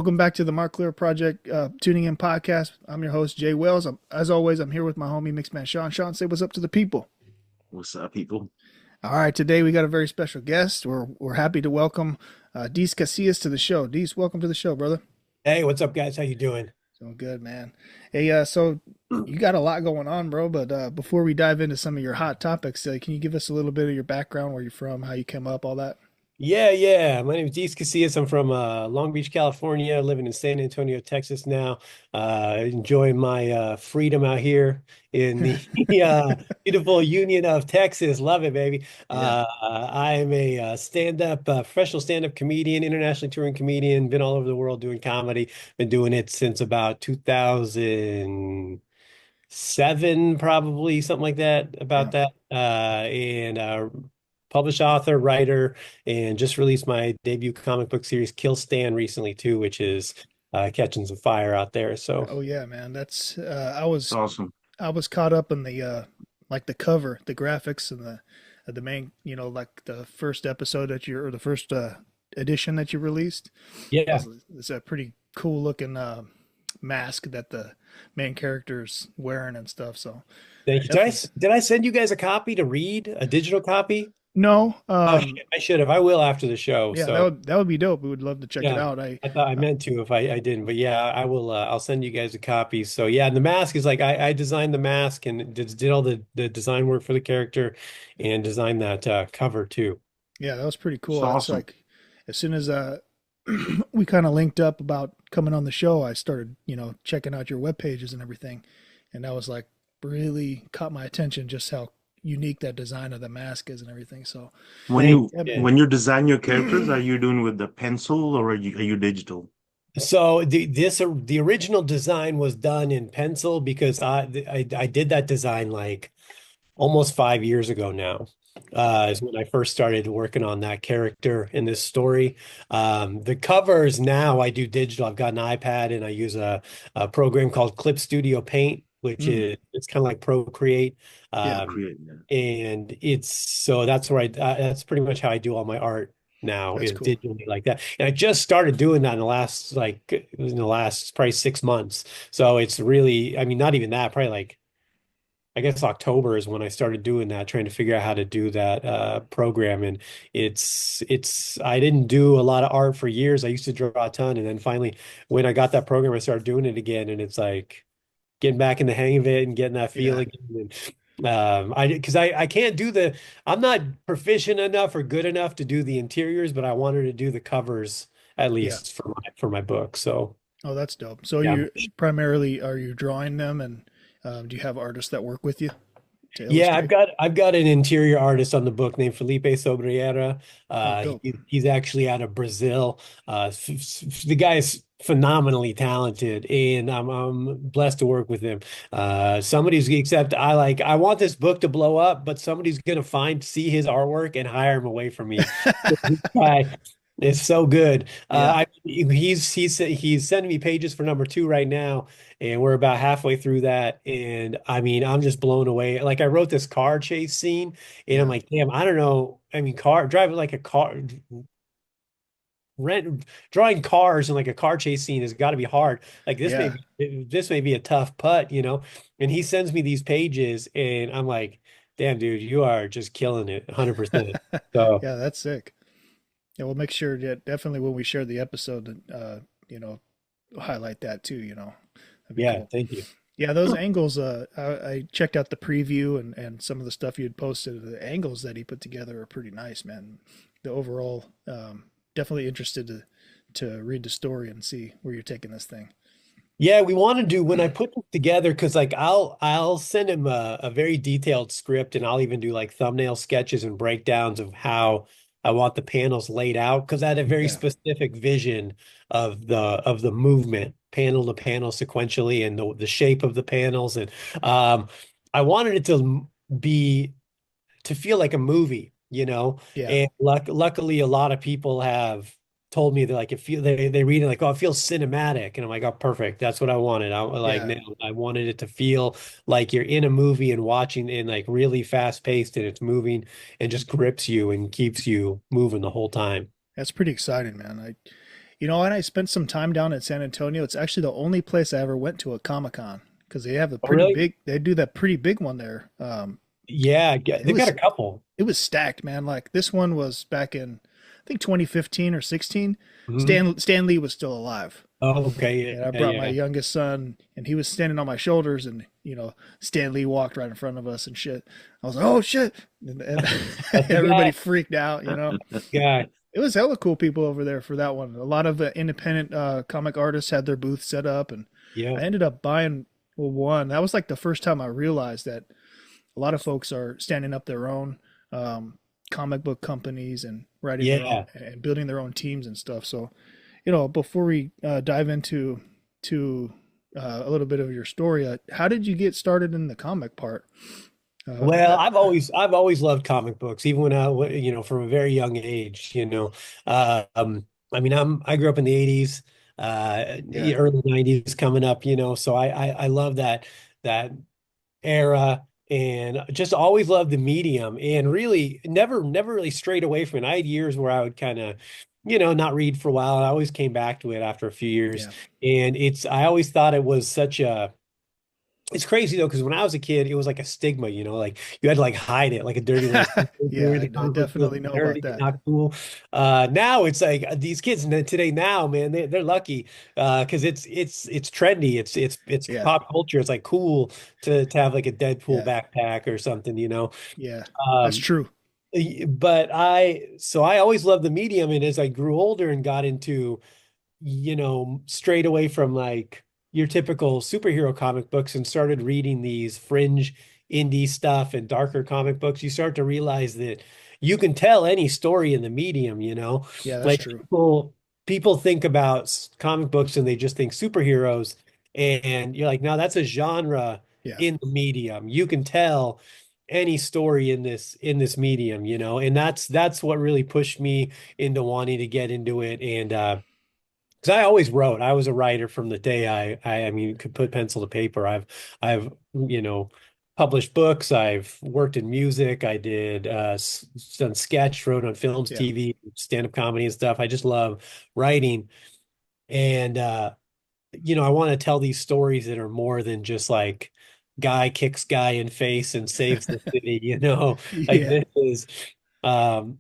Welcome back to the Mark Clear Project Tuning In Podcast. I'm your host, Jay Wells. As always, I'm here with my homie, Mixman Shawn. Shawn, say what's up to the people. What's up, people? All right, today we got a very special guest. We're happy to welcome Deece Casillas to the show. Deece, welcome to the show, brother. Hey, what's up, guys? How you doing? So good, man. Hey, so you got a lot going on, bro. But before we dive into some of your hot topics, can you give us a little bit of your background, where you're from, how you came up, all that? Yeah. My name is Deece Casillas. I'm from Long Beach, California, living in San Antonio, Texas now. Enjoying my freedom out here in the beautiful Union of Texas. Love it, baby. Yeah. I am a stand-up, professional stand-up comedian, internationally touring comedian, been all over the world doing comedy. Been doing it since about 2007, probably something like that, about Yeah. that. And Published author, writer, and just released my debut comic book series, Kill Stan, recently too, which is catching some fire out there. So Oh yeah, man. That's It's awesome. I was caught up in the like the cover, the graphics, and the main, like the first episode that you or the first edition that you released. yeah, It's a pretty cool looking mask that the main character's wearing and stuff. So thank you. definitely. Did I send you guys a copy to read, a digital copy? No, Oh, shit, I should have. I will after the show. yeah, So that would be dope. We would love to check it yeah, out. I thought I Uh, meant to if I didn't, but yeah, I will. I'll send you guys a copy. So yeah, and the mask is like I designed the mask and did all the design work for the character and designed that cover too. yeah, that was pretty It's cool. It's awesome. like as soon as we kind of linked up about coming on the show, I started, checking out your web pages and everything. And that was like really caught my attention just how unique that design of the mask is and everything. So, When Thank you yeah, you. when you design your characters, are you doing with the pencil or are you digital? So the original design was done in pencil because I did that design like almost 5 years ago now. Is when I first started working on that character in this story. The covers now I do digital. I've got an iPad and I use a program called Clip Studio Paint, which mm, is it's kind of like Procreate. yeah, Procreate, yeah. And it's so that's where that's pretty much how I do all my art now that's is cool. digitally like that. And I just started doing that in the last probably 6 months. So it's really, I mean, not even that, probably like I guess October is when I started doing that, trying to figure out how to do that program. And it's I didn't do a lot of art for years. I used to draw a ton, and then finally, when I got that program, I started doing it again, and it's like getting back in the hang of it and getting that feel Yeah, again. And, because I can't do I'm not proficient enough or good enough to do the interiors, but I wanted to do the covers at yeah. least for my book. So Oh, that's dope. So yeah. you primarily are you drawing them, and do you have artists that work with you to Yeah, illustrate? I've got an interior artist on the book named Felipe Sobriera. Oh, dope. He's actually out of Brazil. The guy is phenomenally talented, and I'm blessed to work with him. Somebody's except I want this book to blow up, but somebody's gonna see his artwork and hire him away from me. This guy is so good. Yeah, He's sending me pages for number two right now, and we're about halfway through that. And I mean, I'm just blown away. Like I wrote this car chase scene, and I'm yeah, like, damn, I don't know. I mean, car driving like a car, rent drawing cars and like a car chase scene has got to be hard. Like yeah, this may be a tough putt. And he sends me these pages, and I'm like, damn, dude, you are just killing it, 100%. So yeah. That's sick. Yeah, we'll make sure that definitely when we share the episode, you know, highlight that too. That'd be yeah, cool. thank you. Yeah, those angles. I checked out the preview and some of the stuff you had posted. The angles that he put together are pretty nice, man. The overall, definitely interested to read the story and see where you're taking this thing. Yeah, we want to do when I put this together because like I'll send him a very detailed script and I'll even do like thumbnail sketches and breakdowns of how I want the panels laid out because I had a very Yeah, specific vision of the movement panel to panel sequentially and the shape of the panels and um I wanted it be to feel like a movie. yeah, And luckily, a lot of people have told me that like they read it like, oh, it feels cinematic, and I'm like, oh, perfect, that's what I wanted. yeah. I wanted it to feel like you're in a movie and watching and like really fast paced and it's moving and just grips you and keeps you moving the whole time. That's pretty exciting, man. You know, and I spent some time down in San Antonio. It's actually the only place I ever went to a Comic Con because they have a Oh, pretty really? big. They do that pretty big one there. Yeah, It they've got a was couple. it was stacked, man. Like this one was back in I think 2015 or 16. Mhm. Stan Lee was still alive. Oh, okay. And I Yeah, brought my yeah. youngest son, and he was standing on my shoulders, and Stan Lee walked right in front of us and shit. I was like, "Oh shit!" And That's the everybody guy. freaked out. Guy. It was hella cool people over there for that one. A lot of independent comic artists had their booth set up, and I Yeah. ended up buying one. That was like the first time I realized that a lot of folks are standing up their own um, comic book companies and writing their own Yeah. and building their own teams and stuff. So, before we dive into to a little bit of your story, how did you get started in the comic part? Well, That I've always loved comic books, even when from a very young age, I mean, I grew up in the 80s, Yeah, early 90s coming up, so I love that era and just always loved the medium and really never really strayed away from it. I had years where I would kind of, not read for a while. And I always came back to it after a few years. yeah, And I always thought it was such a, it's crazy though, because when I was a kid, it was like a stigma, like you had to like hide it, like a dirty little secret. yeah. You're I the comic book definitely book know nerd, about you're that. not cool. Now it's like these kids today now, man, they're lucky because it's trendy. It's Yeah, pop culture. It's like cool to have like a Deadpool yeah, backpack or something. yeah. That's Um, true. but I always loved the medium, and as I grew older and got into strayed away from like your typical superhero comic books and started reading these fringe indie stuff and darker comic books, you start to realize that you can tell any story in the medium. Yeah, that's Like true. people think about comic books and they just think superheroes, and you're like, no, that's a genre Yeah, in the medium. You can tell any story in this medium, and that's what really pushed me into wanting to get into it. And because I always wrote. I was a writer from the day I mean, could put pencil to paper. I've published books. I've worked in music. I did done sketch, wrote on films, yeah, TV, stand-up comedy and stuff. I just love writing. And I want to tell these stories that are more than just like guy kicks guy in face and saves the city. Like yeah. this is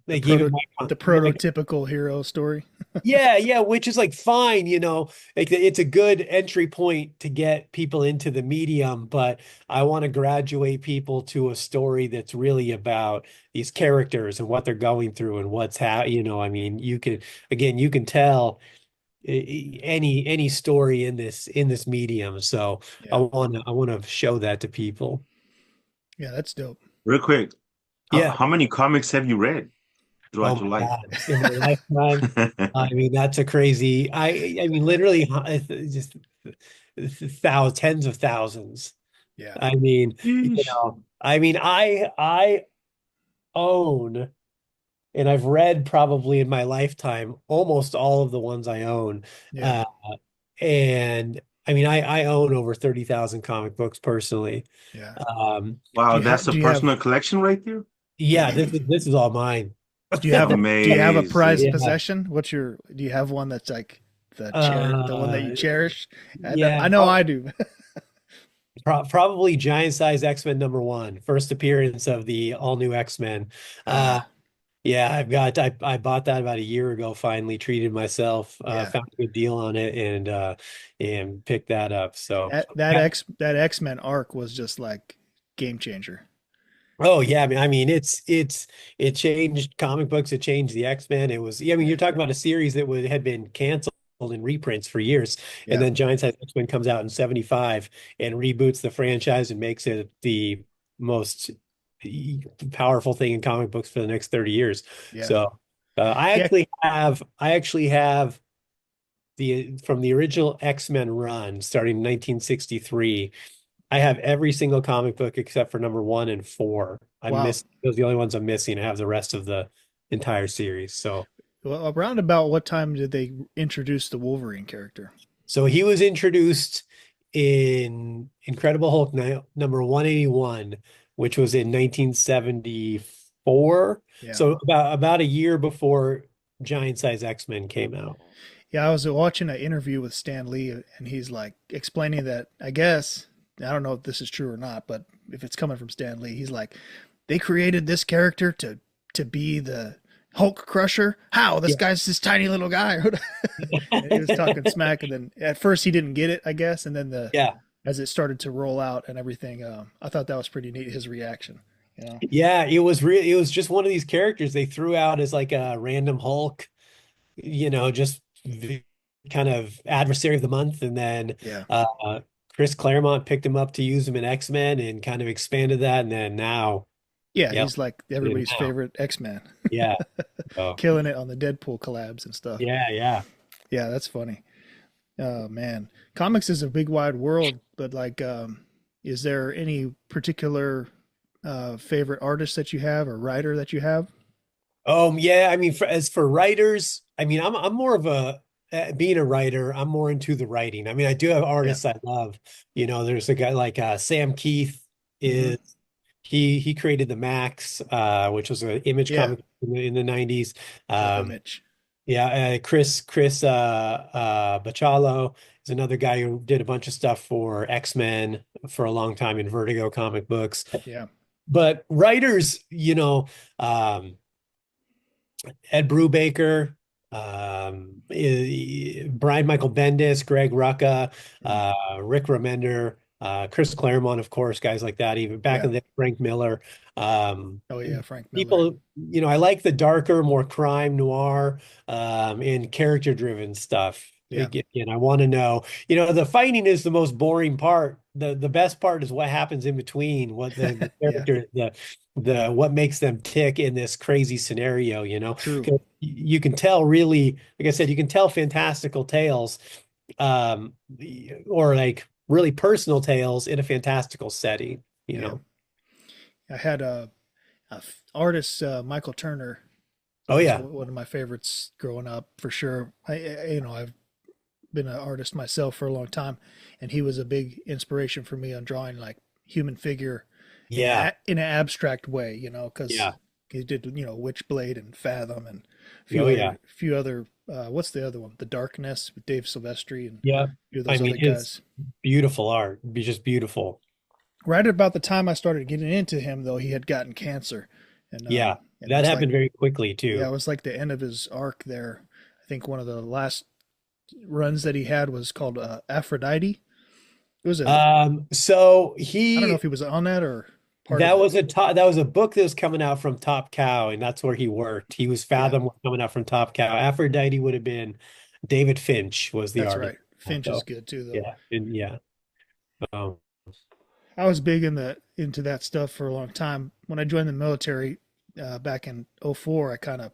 The like even the my prototypical hero story. yeah, yeah, which is like fine. Like it's a good entry point to get people into the medium, but I want to graduate people to a story that's really about these characters and what they're going through and what's I mean, you can tell any story in this medium. So I Yeah, want to I want to show that to people. yeah. That's dope. Real quick, Yeah. how many comics have you read Oh throughout your my life? God. In my lifetime, I mean, that's a crazy, I mean, literally just thousands, tens of thousands. Yeah, I mean, Yeesh. I own, and I've read probably in my lifetime almost all of the ones I own. yeah, Uh, and I mean, I own over 30,000 comic books personally. yeah. Wow, that's a Do you have personal collection right there. Yeah, this is all mine. do you have a prized Amazing. Yeah. possession? Do you have one that's like the one that you Uh, cherish? I yeah, know I do. probably giant size X-Men #1, first appearance of the all new X-Men. Uh, Ah, yeah, I bought that about a year ago, finally treated myself, yeah. found a good deal on it and picked that up. So yeah. That X-Men arc was just like game changer. Oh yeah, I mean it changed comic books, it changed the X-Men. It was, yeah, I mean, you're Yeah, talking about a series that had been canceled in reprints for years, and yeah, then Giant Size X-Men comes out in 75 and reboots the franchise and makes it the most powerful thing in comic books for the next 30 years. yeah, So yeah. I actually have the from the original X-Men run starting in 1963. I have every single comic book except for #1 and 4. Wow. Those are the only ones I'm missing. I have the rest of the entire series. Well, around about what time did they introduce the Wolverine character? So he was introduced in Incredible Hulk number 181, which was in 1974. Yeah. So about a year before Giant Size X-Men came out. Yeah, I was watching an interview with Stan Lee, and he's like explaining that, I guess, I don't know if this is true or not, but if it's coming from Stan Lee, he's like, they created this character to be the Hulk Crusher. How? This Yeah. guy's this tiny little guy. And he was talking smack, and then at first he didn't get it, I guess, and then Yeah. as it started to roll out and everything, I thought that was pretty neat. His reaction, you know. Yeah, it was really, it was just one of these characters they threw out as like a random Hulk, just kind of adversary of the month. And then Yeah, Chris Claremont picked him up to use him in X-Men and kind of expanded that. And then now, yeah, yep, he's like and everybody's now, favorite X-Man, yeah. So, killing it on the Deadpool collabs and stuff. yeah, yeah. Yeah, that's funny. Oh man, comics is a big wide world, but like, is there any particular favorite artist that you have or writer that you have? Yeah, I mean, as for writers, I mean, I'm more of a being a writer, I'm more into the writing. I mean, I do have Yeah. artists I love. There's a guy like Sam Keith Hmm. is he created the Max, which was an image Yeah, comic in the 90s. love Um, Image. yeah, Chris Bachalo is another guy who did a bunch of stuff for X-Men for a long time in Vertigo comic books. Yeah, But writers, Ed Brubaker, Brian Michael Bendis, Greg Rucka, mm, Rick Remender, Chris Claremont, of course, guys like that. Even back yeah. in the day, Frank Miller. Um, Oh yeah, Frank Miller. People, I like the darker, more crime noir, and character-driven stuff. Yeah, Again, I want to know, the fighting is the most boring part. The best part is what happens in between, what the yeah. character, the what makes them tick in this crazy scenario, you know. True. 'Cause you can tell really, like I said, you can tell fantastical tales, um, or like really personal tales in a fantastical setting, you Yeah, know. I had artist Michael Turner Oh was yeah. one of my favorites growing up for sure. I've been an artist myself for a long time, and he was a big inspiration for me on drawing like human figure Yeah. in an abstract way, because Yeah. he did Witchblade and Fathom and Oh yeah. a few other what's the other one? The Darkness with Dave Silvestri and Yeah. a few of I those mean, other it's guys. beautiful art. Just beautiful. Right about the time I started getting into him, though, he had gotten cancer, Yeah. and it That was like happened very quickly yeah, it too. was like the end of his arc there. I think one of the last runs that he had was called Aphrodite. It was a So I don't know if he was on that or part of that it. was that was a book that was coming out from Top Cow, and that's where he worked. He was Yeah, Fathom was coming out from Top Cow. Aphrodite would have been David Finch was the that's artist. right. Finch is So good too, though. yeah, and yeah. Um, I was big into that stuff for a long time. When I joined the military back in '04, I kind of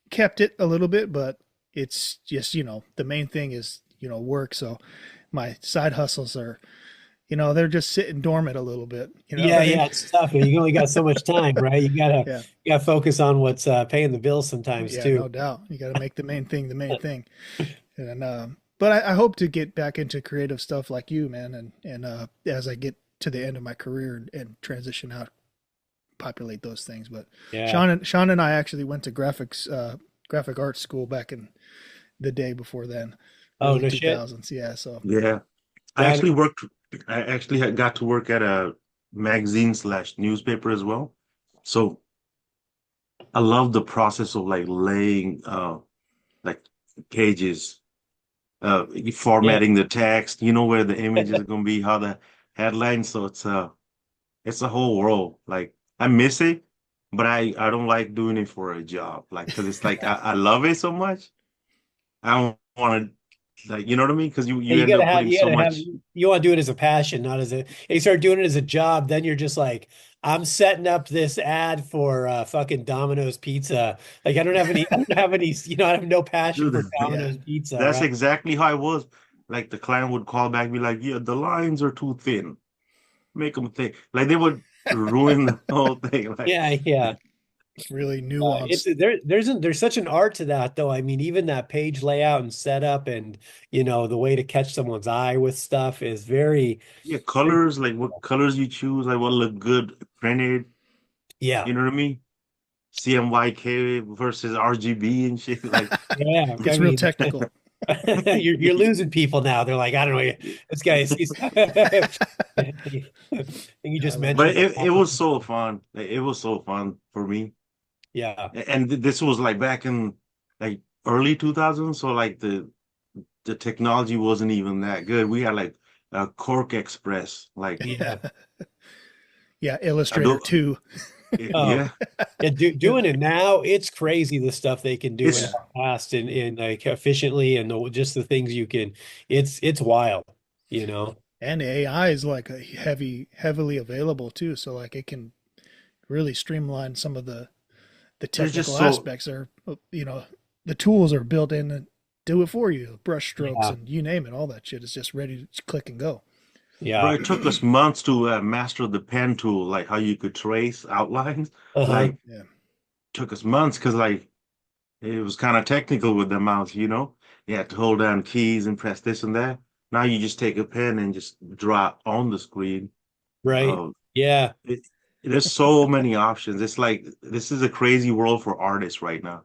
kept it a little bit, but it's just the main thing is work. So my side hustles are they're just sitting dormant a little bit. You know what yeah, I mean? yeah, it's tough. You only got so much time, right? You gotta Yeah, you gotta focus on what's paying the bills sometimes yeah, too. no doubt. You got to make the main thing the main thing. And but I hope to get back into creative stuff like you, man. And as I get to the end of my career and transition out, populate those things. But Yeah. Sean and I actually went to graphic arts school back in the day before then, Oh, early no shit. 2000s. Yeah, so Yeah. I Yeah. actually worked, I actually had got to work at a magazine slash newspaper as well. So I love the process of like laying like pages, Yeah. formatting the text, where the image is gonna be, how the headline. So it's a whole world. Like I miss it, but I don't like doing it for a job. Like because it's like I love it so much. I don't want to like you know what I mean? Because Yeah, you end up putting you so gotta have, much. you want to do it as a passion, not as a, you start doing it as a job, then you're just like, I'm setting up this ad for fucking Domino's Pizza. Like I don't have any, I have no passion for Dude, yeah, Domino's Pizza, that's right? exactly how I was. Like the client would call back, be like, "Yeah, the lines are too thin. Make them thick." Like they would ruin the whole thing. Like, Yeah, yeah. really It's nuanced. there's such an art to that though. I mean, even that page layout and setup and the way to catch someone's eye with stuff is very, yeah, very colors, like what colors you choose, like what look good printed. yeah. You know what I mean? CMYK versus RGB and shit. Like, Yeah. I Gets real mean, technical. You're losing people now. They're like, I don't know, this guy is he's and you I just love But mentioned it. it was so fun. It was so fun for me. yeah. And this was like back in like early 2000s, so like the technology wasn't even that good. We had like a Cork Express, like Yeah. Yeah, I Illustrator do, 2. Oh, yeah. yeah, doing it now, it's crazy the stuff they can do in It's Yeah. the past and like efficiently and just the things you can, it's wild, you know? And AI is like a heavily available too. So like it can really streamline some of the there's just technical so aspects are, the tools are built in and do it for you. Brush strokes Yeah. and you name it, all that shit is just ready to click and go. bro, Yeah. it took us months to master the pen tool, like how you could trace outlines. Uh-huh. Like Yeah. took us months because like it was kind of technical with the mouse, you know. You had to hold down keys and press this and that. Now you just take a pen and just draw on the screen. Right. Uh, Yeah. it, there's so many options. It's like this is a crazy world for artists right now.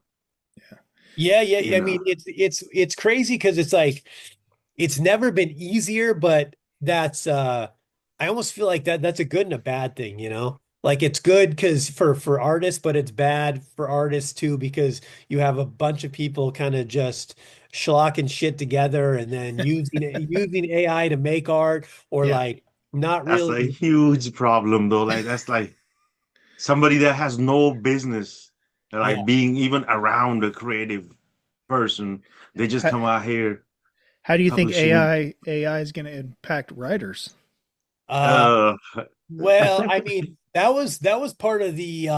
Yeah. Yeah, You yeah. I know, mean, it's crazy because it's like it's never been easier, but that's I almost feel like that's a good and a bad thing, you know? Like it's good because for artists, but it's bad for artists too because you have a bunch of people kind of just schlocking shit together and then using AI to make art or Yeah. like not that's a really. huge problem though. Like that's like somebody that has no business Yeah. like being even around a creative person. They just How, come out here how do you think publishing. AI is going to impact writers? Uh Uh, well, I mean, that was part of the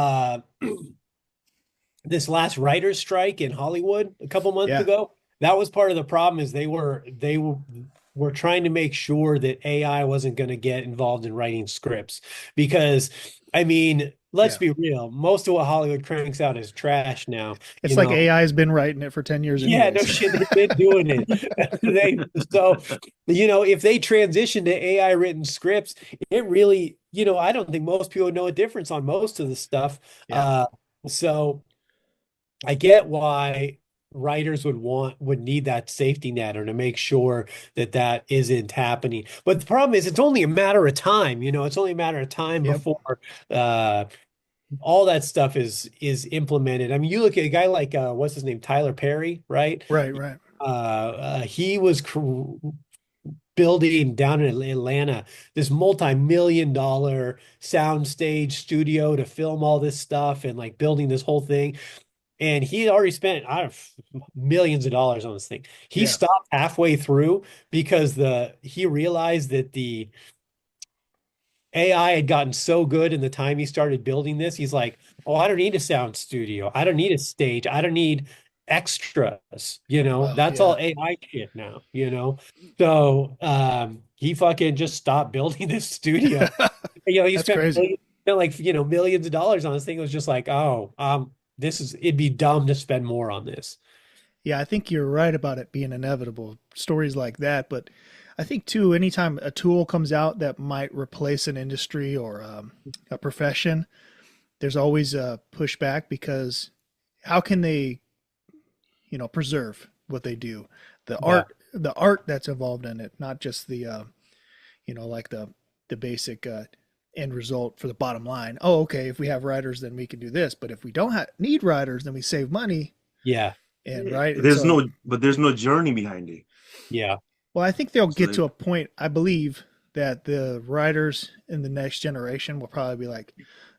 this last writer's strike in Hollywood a couple months Yeah. ago. That was part of the problem is they were trying to make sure that AI wasn't going to get involved in writing scripts because I mean, let's Yeah. be real, most of what Hollywood cranks out is trash now, It's like AI has been writing it for 10 years Yeah, no anyways. shit, they've been doing it. They so if they transition to AI written scripts, it really, I don't think most people know a difference on most of the stuff. Yeah. So I get why writers would need that safety net or to make sure that that isn't happening. But the problem is it's only a matter of time, it's only a matter of time Yep. before all that stuff is implemented. I mean, you look at a guy like what's his name, Tyler Perry, right? Right, right. He was building down in Atlanta this multi-million-dollar soundstage studio to film all this stuff and like building this whole thing. And he had already spent millions of dollars on this thing. He Yeah. stopped halfway through because he realized that the AI had gotten so good in the time he started building this. He's like, oh, I don't need a sound studio. I don't need a stage. I don't need extras. Wow. That's all Yeah. AI shit now. So he fucking just stopped building this studio. He That's crazy. spent like, millions of dollars on this thing. It was just like, oh, it'd be dumb to spend more on this. Yeah, I think you're right about it being inevitable. Stories like that, but I think too, anytime a tool comes out that might replace an industry or a profession, there's always a pushback because how can they, preserve what they do, Yeah. the art that's involved in it, not just the, like the basic end result for the bottom line. Oh, okay, if we have writers, then we can do this, but if we don't need writers, then we save money, Yeah. and right, and there's so no, but there's no journey behind it. Yeah. well, I think they'll So get to a point, I believe, that the writers in the next generation will probably be like,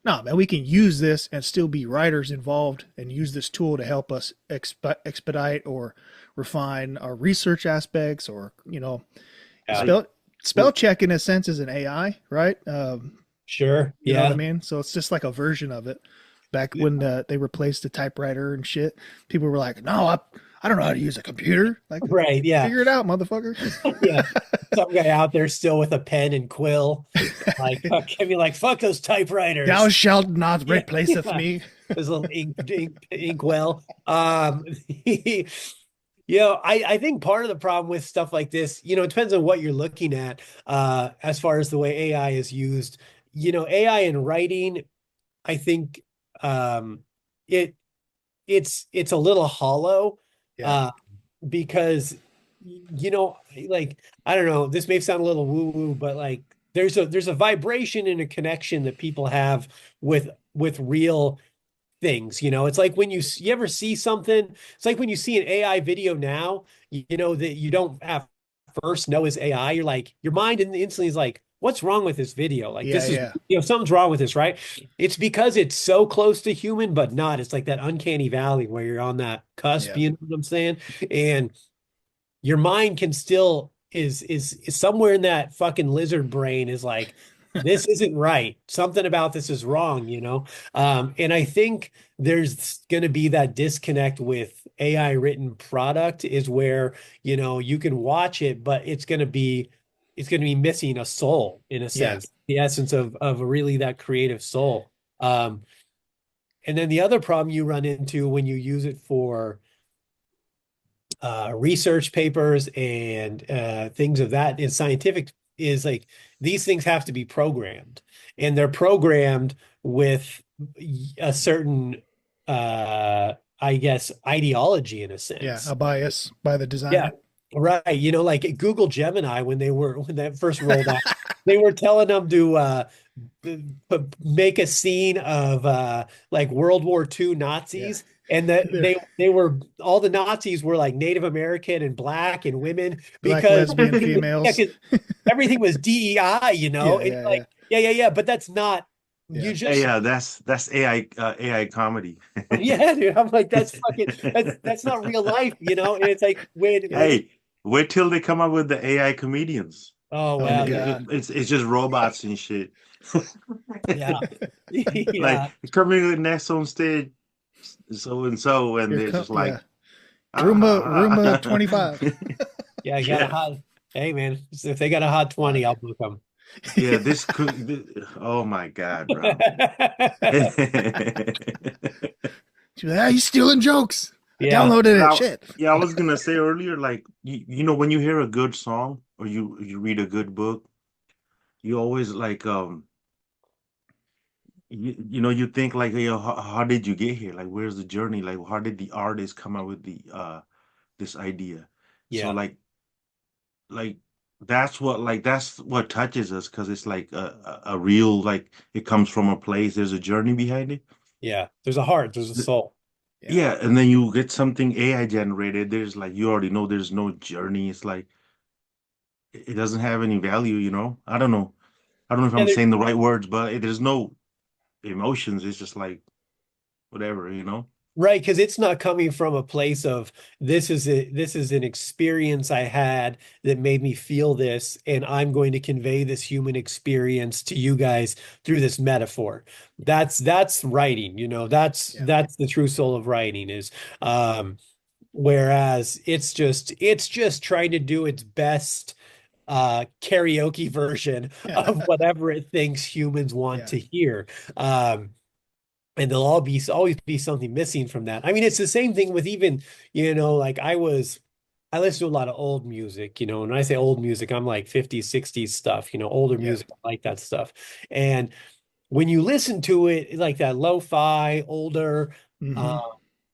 no, man, we can use this and still be writers involved and use this tool to help us expedite or refine our research aspects or, Yeah. like spell check in a sense is an AI, right? Sure. You know what I Yeah. mean? So it's just like a version of it. Back when they replaced the typewriter and shit, people were like, no, I don't know how to use a computer. Like, Right. Yeah. figure it out, motherfucker. Yeah. Some guy out there still with a pen and quill. Like, can be like, fuck those Thou typewriters. shalt not Yeah. replaceth Yeah. me. His little ink well. I think part of the problem with stuff like this, it depends on what you're looking at, as far as the way AI is used. AI in writing, I think it it's a little hollow, Yeah. uh, because you know, like I don't know, this may sound a little woo-woo, but like there's a vibration and a connection that people have with real things. You know, it's like when you ever see something, it's like when you see an AI video now, you know, that you don't at first know is AI. You're like, your mind instantly is like, what's wrong with this video? Like Yeah, this is, yeah, you know, something's wrong with this, right? It's because it's so close to human, but not. It's like that uncanny valley where you're on that cusp, yeah, you know what I'm saying? And your mind can still is somewhere in that fucking lizard brain is like, this isn't right. Something about this is wrong, you know? And I think there's going to be that disconnect with AI written product is where, you know, you can watch it, but it's going to be missing a soul in a yeah, sense, the essence of really that creative soul. Um, and then the other problem you run into when you use it for research papers and things of that in scientific is like these things have to be programmed, and they're programmed with a certain I guess ideology in a yeah. sense. A bias by the Yeah, designer. right. You know, like Google Gemini when that first rolled out, they were telling them to make a scene of like World War II Yeah, Nazis, and that they're they were all the Nazis were like Native American and black and women black because lesbian yeah, females. 'cause everything was DEI, you know. Yeah, It's yeah, like yeah, yeah, but that's not yeah, you Hey, just yeah, that's AI comedy. yeah, dude. I'm like that's fucking that's not real life, you know. And it's like when it Hey, wait till they come up with the AI comedians, oh oh and well yeah God. it's just robots and shit. yeah Like yeah coming in next on stage, so and so, and Here they're come, just yeah, like, ah, Roomba 25. yeah. I got a yeah, hot. Hey man, if they got a hot Fuck. 20, I'll book them. yeah. This could, oh my God, bro. She's like, ah, he's stealing jokes. I Yeah, downloaded it. I, Shit. yeah, I was gonna say earlier, like you know, when you hear a good song or you read a good book, you always like you know you think like you know, how did you get here? Like where's the journey? Like how did the artist come up with the this idea? So yeah, like that's what touches us because it's like a real like it comes from a place. There's a journey behind it. yeah. There's a heart, there's a soul. Yeah. Yeah, and then you get something AI generated. There's like you already know there's no journey. It's like it doesn't have any value, you know? I don't know. I don't know if Yeah, I'm saying the right words, but there's no emotions. It's just like whatever, you know? right, because it's not coming from a place of this is an experience I had that made me feel this, and I'm going to convey this human experience to you guys through this metaphor. That's writing, you know, Yeah. that's the true soul of writing is whereas it's just trying to do its best karaoke version Yeah. of whatever it thinks humans want Yeah. to hear. And there'll always be something missing from that. I mean, it's the same thing with even, you know, like I listen to a lot of old music, you know, and when I say old music, I'm like 50s, 60s stuff, you know, older Yeah. music, I like that stuff. And when you listen to it, like that lo-fi, older, uh, Hmm.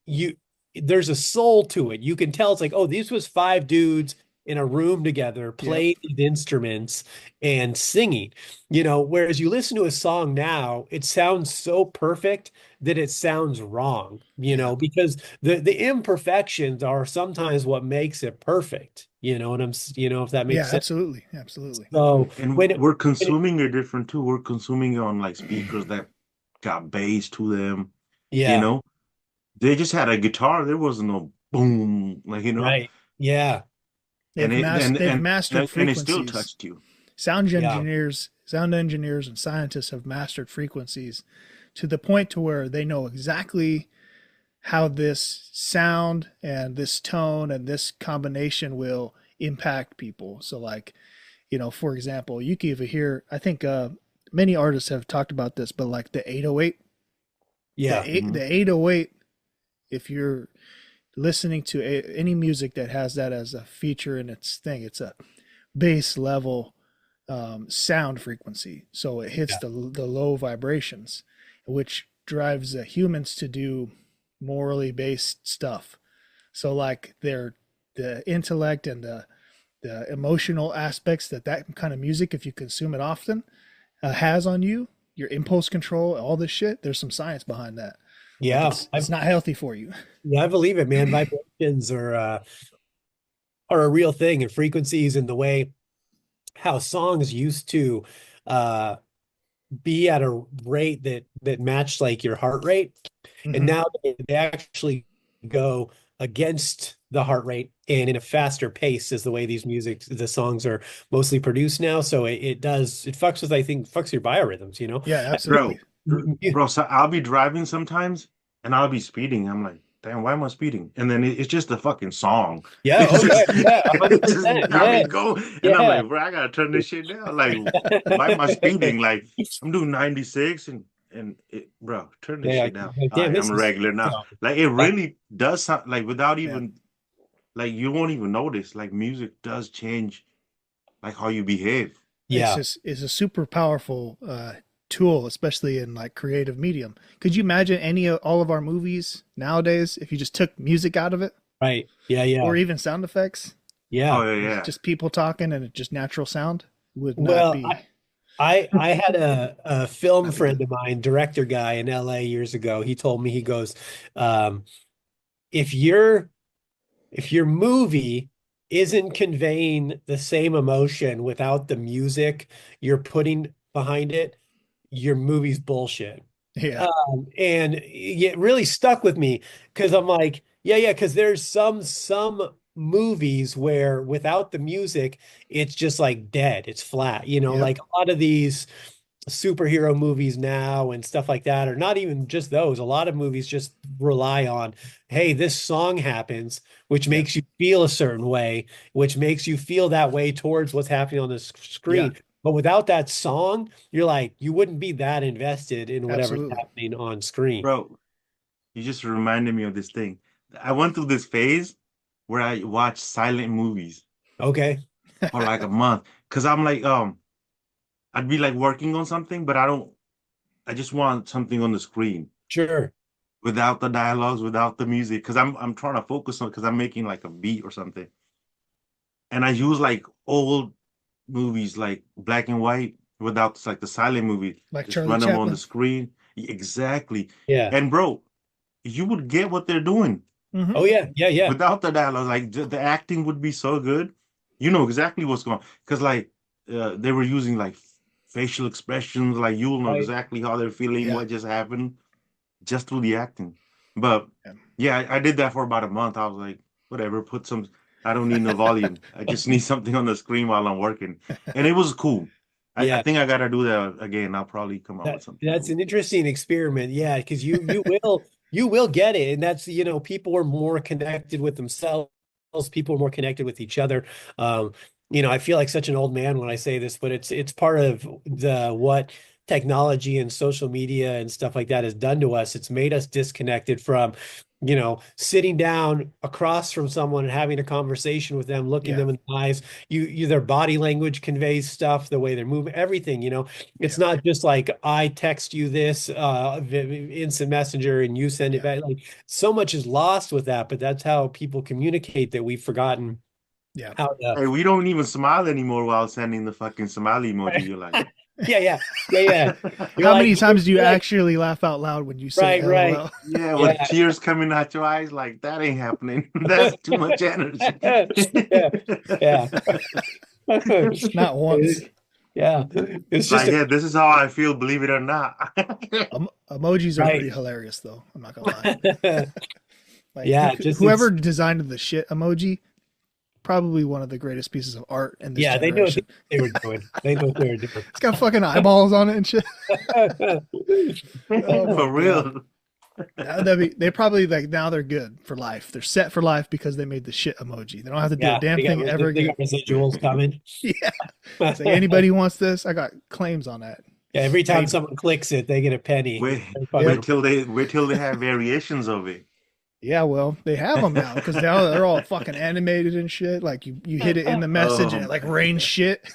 you there's a soul to it. You can tell it's like, oh, this was five dudes in a room together Yep. playing these instruments and singing. You know, whereas you listen to a song now, it sounds so perfect that it sounds wrong, you Yeah. know, because the imperfections are sometimes what makes it perfect. You know what you know, if that Yeah. makes sense. Absolutely. Absolutely. So And when we're it consuming it different too. We're consuming it on like speakers that got bass to them, you yeah, know? They just had a guitar. There wasn't no boom, like, you know? right. Yeah. And it They've mastered and it still frequencies. touched you. Yeah. Sound engineers and scientists have mastered frequencies to the point to where they know exactly how this sound and this tone and this combination will impact people. So like, for example, you can even hear, I think many artists have talked about this, but like the 808, Yeah. Hmm. the 808, if you're listening to any music that has that as a feature in its thing, it's a bass level sound frequency. So it hits Yeah. the low vibrations, which drives humans to do morally based stuff. So like they're the intellect and the emotional aspects that kind of music, if you consume it often, has on you, your impulse control, all this shit. There's some science behind that. Like Yeah, it's not healthy for you. yeah, I believe it, man. Vibrations are a real thing, and frequencies, and the way how songs used to uh be at a rate that matched like your heart rate, and Mm-hmm. now they actually go against the heart rate and in a faster pace is the way the songs are mostly produced now. So it fucks with, I think, fucks your biorhythms, you know? Yeah, Bro, absolutely. bro, so I'll be driving sometimes and I'll be speeding. I'm like, damn, why am I speeding? And then it's just a fucking song. Yeah, It's okay, just, yeah, it's just 100%. got Yeah, me going. And I'm yeah. like, bro, I gotta turn this shit down. Like, why am I speeding? Like, I'm doing 96 and bro, turn this Yeah, shit down. like, All damn, right, this I'm a is regular now. so, Like, it really does sound like without Yeah. even like you won't even notice. Like, music does change like how you behave. yeah. It's a super powerful tool, especially in like creative medium. Could you imagine all of our movies nowadays if you just took music out of it, Right. Yeah. or even sound effects? Yeah. Oh yeah. Just people talking and just natural sound would not Well, be. I had a film friend of mine, director guy in LA years ago. He told me, he goes, um, if your movie isn't conveying the same emotion without the music you're putting behind it, your movie's bullshit. Yeah, And it really stuck with me because I'm like, yeah, because there's some movies where without the music, it's just like dead, it's flat, you know, yep, like a lot of these superhero movies now and stuff like that, or not even just those. A lot of movies just rely on, hey, this song happens, which yep, makes you feel a certain way, which makes you feel that way towards what's happening on the yeah, screen. But without that song, you're like, you wouldn't be that invested in whatever's absolutely. happening on screen. Bro, you just reminded me of this thing. I went through this phase where I watched silent movies Okay. for like a month. Cause I'm like, I'd be like working on something, but I just want something on the screen Sure. without the dialogues, without the music. Cause I'm trying to focus on, cause I'm making like a beat or something. And I use like old movies, like black and white, without like the silent movie. Like Just Charlie run them on the Chaplin. screen. Exactly. Yeah. And bro, you would get what they're doing. Mm-hmm. Oh yeah. Without the dialogue, like the acting would be so good. You know exactly what's going on. Because like they were using like facial expressions, like you'll know Right. exactly how they're feeling, Yeah. what just happened, just through the acting. But Yeah. yeah, I did that for about a month. I was like, whatever, put some. I don't need no volume. I just need something on the screen while I'm working, and it was cool. I Yeah. think I gotta do that again. I'll probably come up with something That's cool. an interesting experiment. Yeah, because you will get it. And that's, you know, people are more connected with themselves, people are more connected with each other. Um, you know, I feel like such an old man when I say this, but it's part of the what technology and social media and stuff like that has done to us. It's made us disconnected from, you know, sitting down across from someone and having a conversation with them, looking Yeah. them in the eyes. Their body language conveys stuff, the way they're moving, everything, you know. It's Yeah. not just like I text you this instant messenger and you send it Yeah. back. Like so much is lost with that, but that's how people communicate that we've forgotten Yeah. how to. Hey, we don't even smile anymore while sending the fucking smiley emoji. You're like, Yeah. You're How like, many times do you you're like, actually laugh out loud when you say right. LOL? yeah, with Yeah. tears coming out your eyes, like that ain't happening. That's too much energy. Yeah. Not once. Yeah. It's just Like, yeah, this is how I feel, believe it or not. Emojis are Right. pretty hilarious, though. I'm not gonna lie. Like, Yeah, whoever designed the shit emoji, probably one of the greatest pieces of art in this they knew what generation. they were doing. They knew what they were doing. It's got fucking eyeballs on it and shit. Oh my For real. God. They probably like now they're good for life. They're set for life because they made the shit emoji. They don't have to do a damn thing ever they again. got residuals coming. Yeah. It's like anybody wants this, I got claims on that. Yeah, every time someone clicks it, they get a penny. Wait till they have variations of it. Yeah, well, they have them now because now they're all fucking animated and shit. Like you hit it in the message and it like rains shit.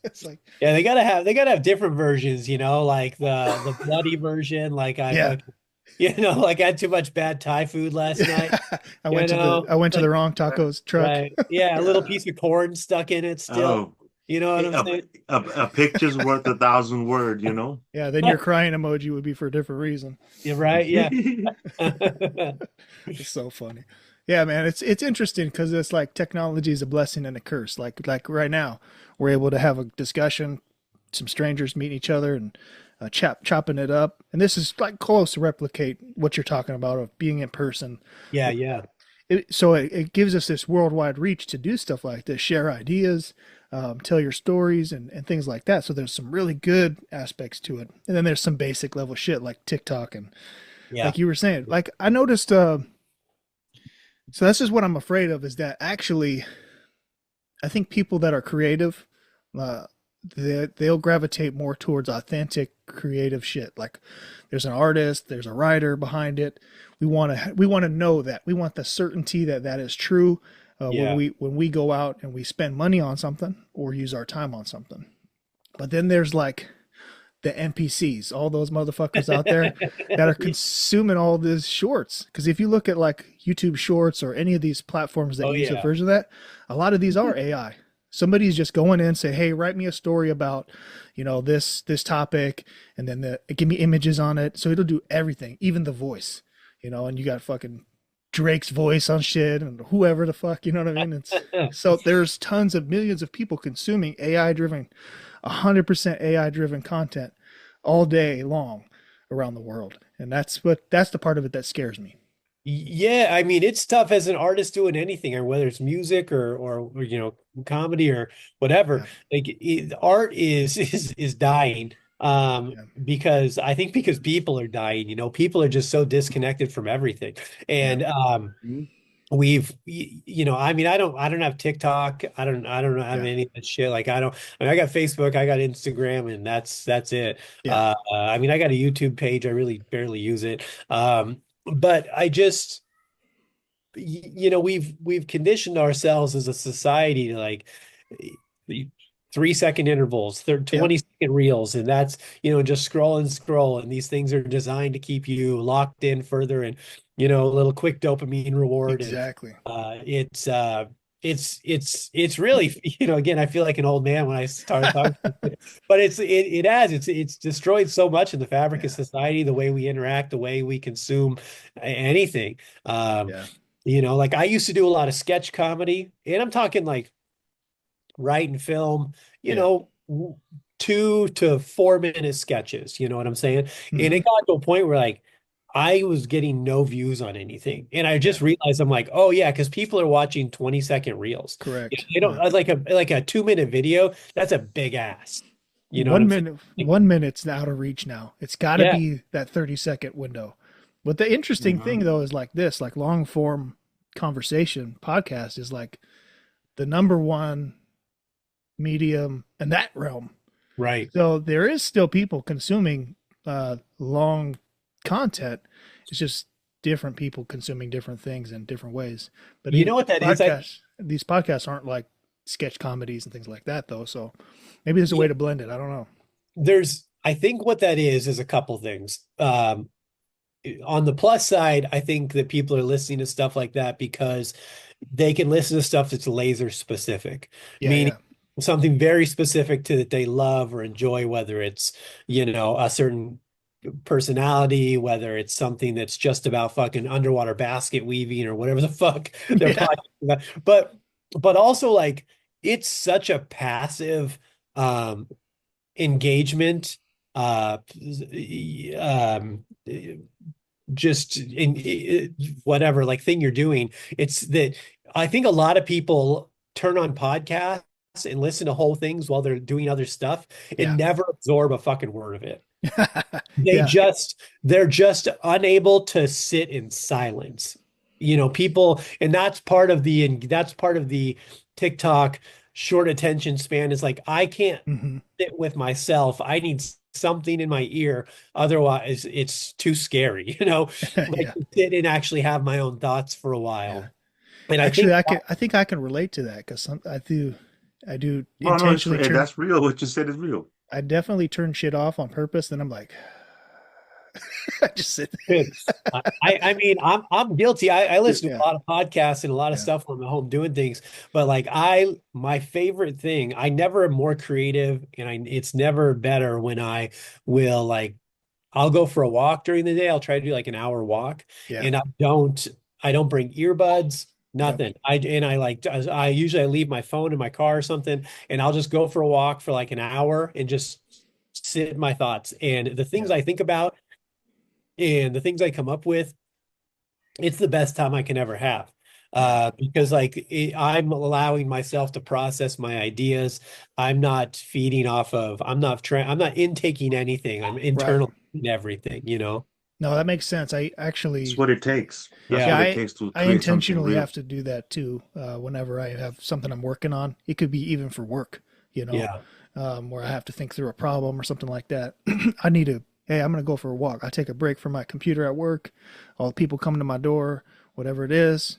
It's like Yeah, they gotta have different versions, you know, like the bloody version. Like Yeah. Like I had too much bad Thai food last night, I went to the like, wrong tacos truck. right. Yeah, a little piece of corn stuck in it still. Oh, You know what I'm a, saying? a picture's worth 1,000 words, you know? Yeah, then your crying emoji would be for a different reason. You're right. Yeah. It's so funny. Yeah, man, it's interesting because it's like technology is a blessing and a curse. Like right now, we're able to have a discussion, some strangers meeting each other and chopping it up, and this is like close to replicate what you're talking about of being in person. Yeah, yeah. So it gives us this worldwide reach to do stuff like this, share ideas, tell your stories, and things like that. So there's some really good aspects to it, and then there's some basic level shit like TikTok and Yeah. like you were saying. Like I noticed. So that's just what I'm afraid of is that actually, I think people that are creative, uh, they'll gravitate more towards authentic creative shit. Like there's an artist, there's a writer behind it. We want to know that. We want the certainty that that is true Yeah. when we go out and we spend money on something or use our time on something. But then there's like the NPCs, all those motherfuckers out there that are consuming all these shorts. Because if you look at like YouTube Shorts or any of these platforms that Oh use a yeah. version of that, a lot of these are AI. Somebody's just going in and say, "Hey, write me a story about, this topic," and then give me images on it. So it'll do everything, even the voice, And you got fucking Drake's voice on shit and whoever the fuck, you know what I mean? So there's tons of millions of people consuming AI driven 100% AI driven content all day long around the world. And that's the part of it that scares me. Yeah, I mean it's tough as an artist doing anything, or whether it's music or comedy or whatever. Yeah. Like art is dying. Yeah. Because people are dying, people are just so disconnected from everything. Yeah. And I mean I don't have TikTok. I don't have Yeah. any of that shit. Like I got Facebook, I got Instagram, and that's it. Yeah. I mean I got a YouTube page. I really barely use it. But I just, we've conditioned ourselves as a society to like 3 second intervals, Yep. 20-second reels, and that's, just scroll and scroll. And these things are designed to keep you locked in further and, a little quick dopamine reward. And Exactly. it's really, again, I feel like an old man when I start talking, but it's destroyed so much in the fabric of Yeah. society, the way we interact, the way we consume anything. Yeah. Like I used to do a lot of sketch comedy, and I'm talking like write and film, you Yeah. know, 2 to 4 minute sketches, you know what I'm saying? And Hmm. it got to a point where like I was getting no views on anything. And I Yeah. just realized I'm like, oh yeah, because people are watching 20-second reels. Correct. They don't Yeah. like a 2 minute video, that's a big ass. You know what One I'm saying? minute, Like, 1 minute's out of reach now. It's got to yeah, be that 30-second window. But the interesting thing Mhm. though is like this, like long form conversation podcast is like the number one medium in that realm. right. So there is still people consuming long content. It's just different people consuming different things in different ways. But You even know what that is? these podcasts aren't like sketch comedies and things like that though. So maybe there's a way to blend it. I don't know. I think what that is a couple things. On the plus side, I think that people are listening to stuff like that because they can listen to stuff that's laser specific, Yeah, meaning yeah. something very specific to that they love or enjoy, whether it's, a certain personality, whether it's something that's just about fucking underwater basket weaving or whatever the fuck they're Yeah. talking about. But also like it's such a passive um engagement, um just in whatever like thing you're doing. It's that I think a lot of people turn on podcasts and listen to whole things while they're doing other stuff and Yeah. never absorb a fucking word of it. They Yeah. just they're just unable to sit in silence. People, and that's part of the TikTok short attention span is like I can't Hmm. sit with myself. I need something in my ear. Otherwise, it's too scary, like Yeah. to sit and actually have my own thoughts for a Yeah. while. And I Actually, think, I think I can relate to that because I do No, no, intentionally turn. that's real. What you said is real. I definitely turn shit off on purpose. Then I'm like, I just sit Good. I mean, I'm guilty. I there. listen to a Yeah, lot of podcasts and a lot of yeah, stuff when I'm at home doing things. But like my favorite thing, I never am more creative, and it's never better when I will like I'll go for a walk during the day. I'll try to do like an hour walk, yeah, and I don't bring earbuds, yep, nothing. I usually leave my phone in my car or something, and I'll just go for a walk for like an hour and just sit in my thoughts. And the things yeah, I think about and the things I come up with, it's the best time I can ever have. yeah, Because I'm allowing myself to process my ideas. I'm not feeding off of, I'm not intaking anything. I'm right. internal everything, you know? No, that makes sense. I That's actually, what it takes. That's yeah, Yeah. what it takes to I create something intentionally real. have to do that too. Whenever I have something I'm working on, it could be even for work, you know, Yeah. where I have to think through a problem or something like that. I need to, hey, I'm going to go for a walk. I take a break from my computer at work. All the people come to my door, whatever it is,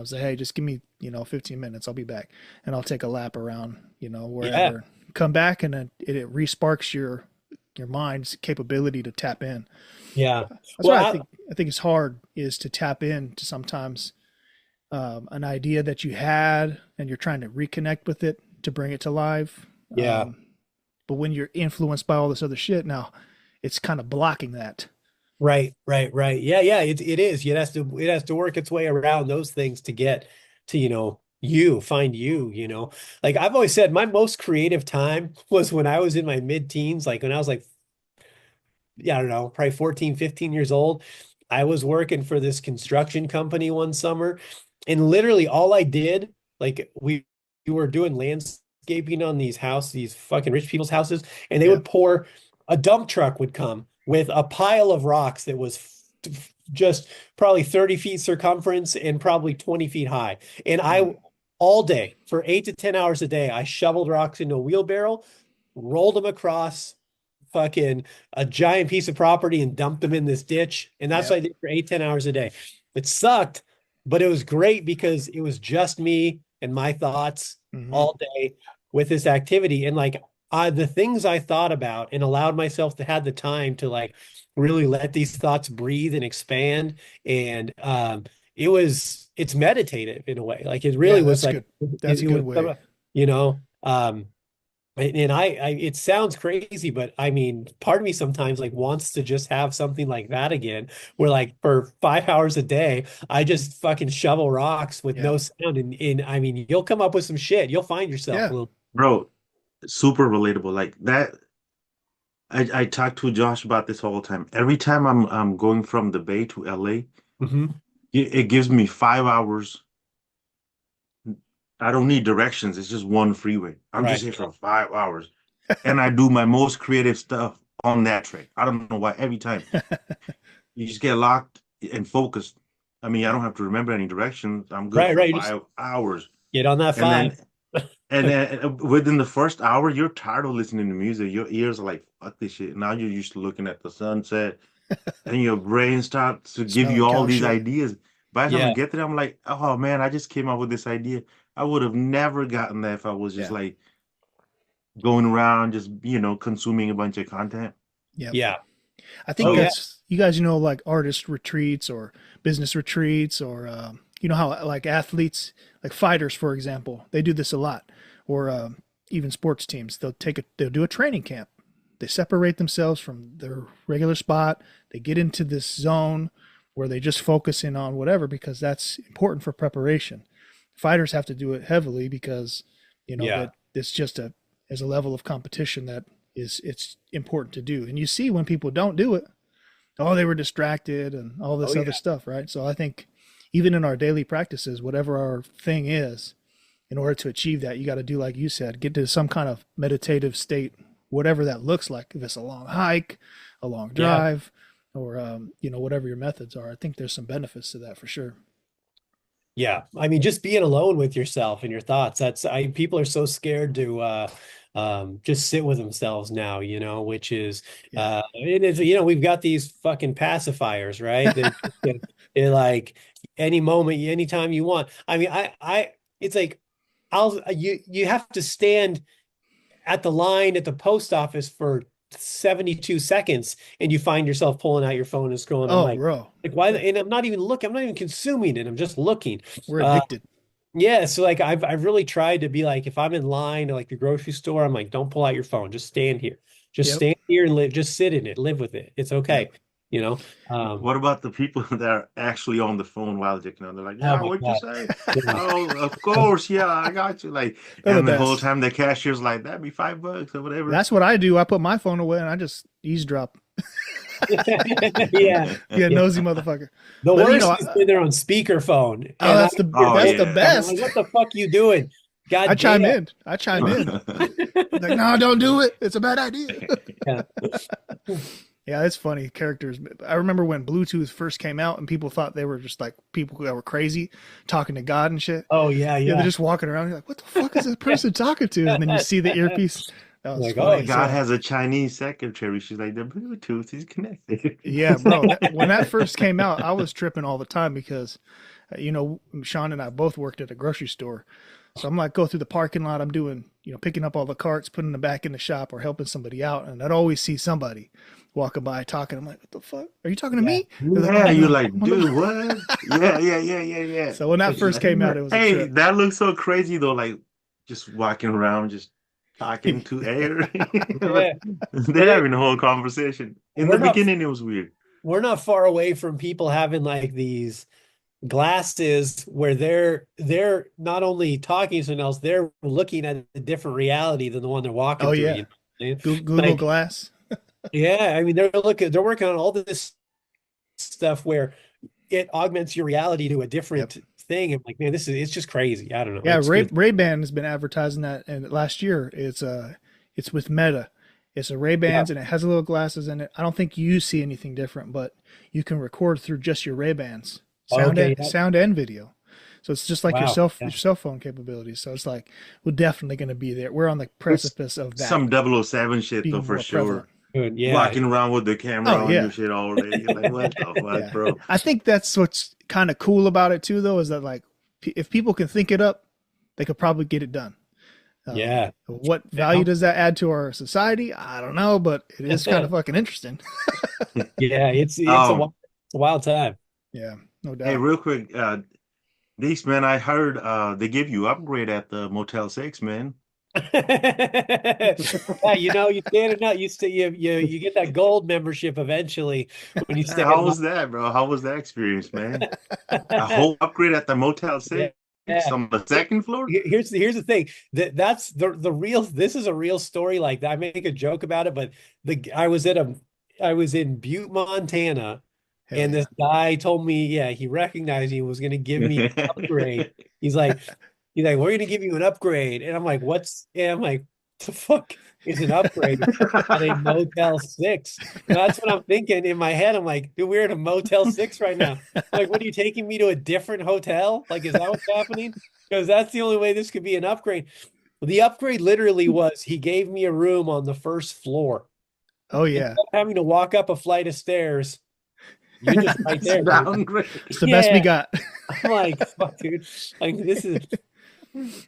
say, hey, just give me, 15 minutes. I'll be back. And I'll take a lap around, Yeah. wherever. Come back and it re-sparks your mind's capability to tap in. Yeah. That's Well, what I think is hard is to tap into sometimes an idea that you had and you're trying to reconnect with it to bring it to life. yeah. But when you're influenced by all this other shit now, it's kind of blocking that. Right, right, right. Yeah, yeah, it is. It has to work its way around those things to get to, find you. Like I've always said, my most creative time was when I was in my mid-teens, like when I was like, yeah, I don't know, probably 14, 15 years old. I was working for this construction company one summer, and literally all I did, like we were doing landscaping on these fucking rich people's houses, and they Yeah. would pour a dump truck would come with a pile of rocks that was just probably 30 feet circumference and probably 20 feet high. And Mm. I all day for 8 to 10 hours a day, I shoveled rocks into a wheelbarrow, rolled them across fucking a giant piece of property and dumped them in this ditch. And that's Yeah. what I did for 8, 10 hours a day. It sucked, but it was great because it was just me and my thoughts Hmm. all day with this activity. And like the things I thought about and allowed myself to have the time to like really let these thoughts breathe and expand. And it's meditative in a way. Like it really Yeah, was that's like good. That's a it good was way. you know, and it sounds crazy, but I mean, part of me sometimes like wants to just have something like that again, where like for 5 hours a day, I just fucking shovel rocks with Yeah. no sound. And I mean, you'll come up with some shit. You'll find yourself Yeah. a little. Bro, super relatable. Like that, I talk to Josh about this all the time. Every time I'm going from the Bay to LA, Mhm. it gives me 5 hours. I don't need directions. It's just one freeway. I'm just Right. here for 5 hours. And I do my most creative stuff on that track. I don't know why. Every time you just get locked and focused. I mean, I Yeah. don't have to remember any directions. I'm good Right. for Right. You just 5 hours. get on that And five. then within the first hour, you're tired of listening to music. Your ears are like, fuck this shit. Now you're used to looking at the sunset, and your brain starts to give Smelling you all cow these shit. ideas. By the time I Yeah. get there, I'm like, oh man, I just came up with this idea. I would have never gotten that if I was just Yeah. like going around, just consuming a bunch of content. Yep. Yeah. I Oh think So yeah. that's you guys like artist retreats or business retreats or how like athletes like fighters for example they do this a lot or even sports teams they'll do a training camp. They separate themselves from their regular spot. They get into this zone where they just focus in on whatever because that's important for preparation. Fighters have to do it heavily because Yeah. that it's just as a level of competition that it's important to do. And you see when people don't do it, oh, they were distracted and all Oh this other yeah. stuff, right? So I think even in our daily practices, whatever our thing is, in order to achieve that, you got to do like you said, get to some kind of meditative state, whatever that looks like. If it's a long hike, a long Yeah. drive, or whatever your methods are, I think there's some benefits to that for sure. Yeah. I mean, just being alone with yourself and your thoughts. People are so scared to just sit with themselves now, which is Yeah, it is, we've got these fucking pacifiers, right? They're like any moment, anytime you want. I mean, it's like you have to stand at the line at the post office for 72 seconds and you find yourself pulling out your phone and scrolling. I'm Oh, like, bro, why? And I'm not even looking, I'm not even consuming it. I'm just looking. we're addicted. Yeah, so like I've really tried to be like, if I'm in line or like the grocery store, I'm like, don't pull out your phone. Just stand here. Just Yep. stand here and live. Just sit in it. Live with it. It's okay. Yep. You know? What about the people that are actually on the phone while they're like, Oh yeah, my what'd you God. say? Yeah. Oh, of course, yeah, I got you. Like, They're the and the whole best. time the cashier's like, that'd be $5 or whatever. That's what I do. I put my phone away and I just eavesdrop. Yeah. Yeah, Yeah. nosy motherfucker. The But worst is when they're on speakerphone oh, and that's I the Oh that's the yeah. and I'm best. like, what the fuck you doing? I God chime damn. in. I chime in. Like, no, don't do it. It's a bad idea. Yeah. Yeah, it's funny. Characters. I remember when Bluetooth first came out and people thought they were just like people that were crazy talking to God and shit. Oh yeah, Yeah, they're yeah. just walking around. You're like, what the fuck is this person talking to? And then you see the earpiece. That was Like, funny. oh, God So, has a Chinese secretary. She's like, the Bluetooth is connected. yeah, bro. When that first came out, I was tripping all the time because, Shawn and I both worked at a grocery store. So I'm like, go through the parking lot. I'm doing, picking up all the carts, putting them back in the shop or helping somebody out. And I'd always see somebody walking by talking. I'm like, what the fuck? Are you talking to yeah. me? They're like, Yeah, "Oh, you're no, like, I'm on the-" dude, what? Yeah. So when that first came out, it was a Hey, trip. that looks so crazy though, like just walking around, just talking to air. Yeah. They're having a whole conversation. In the We're not beginning, it was weird. we're not far away from people having like these glasses where they're not only talking to someone else, they're looking at a different reality than the one they're walking Oh, through. yeah. You know what I mean? Google Like, Glass. yeah, I mean they're working on all this stuff where it augments your reality to a Yep. different thing. I'm like, man, it's just crazy. I don't know. Yeah, It's Ray-Ban has been advertising that, and last year it's with Meta. It's a Ray-Bans yeah. and it has a little glasses in it. I don't think you see anything different, but you can record through just your Ray-Bans, Okay, yeah. sound and video. So it's just like Wow. your cell phone capabilities. So it's like we're definitely going to be there. We're on the precipice of that Some 007 shit though, being for more sure. prevalent. Dude, yeah. Walking around with the camera Oh, on yeah. your shit all day. You're like, what the fuck, Yeah. bro? I think that's what's kind of cool about it too, though, is that like if people can think it up, they could probably get it done. Yeah. What value does that add to our society? I don't know, but it is kind of fucking interesting. Yeah, it's Um, a wild time. Yeah, no Hey, doubt. real quick, Deece, man, I heard they give you upgrade at the Motel 6, man. Yeah, you stand up, you get that gold membership eventually when you stay How in was that, bro? How was that experience, man? A whole upgrade at the Motel yeah. 6 on the second floor? Here's the thing that's the real, this is a real story. Like I make a joke about it, but I was in Butte, Montana, Hell and yeah. this guy told me, yeah, he recognized he was going to give me an upgrade. He's like, we're going to give you an upgrade. And I'm like, and I'm like, the fuck is an upgrade at a Motel 6? And that's what I'm thinking in my head. I'm like, dude, we're at a Motel 6 right now. I'm like, what are you taking me to a different hotel? Like, is that what's happening? Because that's the only way this could be an upgrade. The upgrade literally was he gave me a room on the first floor. Oh yeah, Instead of having to walk up a flight of stairs, you're just right there. Dude. Downgrade. it's the best we Yeah. got. I'm like, fuck, dude. Like, this is.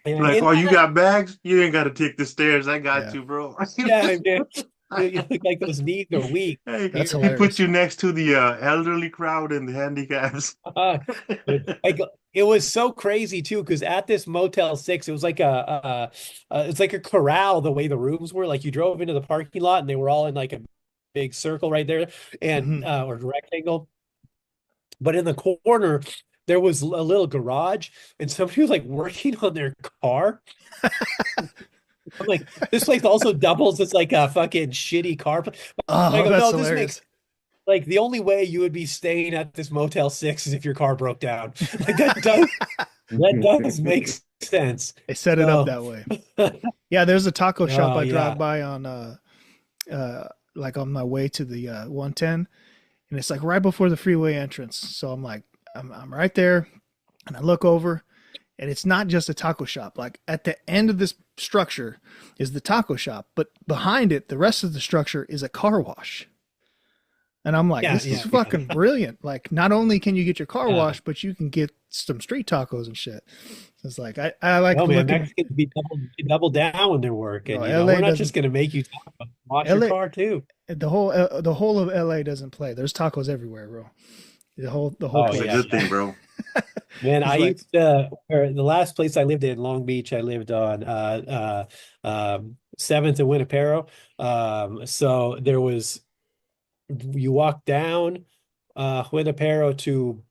Like, oh, you got bags? You ain't got to take the stairs. I got Yeah. you, bro. Yeah, man. You look like those knees are weak. Hey, That's he hilarious. put you next to the elderly crowd and the handicaps. Like it was so crazy too, because at this Motel 6, it was like it's like a corral the way the rooms were. Like you drove into the parking lot and they were all in like a big circle right there, and or rectangle. But in the corner, there was a little garage, and somebody was like working on their car. I'm like, this place also doubles as like a fucking shitty car. Oh, I go, that's no, this hilarious. makes like the only way you would be staying at this Motel 6 is if your car broke down. Like that does make sense. They set it up that way. Yeah, there's a taco shop I yeah. drive by on like on my way to the 110, and it's like right before the freeway entrance. So I'm like, I'm right there, and I look over, and it's not just a taco shop. Like at the end of this structure is the taco shop, but behind it, the rest of the structure is a car wash. And I'm like, Yeah, this is yeah, fucking brilliant. Like, not only can you get your car yeah. washed, but you can get some street tacos and shit. So it's like I like Oh man, looking. Mexicans be double down when they're working. Bro, You know, we're LA not just doesn't. gonna make you talk, wash your LA car too. the whole of LA doesn't play. There's tacos everywhere, bro. The whole Oh It's a yeah, place. good yeah. thing, bro. Man, It's I like, used to, or the last place I lived in Long Beach, I lived on 7th and Winnepearo. So there was you walk down Junipero to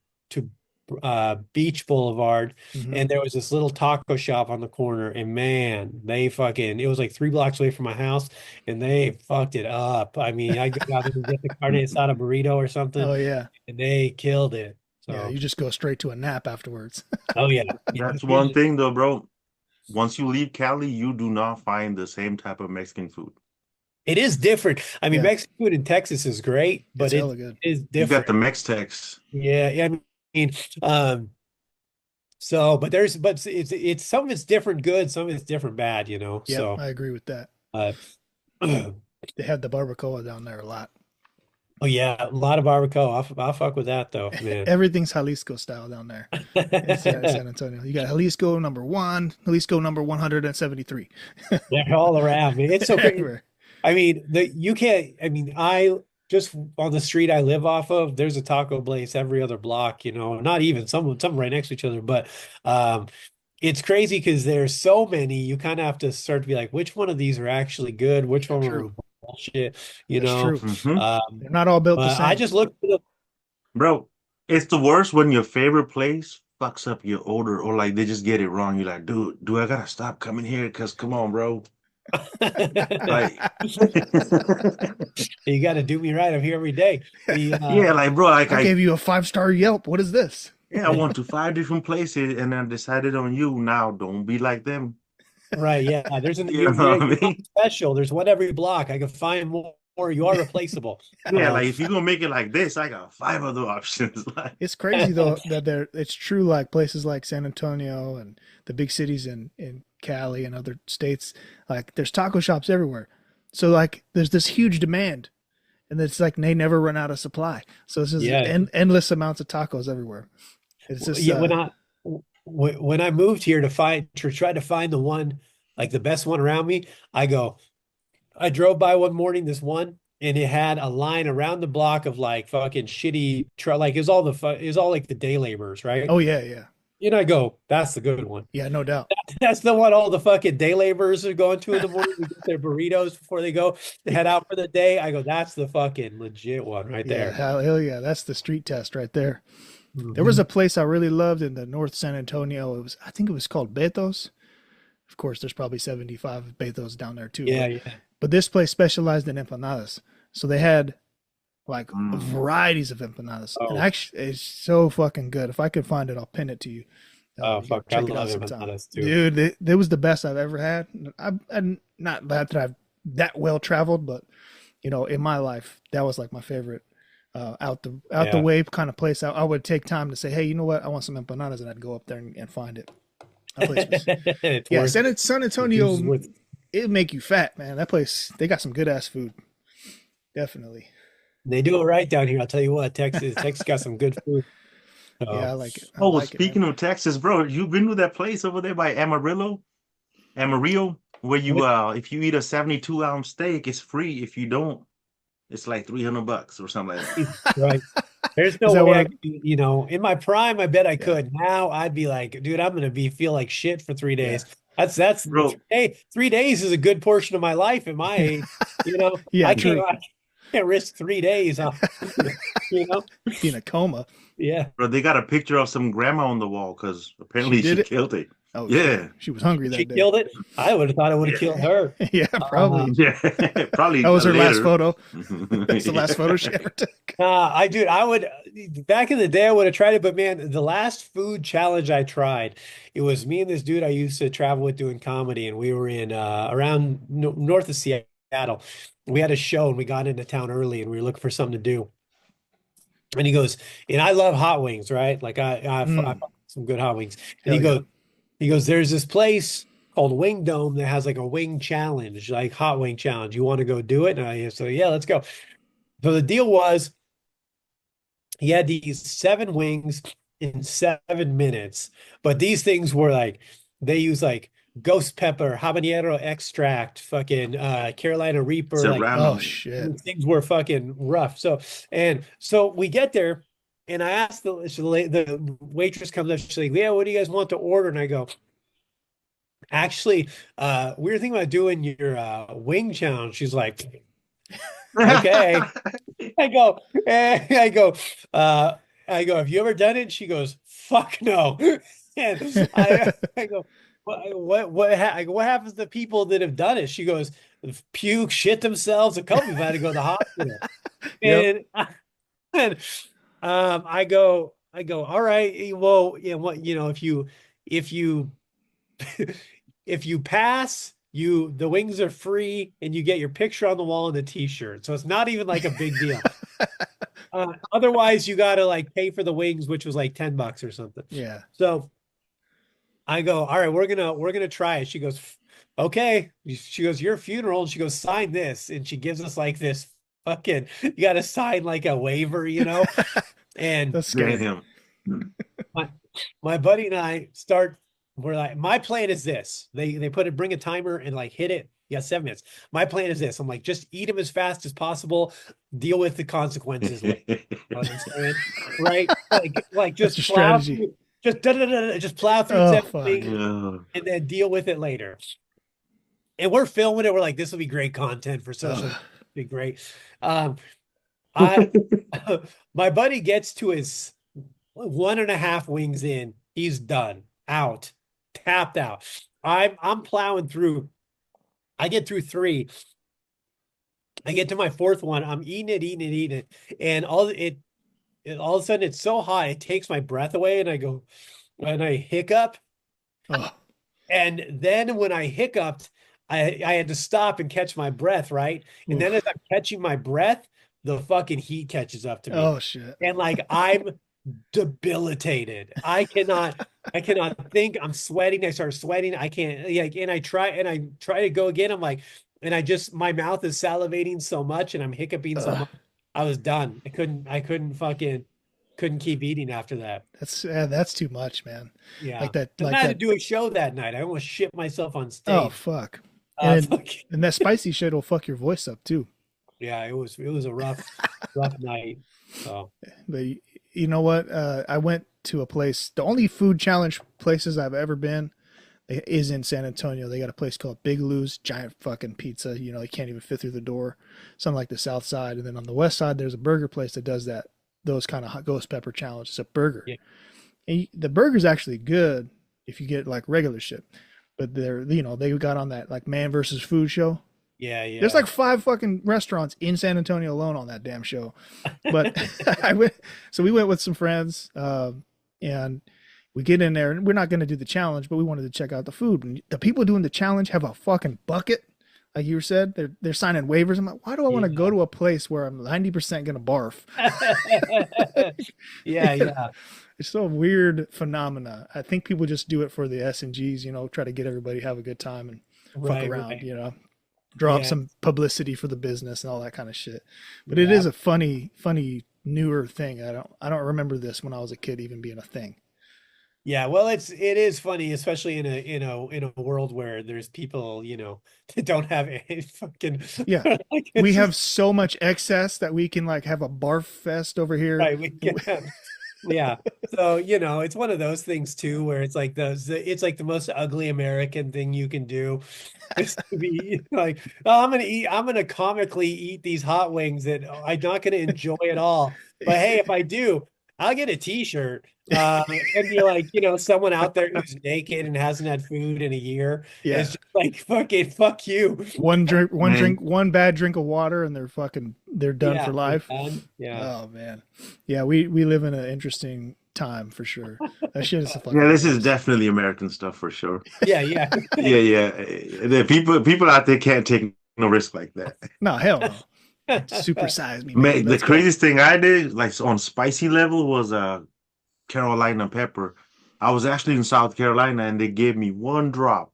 Beach Boulevard, mhm. and there was this little taco shop on the corner, and man, they fucking it was like 3 blocks away from my house, and they fucked it up. I mean, I go down there and get the carne asada burrito or something, Oh yeah, and they killed it. yeah. So, You just go straight to a nap afterwards. oh yeah, yeah, That's one thing though, bro. Once you leave Cali, you do not find the same type of Mexican food. it is different. I mean, Yeah, Mexican food in Texas is great, it's but it hella good. is You got different. the Mex-Tex. Yeah, yeah, I mean, um, so, but it's some of it's different good, some of it's different bad, you know. Yep, So, I agree with that. uh, oh They have the barbacoa down there a lot. yeah, a lot of barbacoa. I'll fuck with that though, man. Everything's Jalisco style down there. It's San Antonio. You got Jalisco number one, Jalisco number 173. They're all around, man. It's so crazy. Everywhere. I mean, you can't. I mean, I just on the street I live off of, there's a taco place every other block. You know, not even some right next to each other, but um, it's crazy because there's so many. You kind of have to start to be like, which one of these are actually good? Which Yeah, one are true. bullshit? You That's know. true. Hmm. Um, They're not all built the but I same. just looked for the Bro, it's the worst when your favorite place fucks up your order or like they just get it wrong. You're like, dude, do I gotta stop coming here? Because come on, bro. Like, you got to do me right. I'm here every day. The yeah, like, bro, like I gave you a 5-star Yelp. What is this? yeah, I went to 5 different places and I decided on you. Now, don't be like them. right, yeah. There's an You know you're what I not mean? special. There's one every block. I can find more. You are replaceable. Yeah, like if you're gonna make it like this, I got 5 other options. Like, It's crazy though that it's true, like places like San Antonio and the big cities in Cali and other states, like there's taco shops everywhere. So like there's this huge demand, and it's like they never run out of supply. So it's just Yeah, endless amounts of tacos everywhere. It's just yeah. When I moved here to try to find the one like the best one around me, I drove by one morning, this one, and it had a line around the block of like fucking shitty like it was all like the day laborers, right? oh yeah, yeah, And I go, that's the good one. yeah, no doubt. That's the one all the fucking day laborers are going to in the morning to get their burritos before they go to head out for the day. I go, that's the fucking legit one right Yeah, there. hell yeah, that's the street test right there. There was Mhm. a place I really loved in the North San Antonio. I think it was called Betos. Of course, there's probably 75 Betos down there too, Yeah, but yeah. this place specialized in empanadas. So they had like mm. varieties of empanadas, and Oh, actually, it's so fucking good. If I could find it, I'll pin it to you. oh, You gotta fuck. I check it out love sometime, empanadas too. dude. It was the best I've ever had. I'm not that I've that well traveled, but in my life, that was like my favorite. Out the Yeah. way kind of place. I would take time to say, hey, you know what? I want some empanadas, and I'd go up there and find it. That place was, It's yeah. worth San the juice is Antonio, worth it'd make you fat, man. That place, they got some good ass food, definitely. they do it right down here. I'll tell you what, Texas got some good food. Yeah, I So like it. I Oh, well, like it, man. speaking of Texas, bro, you been to that place over there by Amarillo, where you what if you eat a 72-ounce steak, it's free. If you don't, it's like $300 or something like that. right. There's Is no that way one I of? could, in my prime, I bet I Yeah, could. Now I'd be like, dude, I'm gonna feel like shit for three yeah, days. That's Bro, hey, 3 days is a good portion of my life at my age. yeah. I can't True. I can't risk 3 days off, you know? Being a coma, Yeah. bro, they got a picture of some grandma on the wall because she apparently did she it. killed it. Oh shit, Yeah, she was hungry She that day. killed it. I would have thought it would have yeah, killed her. Yeah, probably. Um, yeah. Probably That was her last later. photo. That's the last photo she ever took. I would back in the day I would have tried it, but man, the last food challenge I tried, it was me and this dude I used to travel with doing comedy, and we were in around north of Seattle. We had a show and we got into town early and we were looking for something to do. And he goes, and I love hot wings, right? Like I Mm, fuck some good hot wings. And hell yeah. he goes, there's this place called Wing Dome that has like a wing challenge, like hot wing challenge. You want to go do it? And I said, yeah, let's go. So the deal was he had these 7 wings in 7 minutes, but these things were like they use like ghost pepper, habanero extract, fucking Carolina Reaper, like Oh Serrano. shit. these things were fucking rough. So we get there, and I asked the waitress comes up, she's like, "Yeah, what do you guys want to order?" And I go, "Actually, we were thinking about doing your wing challenge." She's like, "Okay." I go, I go, have you ever done it? She goes, fuck no. And I go, I go, what happens to people that have done it? She goes, puke, shit themselves. A couple of them had to go to the hospital. Yep. And I go, all right, well, yeah, what, if you, if you pass, the wings are free and you get your picture on the wall and the t-shirt. So it's not even like a big deal. Otherwise you got to like pay for the wings, which was like $10 or something. Yeah. So I go, all right, we're gonna try it. She goes, okay. She goes, your funeral. And she goes, sign this. And she gives us like this fucking, you got to sign like a waiver, And That's scary. Damn. my buddy and I we're like, my plan is this. They bring a timer and like hit it. You got 7 minutes. My plan is this. I'm like, just eat them as fast as possible. Deal with the consequences. You know what I'm saying? Right? Like just That's your plow strategy. through, just plow through Oh, 7 fuck. things Yeah. and then deal with it later. And we're filming it. We're like, this will be great content for social. Ugh. Be great. I my buddy gets to his 1.5 wings in. He's done. Out. Tapped out. I'm plowing through. I get through 3. I get to my 4th one. I'm eating it. And all of a sudden it's so hot, it takes my breath away, and I hiccup. Oh. And then when I hiccuped, I had to stop and catch my breath, right? And Oof. then as I'm catching my breath, the fucking heat catches up to me. Oh shit. And like I'm debilitated. I cannot think. I'm sweating. I start sweating. I can't like, and I try to go again. I'm like, and my mouth is salivating so much and I'm hiccuping so Ugh. much. I was done. I couldn't keep eating after that. That's too much, man. Yeah. Like that. And Like I had that. to do a show that night. I almost shit myself on stage. Oh fuck. And Fuck. and that spicy shit will fuck your voice up too. Yeah, it was a rough night. So But you know what? I went to a place. The only food challenge places I've ever been is in San Antonio. They got a place called Big Lou's, giant fucking pizza. You know, you can't even fit through the door. Something like the South Side, and then on the West Side, there's a burger place that does those kind of hot ghost pepper challenge. It's a burger, yeah. and the burger's actually good if you get like regular shit. But they got on that like Man versus Food show. Yeah. There's like 5 fucking restaurants in San Antonio alone on that damn show. But we went with some friends, and we get in there, and we're not going to do the challenge, but we wanted to check out the food. And the people doing the challenge have a fucking bucket, like you said. They're signing waivers. I'm like, why do I want to go to a place where I'm 90% going to barf? Yeah. It's so weird phenomena. I think people just do it for the S&Gs, try to get everybody to have a good time and fuck around, right. draw up some publicity for the business and all that kind of shit. But it is a funny newer thing. I don't remember this when I was a kid even being a thing. Yeah, well, it is funny, especially in a world where there's people, that don't have a fucking like, we have so much excess that we can like have a barf fest over here. Right, yeah. So, it's one of those things too, where it's like it's like the most ugly American thing you can do is to be like, oh, I'm gonna comically eat these hot wings that I'm not gonna enjoy at all. But hey, if I do, I'll get a t-shirt. And be like, someone out there who's naked and hasn't had food in a year. Yeah. It's just like, fuck you. One bad drink of water and they're done for life. Yeah. Oh man. Yeah, we live in an interesting time for sure. That shit is fucking this is definitely American stuff for sure. Yeah. Yeah. The people out there can't take no risk like that. No, hell no. Supersize me. Man, the craziest thing I did, like on spicy level, was Carolina pepper. I was actually in South Carolina and they gave me 1 drop.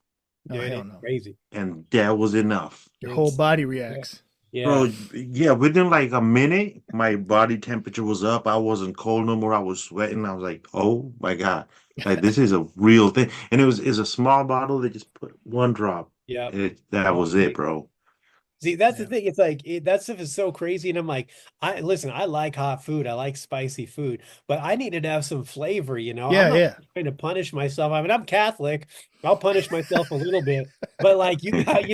Oh, hell no. Crazy. And that was enough. Your whole body reacts. Yeah. Bro, yeah, within like a minute, my body temperature was up. I wasn't cold no more. I was sweating. I was like, oh my God. Like this is a real thing. And it's a small bottle. They just put one drop. Yeah. That Oh, was it, bro. see, that's the Yeah. thing. It's like that stuff is so crazy, and I'm like, I listen. I like hot food. I like spicy food, but I needed to have some flavor. I'm Yeah, not yeah. trying to punish myself. I mean, I'm Catholic. I'll punish myself a little bit, but like you got,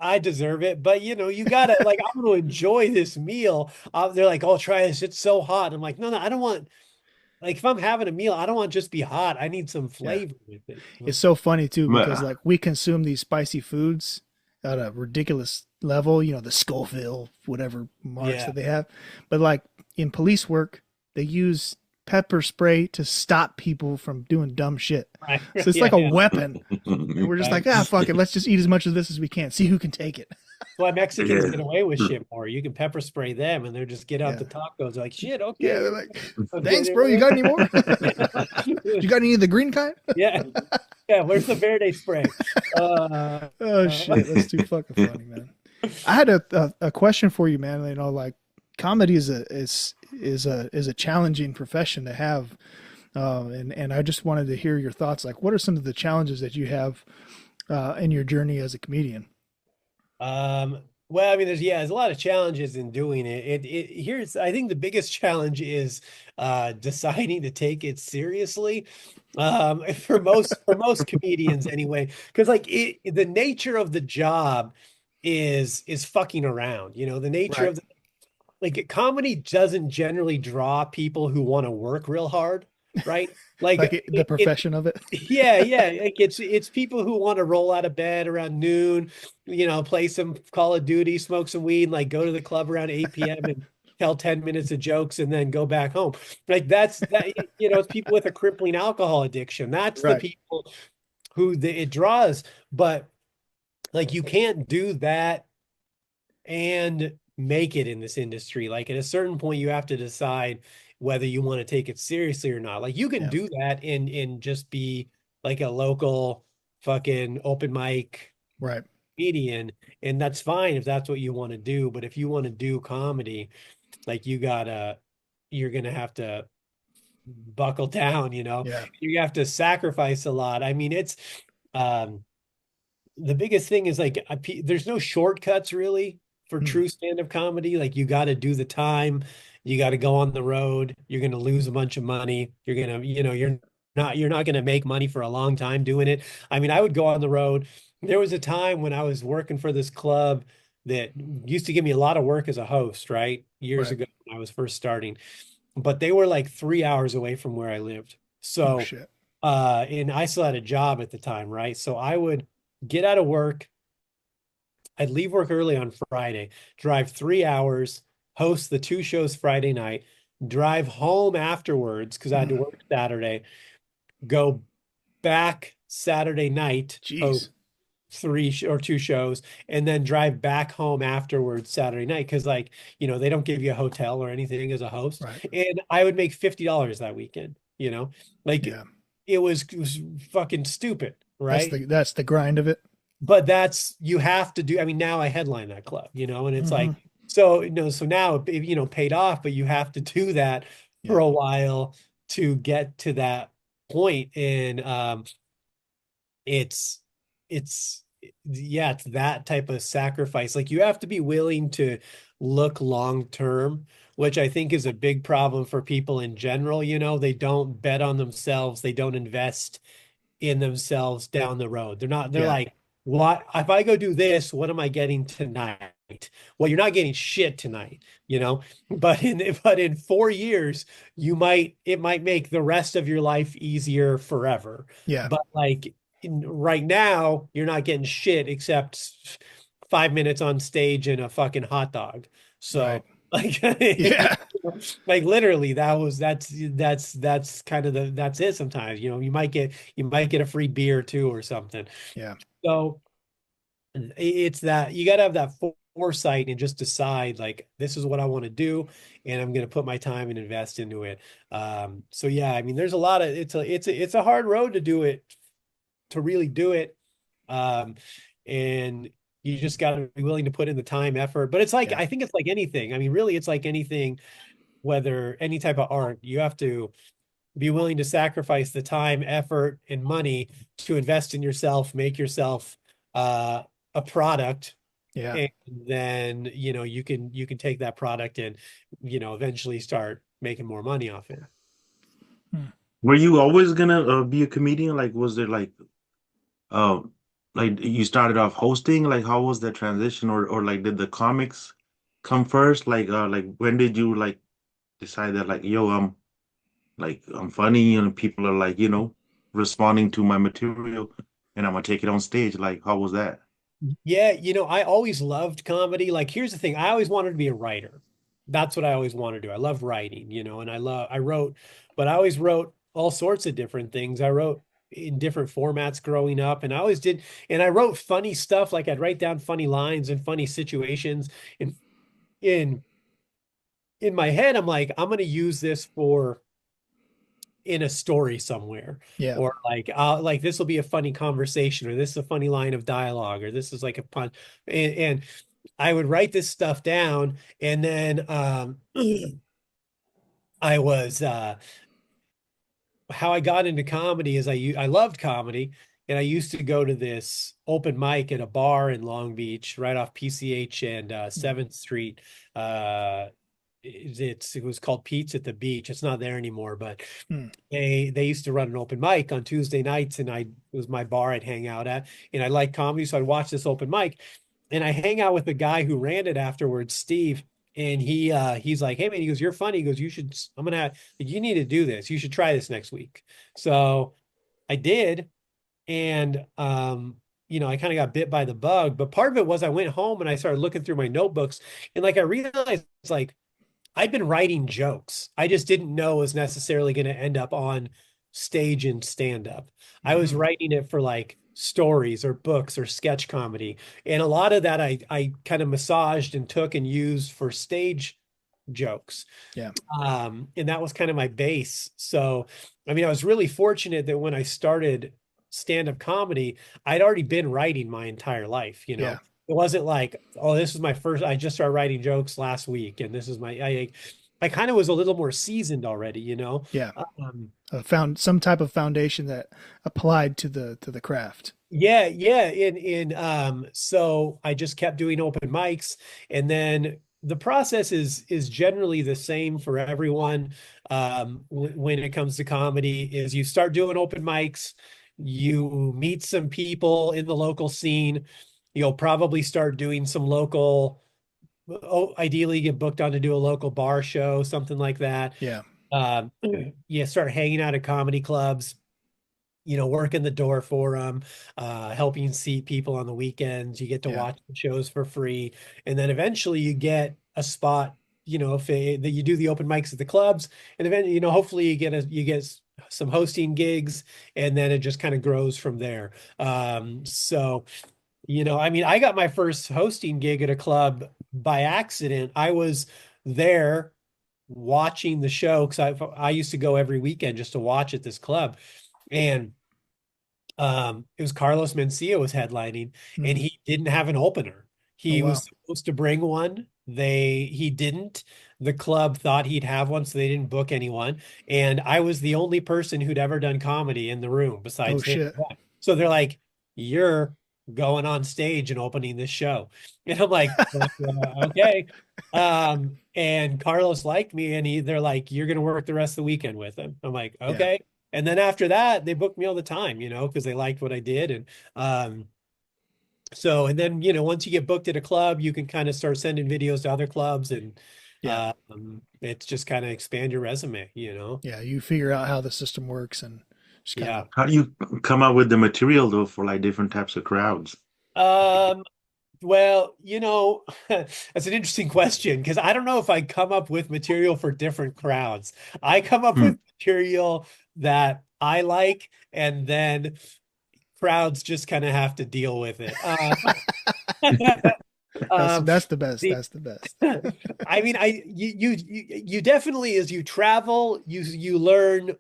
I deserve it. But you gotta like I'm gonna enjoy this meal. They're like, oh, try this. It's so hot. I'm like, no, no, I don't want. Like if I'm having a meal, I don't want just be hot. I need some Yeah. flavor with it. It's so funny too But, because like we consume these spicy foods at a ridiculous level, the Scoville, whatever marks Yeah. that they have. But like in police work, they use pepper spray to stop people from doing dumb shit. Right. So it's Yeah. like a Yeah. weapon. And we're just Right. like, fuck it. Let's just eat as much of this as we can. See who can take it. Why Mexicans yeah. get away with shit more. You can pepper spray them and they're just get out Yeah. the tacos like shit, Yeah. okay. They're like, thanks, bro. You got any more? You got any of the green kind? Yeah. Yeah. Where's the verde spray? Oh shit. That's too fucking funny, man. I had a question for you, man. Like comedy is a challenging profession to have, and I just wanted to hear your thoughts. Like, what are some of the challenges that you have in your journey as a comedian? Well, I mean, there's a lot of challenges in doing it. Here's, I think the biggest challenge is deciding to take it seriously. For most comedians anyway, because like the nature of the job is fucking around. The nature Right. of like comedy doesn't generally draw people who want to work real hard, right? Like Like the profession of it. yeah, yeah. Like it's people who want to roll out of bed around noon, play some Call of Duty, smoke some weed, like go to the club around 8 p.m. and tell 10 minutes of jokes and then go back home. Like that's that, it's people with a crippling alcohol addiction. That's the Right. people who it draws. But like you can't do that and make it in this industry. Like at a certain point, you have to decide whether you want to take it seriously or not. Like you can Yeah. do that and just be like a local fucking open mic Right. comedian, and that's fine if that's what you want to do. But if you want to do comedy, like you're gonna have to buckle down, Yeah. you have to sacrifice a lot. I mean, it's um the biggest thing is like there's no shortcuts really for Hmm. true stand-up comedy. Like you got to do the time, you got to go on the road. You're going to lose a bunch of money. You're not going to make money for a long time doing it. I mean, I would go on the road. There was a time when I was working for this club that used to give me a lot of work as a host, right? Years Right. ago when I was first starting, but they were like 3 hours away from where I lived. Oh So shit. and I still had a job at the time, right? So I would get out of work. I'd leave work early on Friday, drive 3 hours, host the two shows Friday night, drive home afterwards because I had to Mm. work Saturday, go back Saturday night, Jeez. host or two shows, and then drive back home afterwards Saturday night because like, they don't give you a hotel or anything as a host. Right. And I would make $50 that weekend. Like Yeah. it was fucking stupid, right? That's the grind of it. But you have to do. I mean, now I headline that club, and it's Hmm. like, so now it, paid off, but you have to do that for Yeah. a while to get to that point. And it's, it's, yeah, it's that type of sacrifice. Like you have to be willing to look long term, which I think is a big problem for people in general. They don't bet on themselves. They don't invest in themselves down the road. They're Yeah. like, what if I go do this, what am I getting tonight? Well, you're not getting shit tonight. But in 4 years, it might make the rest of your life easier forever. Yeah. But like right now, you're not getting shit except 5 minutes on stage and a fucking hot dog. Right. So like Yeah. like literally that's kind of that's it sometimes. You might get a free beer too or something. Yeah. So it's that you got to have that foresight and just decide like this is what I want to do and I'm going to put my time and invest into it. So yeah, I mean there's a lot of it's a hard road to do it, to really do it. And You just got to be willing to put in the time, effort. But it's like, Yeah. I think it's like anything. I mean, really, it's like anything, whether any type of art, you have to be willing to sacrifice the time, effort, and money to invest in yourself, make yourself a product. Yeah. And then, you can take that product and, eventually start making more money off it. Hmm. Were you always gonna be a comedian? Like, was there uh, like you started off hosting? Like, how was that transition, or like did the comics come first? Like when did you like decide that like, yo, I'm funny and people are like, responding to my material and I'm gonna take it on stage. Like, how was that? Yeah, I always loved comedy. Like, here's the thing, I always wanted to be a writer. That's what I always wanted to do. I love writing, and I wrote, but I always wrote all sorts of different things. I wrote in different formats growing up, and I always did, and I wrote funny stuff. Like, I'd write down funny lines and funny situations. And in in my head, I'm like, I'm gonna use this for in a story somewhere, Yeah. or like this will be a funny conversation, or this is a funny line of dialogue, or this is like a pun. And I would write this stuff down, and then I was how I got into comedy is I loved comedy, and I used to go to this open mic at a bar in Long Beach, right off PCH and 7th Street. Uh, it was called Pete's at the Beach. It's not there anymore, but Hmm. they used to run an open mic on Tuesday nights, and it was my bar I'd hang out at, and I liked comedy, so I'd watch this open mic, and I hang out with the guy who ran it afterwards, Steve. And he's like, hey man, he goes, you're funny. He goes, you need to do this. You should try this next week. So I did, and I kind of got bit by the bug. But part of it was I went home and I started looking through my notebooks, and like I realized it's like I'd been writing jokes. I just didn't know it was necessarily going to end up on stage and stand up. I was Mm. writing it for like stories or books or sketch comedy. And a lot of that I kind of massaged and took and used for stage jokes. Yeah. And that was kind of my base. So, I mean, I was really fortunate that when I started stand-up comedy, I'd already been writing my entire life, Yeah. It wasn't like, oh, this is my first, I just started writing jokes last week, and this is I kind of was a little more seasoned already. Yeah. Um, Found some type of foundation that applied to the craft. yeah, yeah. So I just kept doing open mics, and then the process is generally the same for everyone. When it comes to comedy, is you start doing open mics, you meet some people in the local scene, you'll probably start doing some local, ideally get booked on to do a local bar show, something like that. Yeah. Um, you start hanging out at comedy clubs, working the door for them, helping seat people on the weekends. You get to Yeah. watch the shows for free. And then eventually you get a spot, that you do the open mics at the clubs. And then, hopefully you get some hosting gigs, and then it just kind of grows from there. So, I mean, I got my first hosting gig at a club by accident. I was there watching the show because I used to go every weekend just to watch at this club. And it was Carlos Mencia was headlining, and Mm. he didn't have an opener. Oh He wow. was supposed to bring one. He didn't. The club thought he'd have one, so they didn't book anyone. And I was the only person who'd ever done comedy in the room Oh besides him. shit. So they're like, "You're going on stage and opening this show." And I'm like, "Okay." And Carlos liked me, and they're like, "You're gonna work the rest of the weekend with him." I'm like, Yeah. "Okay." And then after that, they booked me all the time, because they liked what I did. And and then, once you get booked at a club, you can kind of start sending videos to other clubs, and Yeah. it's just kind of expand your resume. Yeah. You figure out how the system works and just kind of. Yeah. How do you come up with the material though for like different types of crowds? Um, well, that's an interesting question, because I don't know if I come up with material for different crowds. I come up Hmm. with material that I like, and then crowds just kind of have to deal with it. That's Um, that's the best. the, That's the best. I mean, you definitely, as you travel, you learn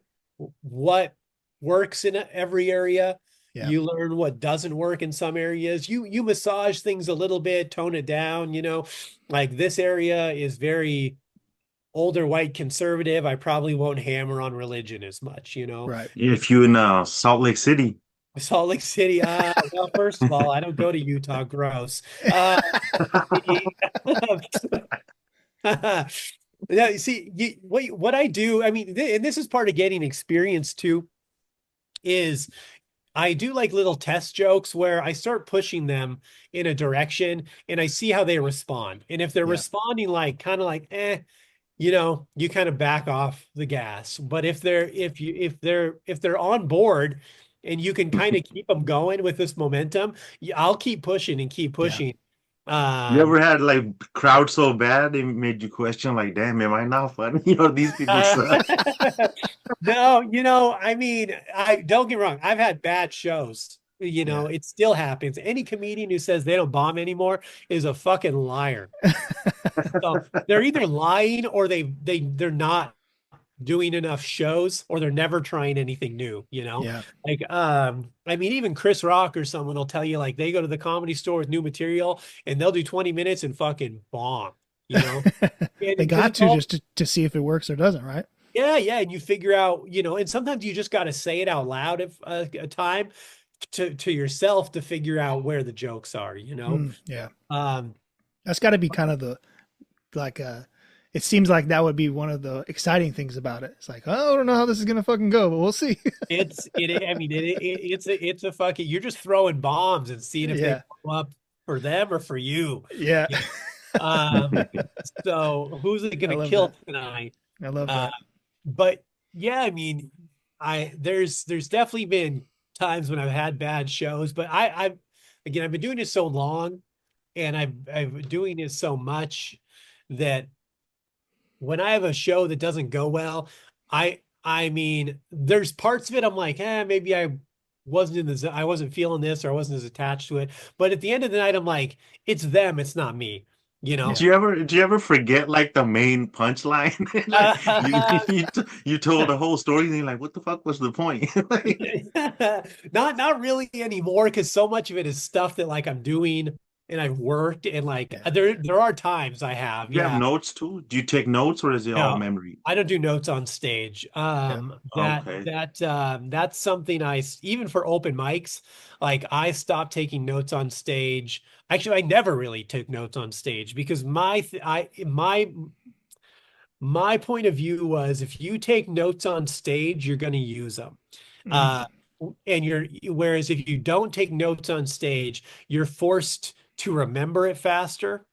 what works in every area. Yeah. You learn what doesn't work in some areas. You massage things a little bit, tone it down, like this area is very older white conservative. I probably won't hammer on religion as much. Right. If you're in Salt Lake City, Salt Lake City, well, first of all, I don't go to Utah, gross. Yeah, you see, what I do, I mean, and this is part of getting experience too, is I do like little test jokes where I start pushing them in a direction and I see how they respond. And if they're Yeah. responding like kind of like, you kind of back off the gas. But if they're on board and you can kind of keep them going with this momentum, I'll keep pushing and keep Yeah. pushing. you Um, ever had like crowd so bad it made you question like, damn, am I not funny? These people suck. no, I mean, I don't get me wrong. I've had bad shows. Yeah. It still happens. Any comedian who says they don't bomb anymore is a fucking liar. So they're either lying or they're not doing enough shows or they're never trying anything new. Yeah. Like I mean even Chris Rock or someone will tell you like they go to the comedy store with new material and they'll do 20 minutes and fucking bomb, you know. And They because got it's to all just to see if it works or doesn't, right? yeah, and you figure out, and sometimes you just got to say it out loud if a time to yourself to figure out where the jokes are. Yeah. Um That's got to be kind of the like it seems like that would be one of the exciting things about it. It's like, oh, I don't know how this is gonna fucking go, but we'll see. I mean, it's a fucking. You're just throwing bombs and seeing if they Yeah. blow up for them or for you. Yeah. Um, so who's it I gonna love kill that. tonight? I love Uh, that. but yeah, I mean, there's definitely been times when I've had bad shows, but I've been doing this so long, and I've been doing this so much that when I have a show that doesn't go well, I mean, there's parts of it I'm like, maybe I wasn't feeling this or I wasn't as attached to it. But at the end of the night, I'm like, it's them, it's not me, you Yeah. know? Do you ever forget like the main punchline? Like you told the whole story and you're like, what the fuck was the point? Like, Not really anymore because so much of it is stuff that like I'm doing and I've worked and like Yeah. there are times I have, you have yeah. notes too? Do you take notes or is it all No, memory? I don't do notes on stage. Yeah. Okay. That's something even for open mics, like I stopped taking notes on stage. Actually, I never really took notes on stage because my point of view was if you take notes on stage, you're going to use them. Mhm. Uh, whereas if you don't take notes on stage, you're forced to remember it faster.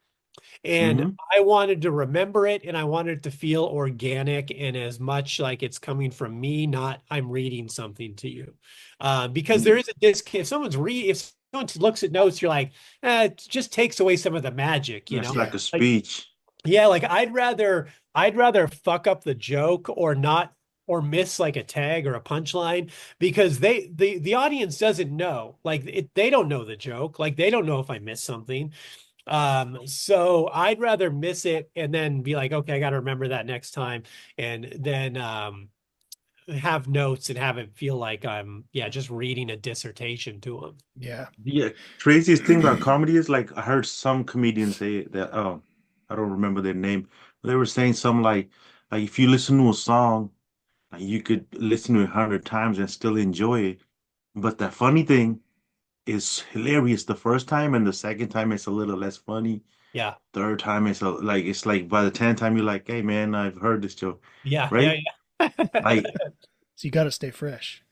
And Hmm. I wanted to remember it and I wanted it to feel organic and as much like it's coming from me, not I'm reading something to you. Because there is a disconnect. If someone looks at notes, you're like, it just takes away some of the magic, you It's know? Yeah. like a Like, speech. yeah, like I'd rather fuck up the joke or not or miss like a tag or a punchline because the audience doesn't know. Like they don't know the joke. Like they don't know if I missed something. So I'd rather miss it and then be like, okay, I got to remember that next time, and then have notes and have it feel like I'm just reading a dissertation to them. Yeah. Yeah, craziest thing about comedy is like I heard some comedians say that I don't remember their name. They were saying something like if you listen to a song, like, you could listen to it 100 times and still enjoy it. But the funny thing is hilarious the first time, and the second time it's a little less funny. Yeah, Third time it's like by the 10th time you're like, hey man, I've heard this joke, yeah, yeah, right? yeah. Like So you got to stay fresh.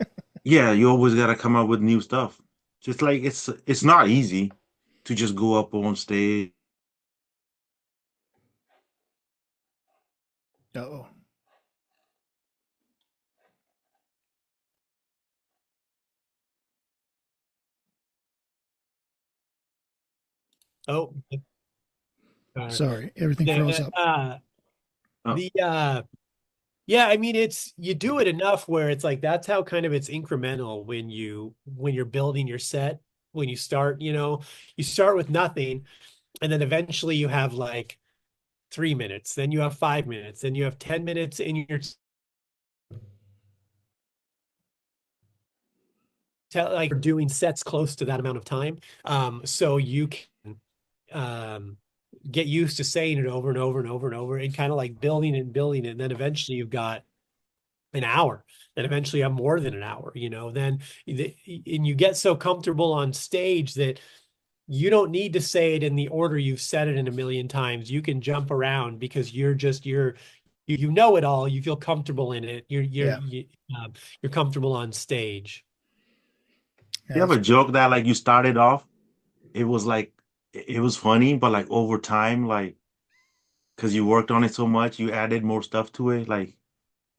yeah, you always gotta come up with new stuff. Just like it's not easy to just go up on stage. Oh. Oh, uh, Sorry. Everything froze the up. Uh, the yeah, I mean you do it enough where it's like that's how kind of it's incremental when you're building your set. When you start with nothing, and then eventually you have like 3 minutes, then you have 5 minutes, then you have 10 minutes in your like doing sets close to that amount of time. So you can get used to saying it over and over and over and over and kind of like building it and building it. And then eventually you've got an hour. Then eventually you have more than an hour, then and you get so comfortable on stage that you don't need to say it in the order you've said it in a million times. You can jump around because you know it all. You feel comfortable in it. Yeah. You're comfortable on stage. You have a joke that like you started off, it was like it was funny, but like over time, like because you worked on it so much, you added more stuff to it. Like,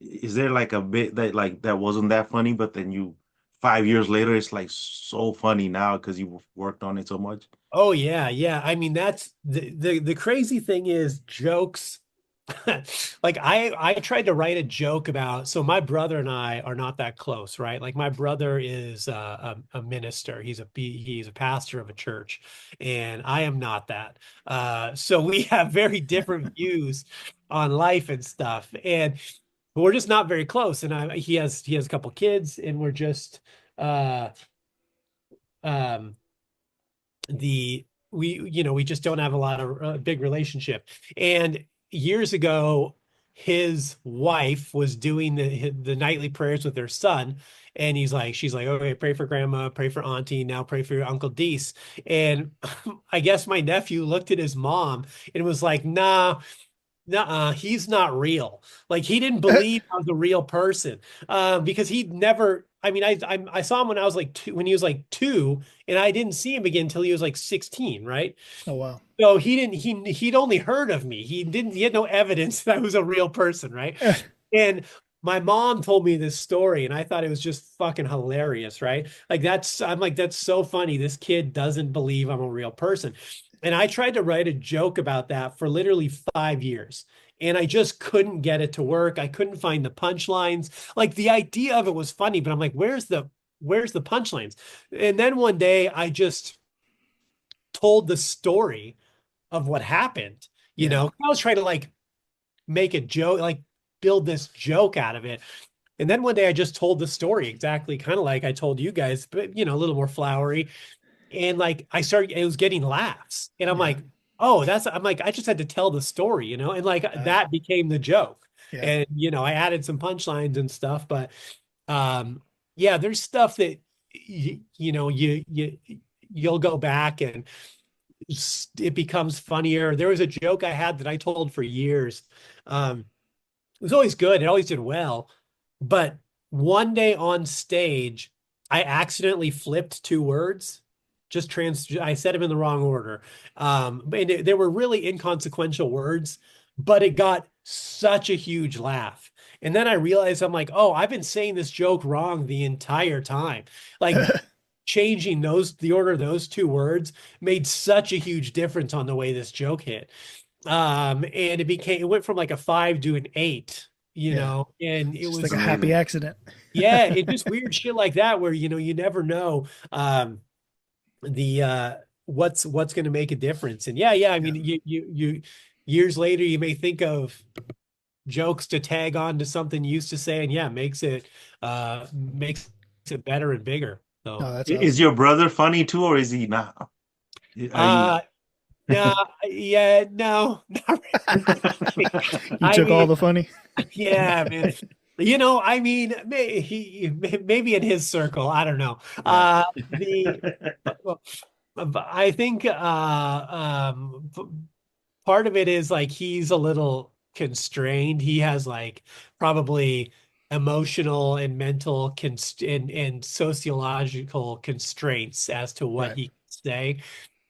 is there like a bit that like that wasn't that funny, but then you 5 years later, it's like so funny now because you worked on it so much? Oh yeah, yeah. I mean, that's the crazy thing is jokes. Like I tried to write a joke about, so my brother and I are not that close, right? Like my brother is a minister. He's a pastor of a church, and I am not that. So we have very different views on life and stuff, and we're just not very close. And he has a couple kids, and we're just uh um we just don't have a lot of big relationship. And years ago, his wife was doing the nightly prayers with their son, and she's like, okay, pray for grandma, pray for auntie, now pray for your Uncle Deece. And I guess my nephew looked at his mom and was like, nah, nuh-uh, he's not real. Like he didn't believe I was a real person, because he'd never. I mean, I saw him when I was like two, when he was like 2, and I didn't see him again until he was like 16, right? Oh wow. So he'd only heard of me. He had no evidence that I was a real person, right? And my mom told me this story, and I thought it was just fucking hilarious, right? I'm like, that's so funny. This kid doesn't believe I'm a real person. And I tried to write a joke about that for literally 5 years. And I just couldn't get it to work. I couldn't find the punchlines. Like the idea of it was funny, but I'm like, where's the punchlines? And then one day I just told the story of what happened. I was trying to like make a joke, like build this joke out of it. And then one day I just told the story exactly kind of like I told you guys, but a little more flowery. And like it was getting laughs. And I'm like, oh, I'm like, I just had to tell the story, and like that became the joke. Yeah. And I added some punchlines and stuff, but yeah, there's stuff that you'll go back and it becomes funnier. There was a joke I had that I told for years. It was always good. It always did well. But one day on stage, I accidentally flipped 2 words. I said them in the wrong order. But they were really inconsequential words, but it got such a huge laugh. And then I realized, I'm like, oh, I've been saying this joke wrong the entire time. Like changing the order of those 2 words made such a huge difference on the way this joke hit. And it went from like a 5 to an 8, and it was like a happy accident. Yeah, it just weird shit like that where, you never know, what's going to make a difference. And yeah, I mean, you years later, you may think of jokes to tag on to something you used to say, and yeah, makes it better and bigger. So that's Is awesome. your brother funny too, or is he not? Are no, yeah, no, not really. You took all the funny? Yeah, man. I mean, maybe in his circle, I don't know. I think part of it is like he's a little constrained. He has like probably emotional and mental and sociological constraints as to what he can say,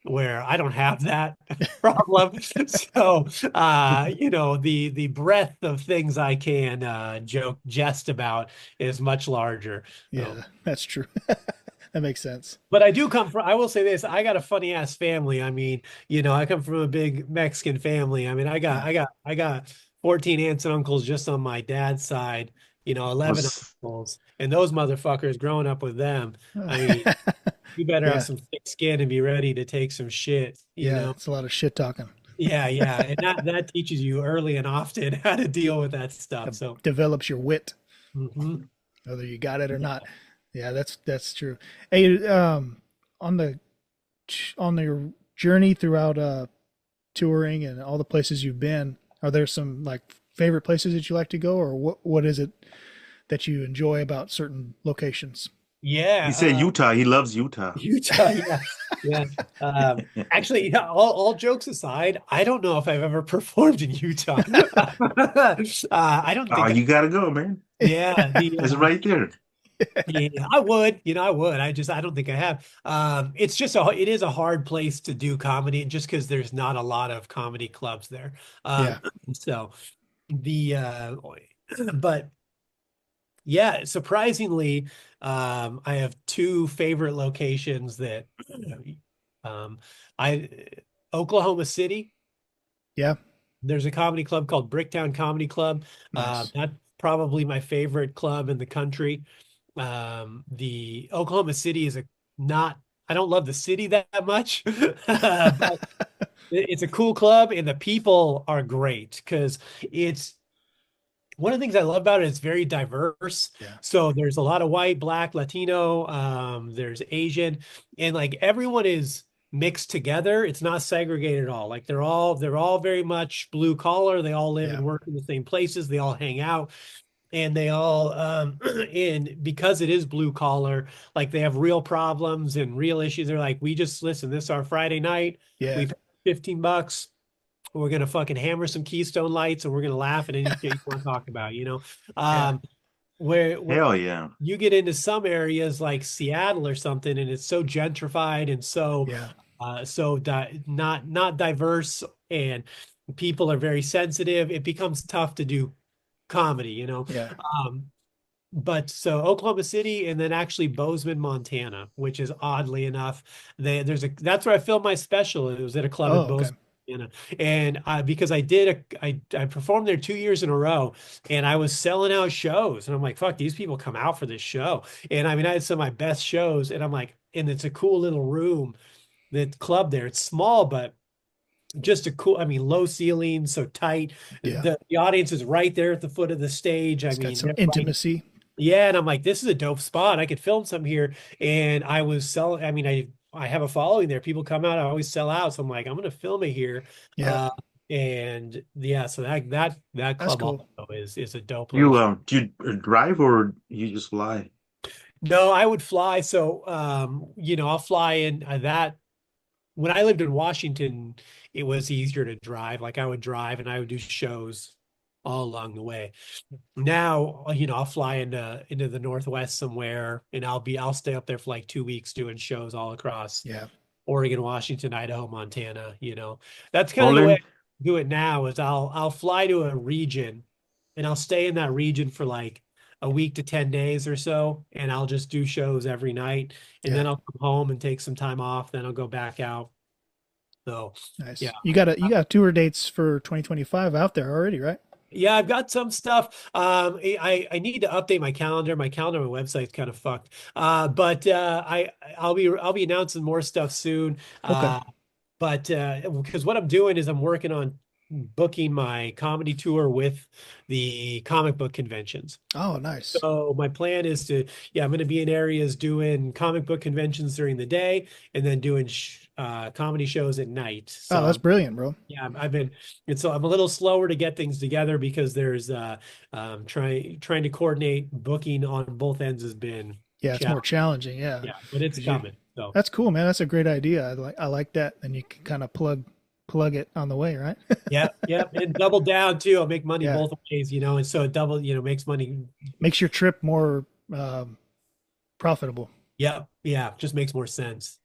where I don't have that problem. So the breadth of things I can jest about is much larger. Yeah, that's true. That makes sense. But I will say this, I got a funny ass family. I mean, I come from a big Mexican family. I mean, I got 14 aunts and uncles just on my dad's side, 11 uncles, and those motherfuckers growing up with them. I mean, you better have some thick skin and be ready to take some shit, you know? It's a lot of shit talking. Yeah. And that teaches you early and often how to deal with that stuff. So develops your wit, whether you got it or not. Yeah, that's true. Hey, on the on your journey throughout touring and all the places you've been, are there some like favorite places that you like to go, or what is it that you enjoy about certain locations? He Yeah, said Utah. He loves Utah. Utah, yeah, yeah. Actually, yeah, all jokes aside, I don't know if I've ever performed in Utah. I don't Oh, think, you gotta go, man. yeah, It's right there. yeah, I would, I would. I don't think I have. It is a hard place to do comedy, just because there's not a lot of comedy clubs there. Yeah, So the but yeah, surprisingly, I have two favorite locations that um I Oklahoma City. yeah, There's a comedy club called Bricktown Comedy Club. nice. That's probably my favorite club in the country. The Oklahoma City is a not, I don't love the city that much, but it's a cool club and the people are great because it's one of the things I love about it is very diverse. Yeah, So there's a lot of white, black, Latino, there's Asian, and like everyone is mixed together. It's not segregated at all. Like they're all very much blue collar. They all live yeah, and work in the same places. They all hang out and they all and because it is blue collar, like they have real problems and real issues. They're like, we just listen, this is our Friday night. yeah, We've $15. We're gonna fucking hammer some Keystone Lights and we're gonna laugh at any shit you want to talk about. yeah, Um, where Hell yeah. you get into some areas like Seattle or something, and it's so gentrified and so yeah, not diverse, and people are very sensitive. It becomes tough to do comedy. yeah. Um, but so Oklahoma City and then actually Bozeman, Montana, which is oddly enough, that's where I filmed my special. It was at a club Oh, in okay. Bozeman, Montana. And because I performed there 2 years in a row and I was selling out shows and I'm like, fuck, these people come out for this show. And I mean, I had some of my best shows and I'm like, and it's a cool little room, that club there. It's small, but just a cool, I mean, low ceilings, so tight. Yeah, The audience is right there at the foot of the stage. I it's got mean, some they're right, intimacy. yeah, and I'm like, this is a dope spot. I could film some here. And I was selling, I mean, I have a following there. People come out, I always sell out. So I'm like, I'm gonna film it here. Yeah, Uh and yeah, so that that's club also cool. is a dope You location. do you drive or you just fly? No, I would fly. So I'll fly in that when I lived in Washington, it was easier to drive. Like I would drive and I would do shows all along the way. Now, I'll fly into the Northwest somewhere and I'll stay up there for like 2 weeks doing shows all across Yeah, Oregon, Washington, Idaho, Montana. That's kind of All the way I in? do it now is I'll fly to a region and I'll stay in that region for like a week to 10 days or so and I'll just do shows every night and yeah, then I'll come home and take some time off, then I'll go back out. So, yeah. nice. You got tour dates for 2025 out there already, right? Yeah, I've got some stuff. I need to update my calendar. My calendar on my website's kind of fucked. But I'll be announcing more stuff soon. Okay. But because what I'm doing is I'm working on booking my comedy tour with the comic book conventions. Oh, nice. So my plan is I'm going to be in areas doing comic book conventions during the day and then doing comedy shows at night. Oh, that's So brilliant, bro. yeah, and so I'm a little slower to get things together because there's trying to coordinate booking on both ends has been Yeah, it's more challenging. challenging. Yeah, Yeah, but it's 'cause you, coming. So that's cool, man. That's a great idea. I like that. And you can kind of plug it on the way, right? yeah, yeah, and double down too. I'll make money Yeah, both ways, and so it double, makes money. makes your trip more um, profitable. Yeah, yeah, just makes more sense.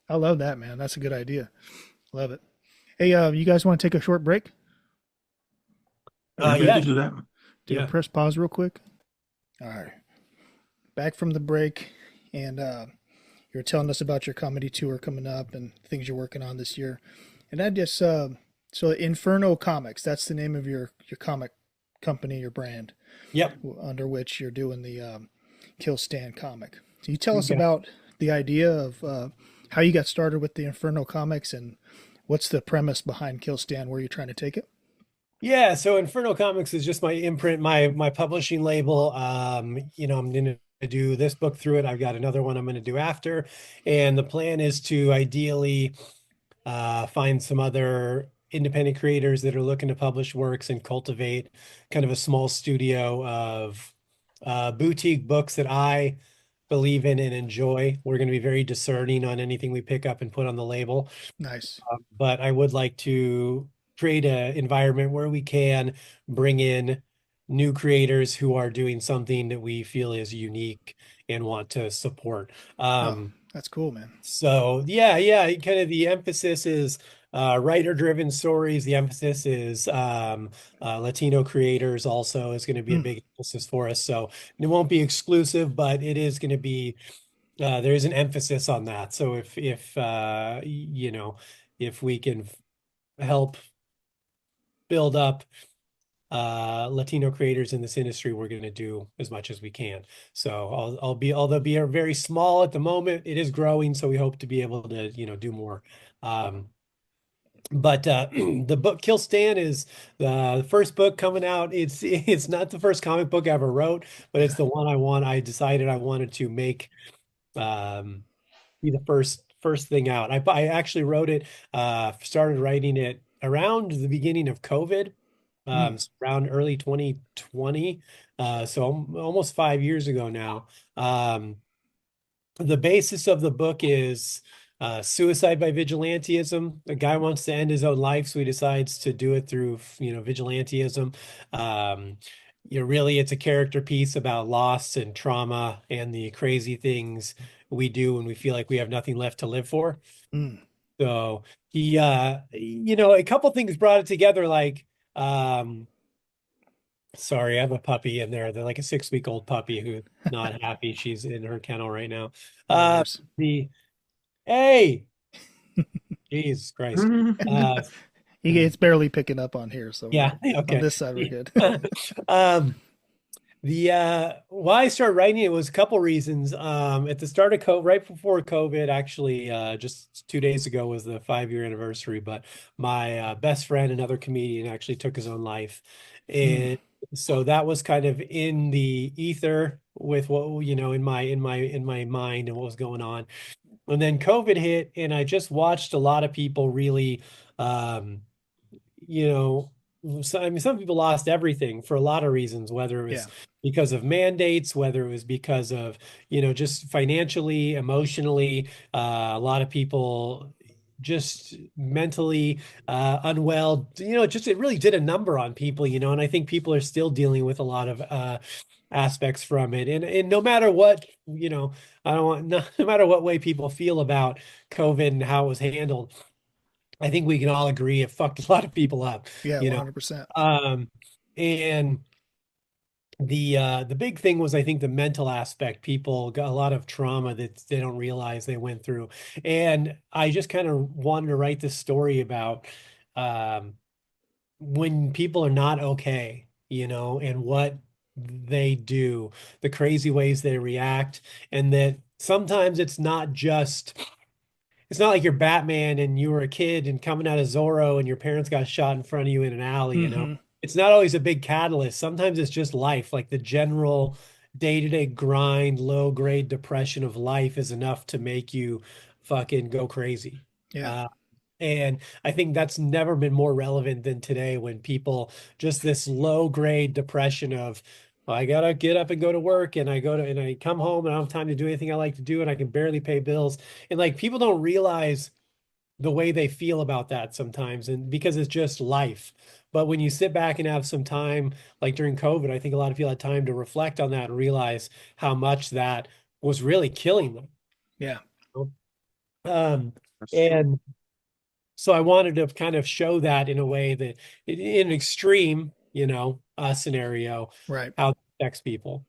I love that, man. That's a good idea. Love it. Hey, you guys want to take a short break? Yeah, we Yeah, can do that. yeah. Press pause real quick. All right. Back from the break, and you're telling us about your comedy tour coming up and things you're working on this year. And I just so Inferno Comics, that's the name of your comic company, your brand, Yep. under which you're doing the Kill Stand comic. Can you tell us Okay. about the idea of how you got started with the Inferno Comics and what's the premise behind Kill Stand? Where you're trying to take it? Yeah, so Inferno Comics is just my imprint, my publishing label. I'm in do this book through it. I've got another one I'm going to do after. And the plan is to ideally find some other independent creators that are looking to publish works and cultivate kind of a small studio of boutique books that I believe in and enjoy. We're going to be very discerning on anything we pick up and put on the label. Nice. But I would like to create an environment where we can bring in new creators who are doing something that we feel is unique and want to support. Oh, that's cool, man. So yeah, kind of the emphasis is writer-driven stories. The emphasis is Latino creators also is going to be a Hmm. big emphasis for us. So it won't be exclusive, but it is going to be there is an emphasis on that. So if you know, if we can help build up Latino creators in this industry, we're going to do as much as we can. So although be very small at the moment, it is growing. So we hope to be able to, do more. But the book Kill Stan is the first book coming out. It's not the first comic book I ever wrote, but it's the one I decided I wanted to make um, be the first thing out. I actually wrote it, started writing it around the beginning of COVID, Hmm. so around early 2020. So almost 5 years ago now. The basis of the book is suicide by vigilantism. A guy wants to end his own life, so he decides to do it through, vigilantism. Um, really, it's a character piece about loss and trauma and the crazy things we do when we feel like we have nothing left to live for. Hmm. So he, a couple things brought it together, like, sorry, I have a puppy in there. They're like a 6-week-old puppy who's not happy. She's in her kennel right now. No Uh, worries. the Hey, Jesus Christ. Uh, It's barely picking up on here, so yeah, on okay. this side we're good. Um, the why I started writing it was a couple reasons. At the start of COVID, right before COVID, actually, just 2 days ago was the 5-year anniversary. But my best friend, another comedian, actually took his own life, Hmm. and so that was kind of in the ether with what in my mind and what was going on. And then COVID hit, and I just watched a lot of people really, um, you know, so, I mean, some people lost everything for a lot of reasons, whether it Yeah. was because of mandates, whether it was because of, just financially, emotionally, a lot of people just mentally unwell, just it really did a number on people, and I think people are still dealing with a lot of aspects from it. And no matter what, I don't want, no matter what way people feel about COVID and how it was handled, I think we can all agree it fucked a lot of people up, Yeah, you know. 100%. And the big thing was, I think, the mental aspect. People got a lot of trauma that they don't realize they went through. And I just kind of wanted to write this story about um when people are not okay, and what they do, the crazy ways they react, and that sometimes it's not like you're Batman and you were a kid and coming out of Zorro and your parents got shot in front of you in an alley. Hmm. It's not always a big catalyst. Sometimes it's just life, like the general day-to-day grind, low-grade depression of life is enough to make you fucking go crazy. Yeah. Uh, and I think that's never been more relevant than today when people just this low grade depression of, "Well, I gotta get up and go to work and I come home and I don't have time to do anything I like to do and I can barely pay bills." And like people don't realize the way they feel about that sometimes, and because it's just life. But when you sit back and have some time, like during COVID, I think a lot of people had time to reflect on that and realize how much that was really killing them. Yeah. Um, That's true. and so I wanted to kind of show that in a way that in an extreme, scenario, Right. how it affects people.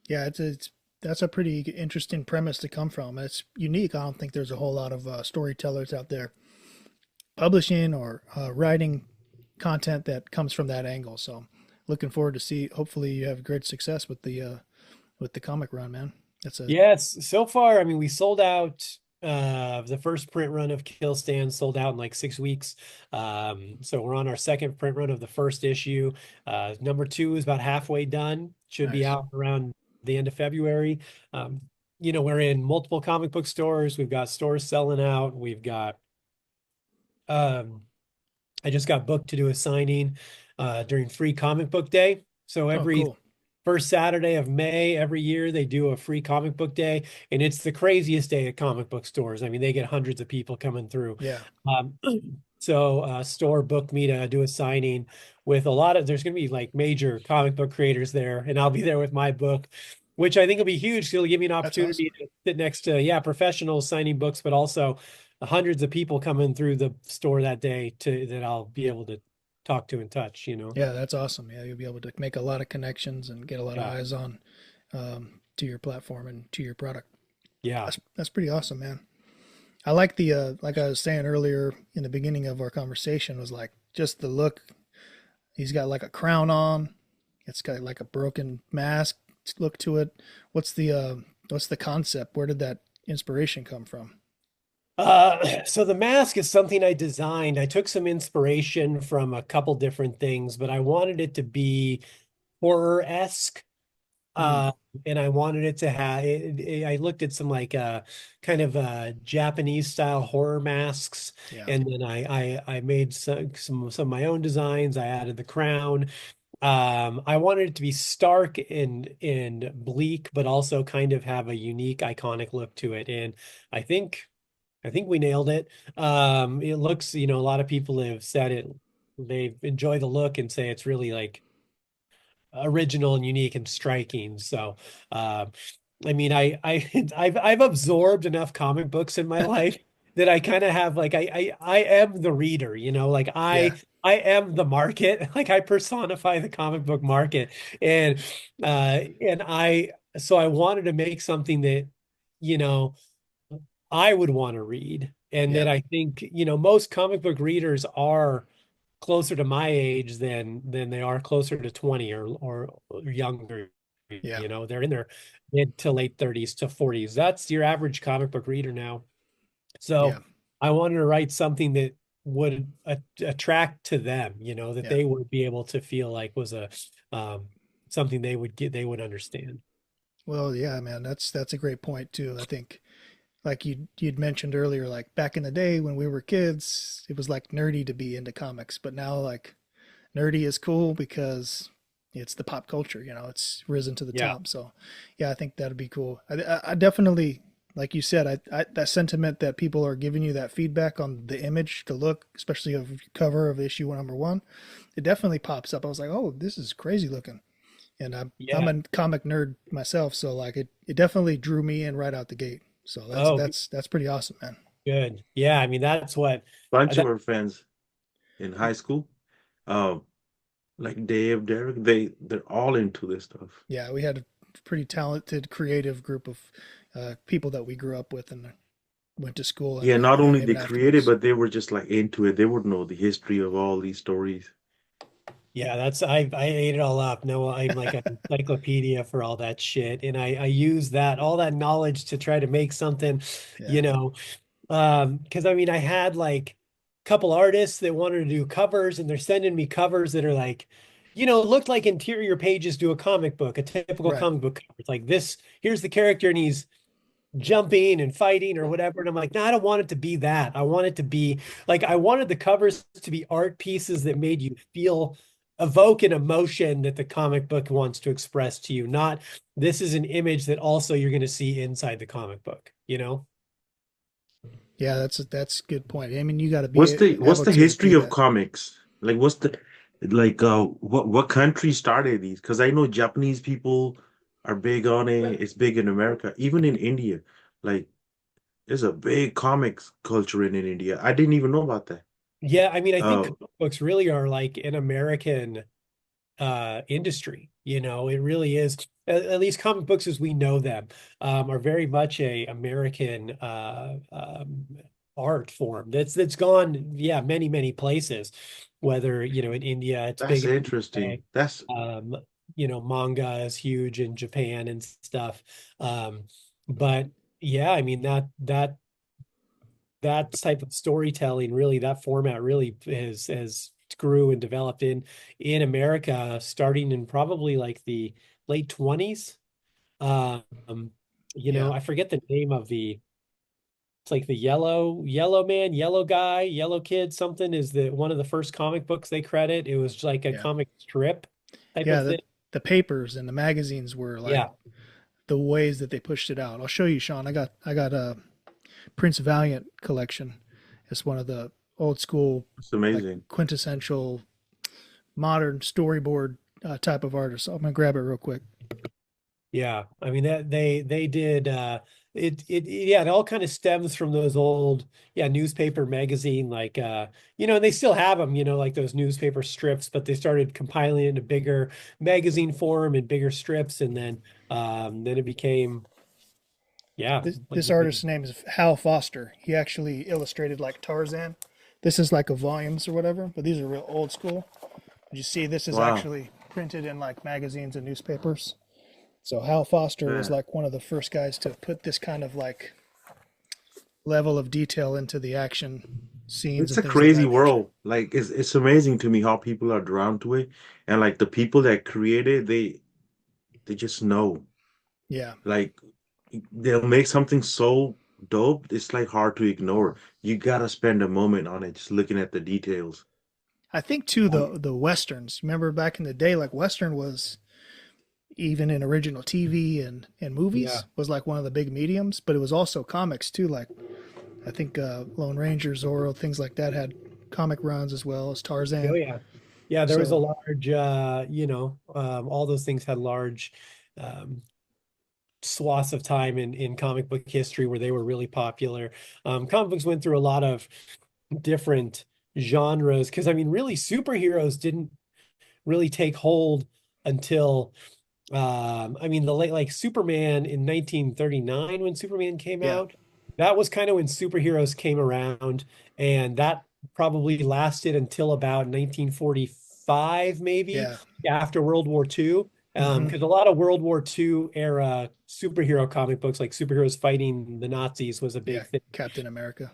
Yeah, it's that's a pretty interesting premise to come from. It's unique. I don't think there's a whole lot of storytellers out there publishing or writing content that comes from that angle. So, looking forward to see. Hopefully, you have great success with the comic run, man. That's a Yes, so far, I mean, we sold out the first print run of Kill Stand sold out in like 6 weeks. So we're on our second print run of the first issue. Number two is about halfway done. Should be nice. out around the end of February. Um, we're in multiple comic book stores. We've got stores selling out. We've got, I just got booked to do a signing during Free Comic Book Day. So Oh, every cool. first Saturday of May every year, they do a free comic book day, and it's the craziest day at comic book stores. I mean, they get hundreds of people coming through. Yeah. Um, so store booked me to do a signing with a lot of, there's going to be like major comic book creators there, and I'll be there with my book, which I think will be huge. It'll give me an That's awesome. opportunity to sit next to, yeah, professionals signing books, but also hundreds of people coming through the store that day that I'll be able to talk to and touch, Yeah, that's awesome. Yeah, you'll be able to make a lot of connections and get a lot of Yeah. eyes on to your platform and to your product. Yeah. That's pretty awesome, man. I like the like I was saying earlier in the beginning of our conversation was like just the look. He's got like a crown on. It's got like a broken mask look to it. What's the concept? Where did that inspiration come from? So the mask is something I designed. I took some inspiration from a couple different things, but I wanted it to be horror-esque. Hmm. Uh, and I wanted it to have, I looked at some like kind of Japanese style horror masks, Yeah. and then I made some of my own designs. I added the crown. I wanted it to be stark and bleak, but also kind of have a unique, iconic look to it. And I think I think we nailed it. It looks, a lot of people have said it, they enjoy the look and say it's really like original and unique and striking. So, I mean, I've absorbed enough comic books in my life that I kind of have like I am the reader, like Yeah. I am the market, like I personify the comic book market, and so I wanted to make something that you know I would want to read, and that Yeah. I think most comic book readers are closer to my age than they are closer to 20 or younger. Yeah. They're in their mid to late 30s to 40s. That's your average comic book reader now. Yeah. So I wanted to write something that would attract to them, that Yeah. they would be able to feel like was a something they would understand. Well, yeah, man, that's a great point too. I think like you'd mentioned earlier, like back in the day when we were kids, it was like nerdy to be into comics, but now like nerdy is cool because it's the pop culture, it's risen to the Yeah. top. So yeah, I think that'd be cool. I definitely, like you said, that sentiment that people are giving you that feedback on the image, the look, especially of cover of issue number 1, it definitely pops up. I was like, oh, this is crazy looking. And I'm Yeah. a comic nerd myself, so like it definitely drew me in right out the gate. So that's Oh, that's that's pretty awesome, man. good. Yeah. I mean, that's what Bunch of that, our friends in high school, um, like Dave, Derek, they're all into this stuff. Yeah, we had a pretty talented, creative group of people that we grew up with and went to school Yeah, and not only even they created, afterwards. but they were just like into it. They would know the history of all these stories. yeah, I ate it all up. No, I'm like an encyclopedia for all that shit. And I use all that knowledge to try to make something, Yeah, you know, because I mean I had like a couple artists that wanted to do covers, and they're sending me covers that are like, looked like interior pages to a comic book, a typical right. comic book cover. It's like this, here's the character and he's jumping and fighting or whatever. And I'm like, no, I don't want it to be that. I want it to be like, I wanted the covers to be art pieces that made you evoke an emotion that the comic book wants to express to you. Not this is an image that also you're going to see inside the comic book, Yeah, that's a good point. I mean, you got to What's be the what's able the to history do of that. comics? Like what's the what country started these? Because I know Japanese people are big on it. It's big in America, even in India. Like there's a big comics culture in India. I didn't even know about that. Yeah, I mean, I think Uh, comic books really are like an American industry. It really is. At least comic books as we know them are very much a American art form that's gone, yeah, many, many places. Whether, in India, it's that's big in the interesting. UK. That's Um, Manga is huge in Japan and stuff. Um, but yeah, I mean that type of storytelling, really, that format really has grew and developed in America starting in probably like the late 20s. Um, Yeah. I forget the name of it's like the yellow man, yellow guy, yellow kid, something is the one of the first comic books they credit. It was like a Yeah. comic strip type Yeah. of thing. The papers and the magazines were like Yeah. the ways that they pushed it out. I'll show you, Sean. I got a Prince Valiant collection. It's one of the old school, It's like amazing. quintessential modern storyboard type of artists. I'm gonna grab it real quick. Yeah, I mean that they did yeah, it all kind of stems from those old newspaper magazine like and they still have them, like those newspaper strips, but they started compiling it into bigger magazine form and bigger strips, and then it became like This artist's name is Hal Foster. He actually illustrated like Tarzan. This is like a volumes or whatever, but these are real old school. You see, this is Wow. actually printed in like magazines and newspapers. So Hal Foster was Man. like one of the first guys to put this kind of like level of detail into the action scenes It's and a things of crazy that nature. world. Like it's amazing to me how people are drawn to it. And like the people that create it, they just know. Yeah, Like they'll make something so dope, it's like hard to ignore. You gotta spend a moment on it, just looking at the details. I think too the westerns. Remember back in the day, like western was even in original TV and yeah. movies was like one of the big mediums, but it was also comics too. Like I think Lone Ranger, Zorro, things like that had comic runs as well as Oh Tarzan. yeah. Yeah, there was a So large all those things had large um swaths of time in comic book history where they were really popular. Comic books went through a lot of different genres because I mean, really, superheroes didn't really take hold until I mean, the late like Superman in 1939 when Superman came yeah, out. That was kind of when superheroes came around, and that probably lasted until about 1945, maybe yeah, after World War II. hmm Because a lot of World War II era superhero comic books, like superheroes fighting the Nazis, was a yeah, big thing. Captain America.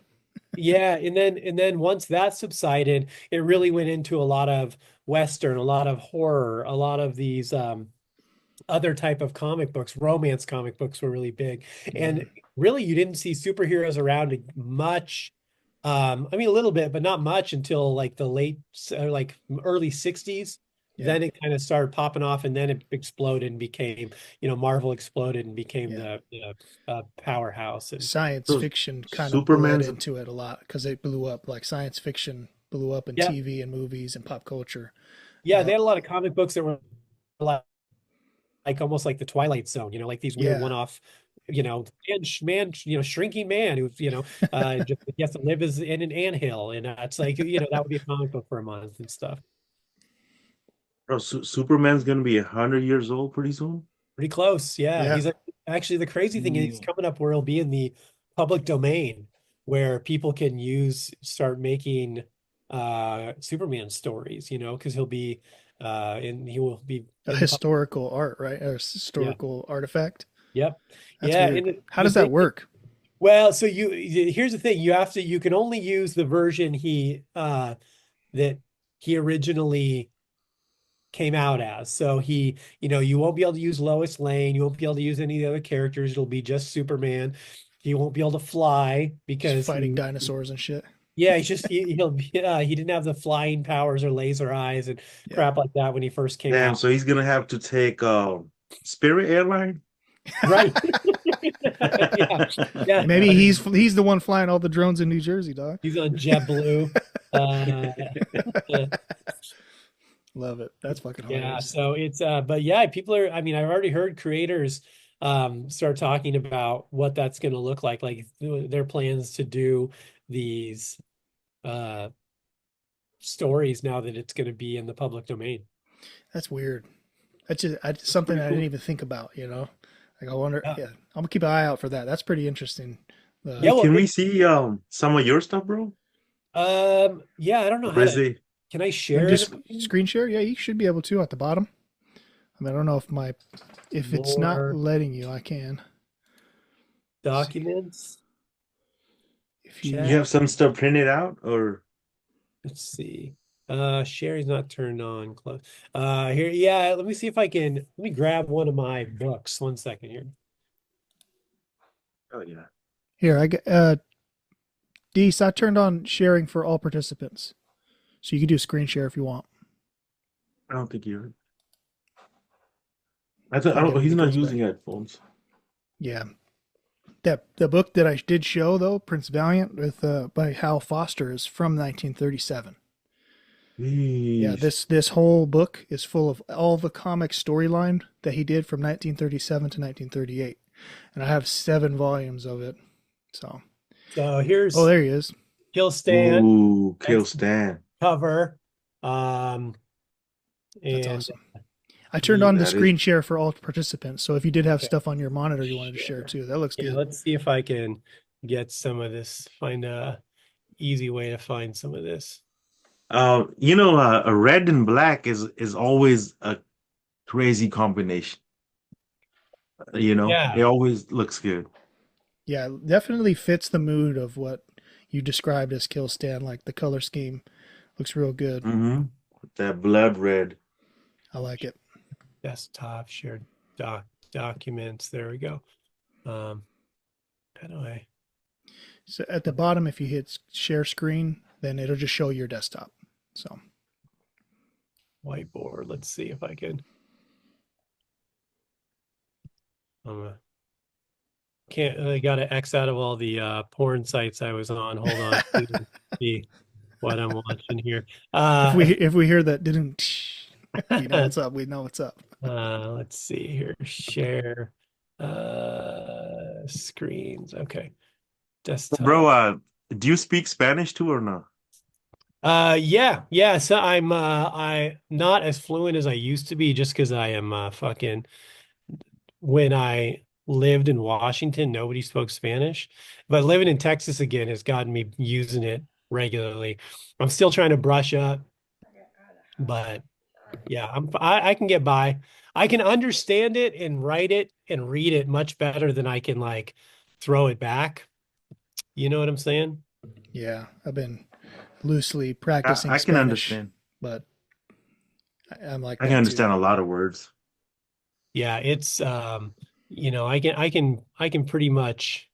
Yeah, and then once that subsided, it really went into a lot of Western, a lot of horror, a lot of these other type of comic books. Romance comic books were really big, hmm and really you didn't see superheroes around much. I mean a little bit, but not much until like the like early 60s. Yeah, Then it kind of started popping off, and then it exploded and became, Marvel exploded and became yeah. the powerhouse. And Science So fiction kind of bled Superman's into it a lot because it blew up. Like science fiction blew up in yeah, TV and movies and pop culture. yeah, they Uh, had a lot of comic books that were like almost like the Twilight Zone, like these weird yeah, one-off, shrinking man who, just he has to live as in an anthill, and it's like, that would be a comic book for a month and stuff. bro, Superman's gonna be 100 years old pretty soon. Pretty close, yeah. yeah. He's actually the crazy thing is he's Mm. coming up where he'll be in the public domain where people can start making Superman stories, because he'll be and he will be A in the public. historical art, right? A Yeah, historical artifact. yep, That's yeah. weird. And How the does that thing. work? Well, so here's the thing. You can only use the version that he originally came out as. So you won't be able to use Lois Lane. You won't be able to use any of the other characters. It'll be just Superman. He won't be able to fly Just because fighting dinosaurs and shit. yeah, he'll be, he didn't have the flying powers or laser eyes and Yeah. crap like that when he first came Damn, out. so he's gonna have to take Spirit Airline. Right. Yeah. Yeah. Maybe he's the one flying all the drones in New Jersey, dog. He's on JetBlue. Uh, Love it. That's fucking Yeah, hilarious. so but yeah, I mean, I've already heard creators start talking about what that's going to look like their plans to do these uh stories now that it's going to be in the public domain. That's weird. That's It's something pretty I didn't cool. even think about. Like I wonder. Yeah. Yeah, I'm gonna keep an eye out for that. That's pretty interesting. Yeah, Hey, well, can we see some of your stuff, bro? yeah, I don't know Or how is to, it can I And share it? just screen share. Yeah, you should be able to at the bottom. I mean, I don't know if it's not More letting you. I can see documents, if you you. chat. have some stuff printed out or Let's see. Sharing's not turned on. Close. Here, yeah, let me see if I can, let me grab one of my books. 1 second here. Oh yeah. Here, I get Deece, I turned on sharing for all participants. So you can do screen share if you want. I don't think you're. I don't. I'll get when He's he not comes back. using headphones. Yeah. The book that I did show though, Prince Valiant with by Hal Foster is from 1937. Yeah, Jeez. this whole book is full of all the comic storyline that he did from 1937 to 1938. And I have 7 volumes of it. So, So oh, here's there he is. Kill Stand. Ooh, kill That's the Stan. cover. Um, That's and awesome. I turned the on the That is. screen share for all participants. So if you did have okay, stuff on your monitor you wanted to share share. too, that looks Yeah, good. let's see if I can get some of this, find a easy way to find some of this. A red and black is always a crazy combination. It Yeah. always looks good. Yeah, definitely fits the mood of what you described as Kill Stand. Like the color scheme looks real good. Mm-hmm. That blood red. I like it. Desktop, shared documents. There we go. Um, how do I? So at the bottom, if you hit share screen, then it'll just show your desktop. So Whiteboard. Let's see if I can. Can't. I got to X out of all the porn sites I was on. Hold on. See what I'm watching here. if we hear that didn't, we know what's up. We know what's up. Let's see here. Share screens. Okay. Bro, Desktop. do you speak Spanish too or not? Yeah. So I not as fluent as I used to be just because I am fucking when I lived in Washington, nobody spoke Spanish. But living in Texas again has gotten me using it regularly. I'm still trying to brush up, but yeah, I can get by. I can understand it and write it and read it much better than I can like throw it back. You know what I'm saying? Yeah, I've been loosely I, practicing I can Spanish, understand. but I'm like I can that too. understand a lot of words. Yeah, it's I can pretty much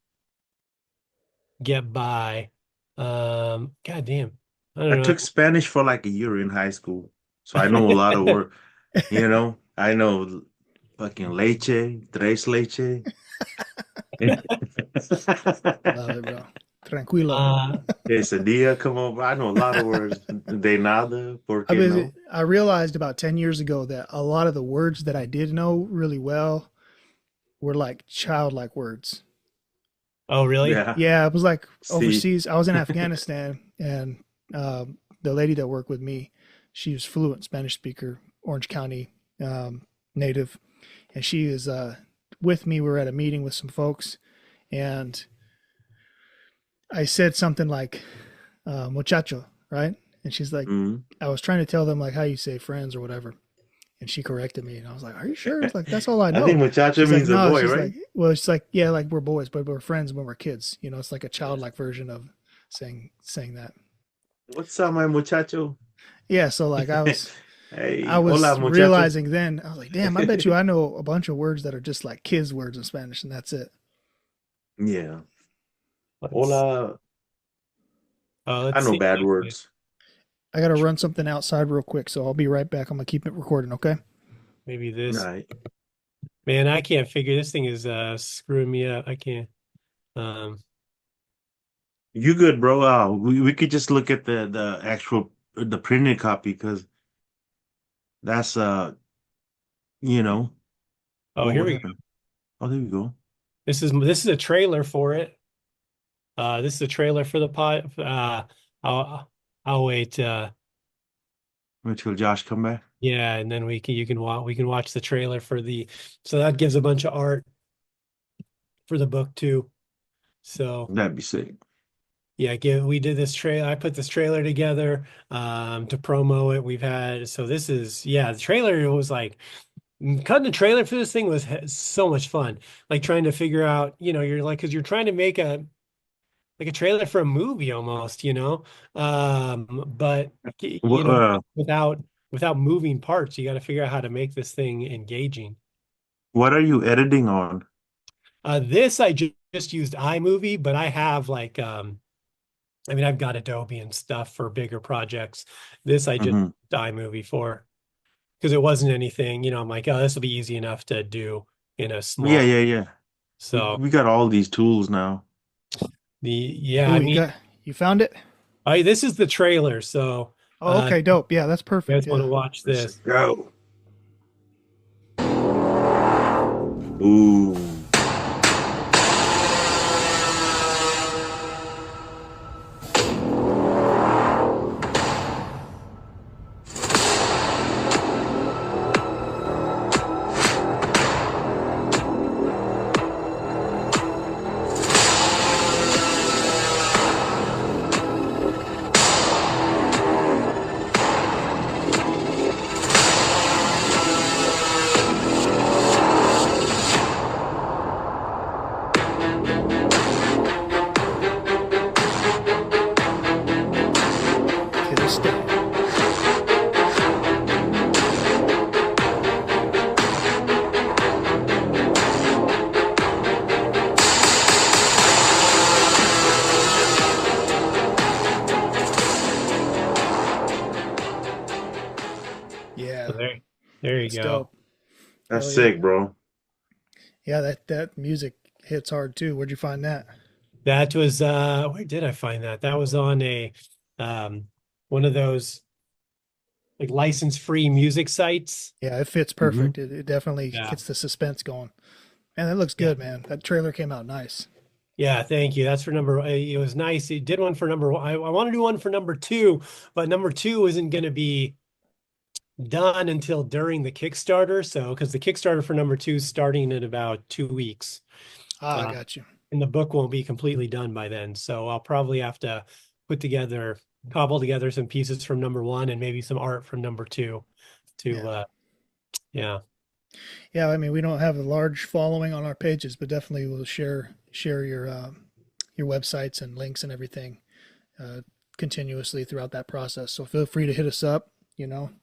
get by. God damn. I I don't know. took Spanish for like a year in high school, so I know a lot of words. I know fucking leche, tres leche. Love it, bro. Tranquilo. Uh, Quesadilla, come on, bro. I know a lot of words. De nada, por qué no? I realized about 10 years ago that a lot of the words that I did know really well were like childlike words. oh, really? Yeah. Yeah, it was like See, overseas. I was in Afghanistan, and the lady that worked with me, she was fluent Spanish speaker, Orange County native, and she is with me. We were at a meeting with some folks, and I said something like "muchacho," right? And she's like, mm. I was trying to tell them like how you say friends or whatever, and she corrected me, and I was like, "Are you sure?" It's like that's all I I think know. muchacho She's like, means a "No." boy, She's right? like, "Well, it's like yeah, like we're boys, but we're friends when we're kids." You know, it's like a childlike version of saying that. What's up, my muchacho? Yeah, so like I Hey, hola, was muchacho. realizing then I was like, damn, I bet you I know a bunch of words that are just like kids' words in Spanish, and that's it. Yeah. Let's Hola. I let's know see. bad words. I got to run something outside real quick, so I'll be right back. I'm gonna keep it recording, okay? Maybe All this. right. Man, I can't figure this thing is screwing me up. I can't. Um, You good, bro? We could just look at the actual the printed copy because that's you know, oh, here what we go. happened? Oh, there we go. This is a trailer for it. This is a trailer for the pod. I'll wait. Wait till Josh come back. Yeah, and then we can watch the trailer so that gives a bunch of art for the book too. So That'd be sick. yeah, we did this trailer. I put this trailer together to promo it. The trailer was like cutting the trailer for this thing was so much fun. Like trying to figure out, you're like because you're trying to make like a trailer for a movie almost, you know. But you Wh- know, uh, without moving parts, you got to figure out how to make this thing engaging. what are you editing on? This I just used iMovie, but I have like I mean, I've got Adobe and stuff for bigger projects. This I just Hmm. used iMovie for because it wasn't anything, you know, I'm like, oh, this will be easy enough to do in a Yeah, small. yeah, yeah. So We got all these tools now. yeah, Oh, I mean, you found it? this is the trailer, so Oh, okay, dope. Yeah, that's you perfect. guys want to Yeah. watch Let's this. go. Ooh. To this day. So Yeah, there you that's go. dope. That's Hell yeah. sick, bro. Yeah, that music hits hard too. Where'd you find that? That was where did I find that? That was on a um one of those like license-free music sites. Yeah, it fits Hmm. perfect. It definitely Yeah. gets the suspense going. Man, that looks Yeah. good, man. That trailer came out nice. Yeah, thank you. That's for number. It was nice. It did one for number one. I want to do one for number two, but number two isn't going to be done until during the Kickstarter. So, because the Kickstarter for number two is starting in about 2 weeks, Ah, I uh, got you. and the book won't be completely done by then. So, I'll probably have to put together, cobble together some pieces from number one and maybe some art from number two. To Yeah. yeah, Yeah, I mean, we don't have a large following on our pages, but definitely we'll share your websites and links and everything uh, continuously throughout that process. So feel free to hit us up.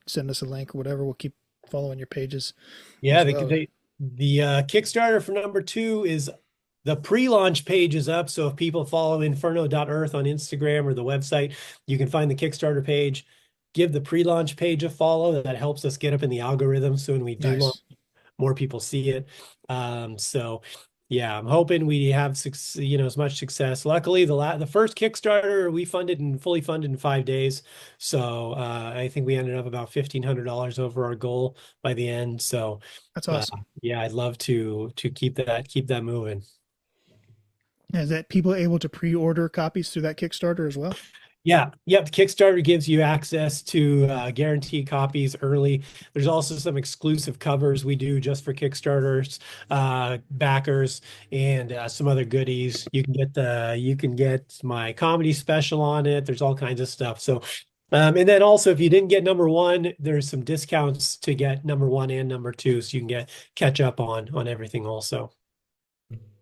Send us a link or whatever. We'll keep following your pages yeah. as well. The Kickstarter for number two is the pre-launch page is up. So if people follow inferno.earth on Instagram or the website, you can find the Kickstarter page. Give the pre-launch page a follow. That helps us get up in the algorithm. So when we do launch, Nice. more people see it. So yeah, I'm hoping we have as much success. Luckily, the first Kickstarter we funded and fully funded in 5 days. So I think we ended up about $1,500 over our goal by the end. So That's awesome. yeah, I'd love to keep that moving. Is that people able to pre-order copies through that Kickstarter as well? Yeah, yep. Kickstarter gives you access to guaranteed copies early. There's also some exclusive covers we do just for Kickstarters, backers, and some other goodies. You can get my comedy special on it. There's all kinds of stuff. So, and then also if you didn't get number one, there's some discounts to get number one and number two, so you can catch up on everything also.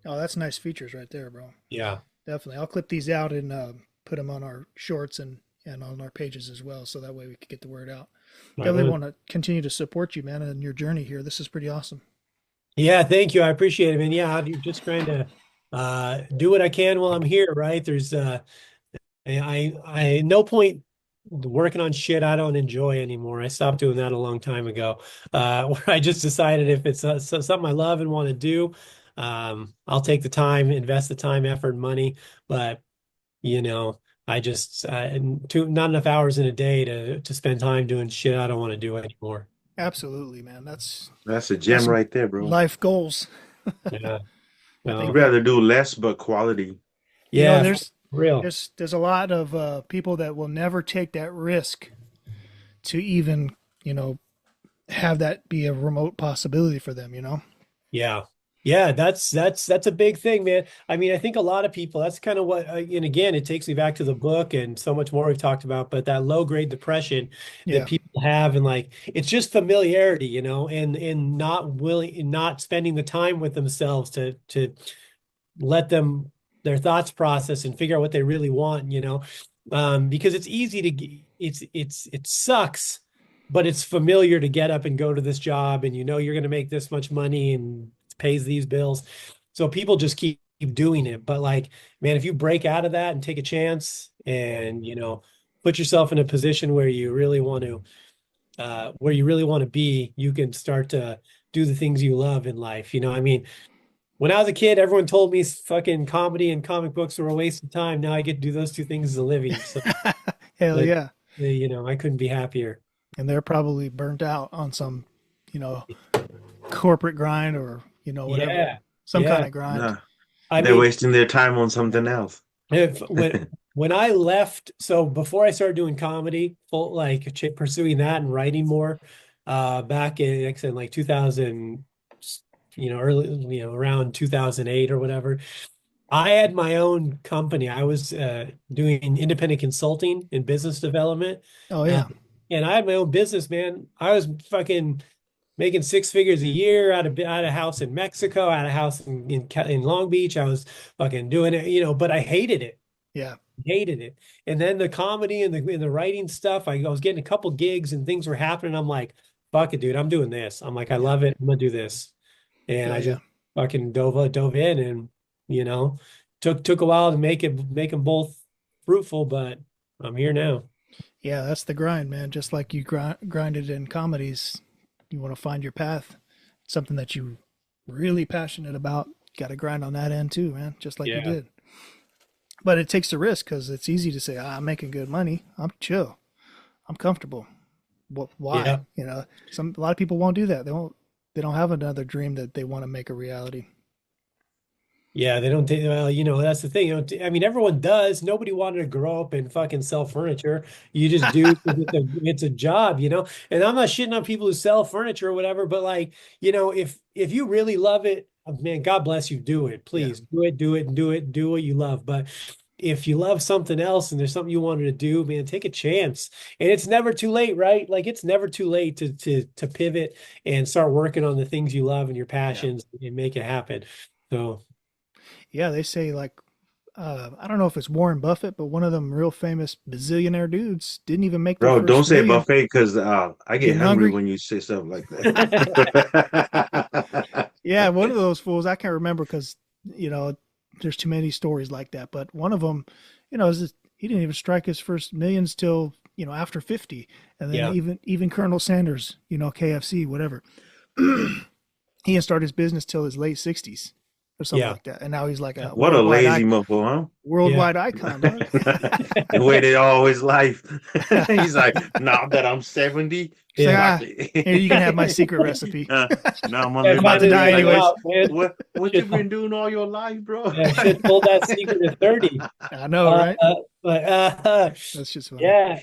Oh, that's nice features right there, bro. Yeah. Definitely. I'll clip these out and put them on our shorts and on our pages as well, so that way we can get the word out. Right Definitely on. want to continue to support you, man, in your journey here. This is pretty awesome. Yeah, thank you. I appreciate it, man. Yeah, I'm just trying to do what I can while I'm here, right? There's no point working on shit I don't enjoy anymore. I stopped doing that a long time ago. Where I just decided if it's something I love and want to do, I'll take the time, invest the time, effort, money. But you know, I just not enough hours in a day to spend time doing shit I don't want to do anymore. Absolutely, man. That's a That's gem some right there, bro. life goals. Yeah. I I'd think Well, that rather do less but quality. yeah, for there's real. there's a lot of people that will never take that risk to even have that be a remote possibility for them. Yeah. Yeah, that's a big thing, man. I mean, I think a lot of people, that's kind of what, and again, it takes me back to the book and so much more we've talked about, but that low grade depression that Yeah, people have, and like, it's just familiarity, and not spending the time with themselves to let them their thoughts process and figure out what they really want, because it's easy it sucks, but it's familiar to get up and go to this job and you're going to make this much money and it pays these bills. So people just keep doing it. But like, man, if you break out of that and take a chance and, put yourself in a position where you really want to be, you can start to do the things you love in life. I mean, when I was a kid, everyone told me fucking comedy and comic books were a waste of time. Now I get to do those two things as a living. So, Hell yeah. I couldn't be happier. And they're probably burnt out on some, corporate grind or, whatever, some kind of grind. Yeah. They're wasting their time on something else. When I left, so before I started doing comedy, pursuing that and writing more, back in, like I said, like 2000, early, around 2008 or whatever, I had my own company. I was doing independent consulting and business development. Oh yeah. And I had my own business, man. I was fucking making 6 figures a year out of a house in Mexico, out of house in Long Beach. I was fucking doing it, but I hated it. Yeah. Hated it. And then the comedy and the writing stuff, I was getting a couple gigs and things were happening. I'm like, fuck it, dude, I'm doing this. I'm like, I love it. I'm gonna do this. And I just fucking dove in and, took a while to make them both fruitful, but I'm here now. Yeah, that's the grind, man. Just like you grinded in comedies, you want to find your path, something that you really passionate about. Got to grind on that end too, man. Just like you did. But it takes a risk because it's easy to say, I'm making good money. I'm chill. I'm comfortable. Why? Yeah. A lot of people won't do that. They don't have another dream that they want to make a reality. Yeah, they don't take, well, that's the thing. I mean, everyone does. Nobody wanted to grow up and fucking sell furniture. You just do, 'cause it's a job, and I'm not shitting on people who sell furniture or whatever, but like, if you really love it, man, God bless you, do it. Please do it, do what you love. But if you love something else and there's something you wanted to do, man, take a chance. And it's never too late, right? Like it's never too late to pivot and start working on the things you love and your passions and make it happen. So yeah, they say like, I don't know if it's Warren Buffett, but one of them real famous bazillionaire dudes didn't even make. Bro, don't say Buffett because I get hungry when you say something like that. Yeah, one of those fools. I can't remember because there's too many stories like that. But one of them, he didn't even strike his first millions till after 50, and then even Colonel Sanders, KFC, whatever, he didn't start his business till his late 60s. Or something like that, and now he's like what a lazy mofo, huh? Worldwide icon. The way they always life. He's like, now that I'm 70, here you can have my secret recipe. Now I'm about to die anyways. What you been doing all your life, bro? Yeah, told that secret at 30. I know, right? That's just funny. Yeah,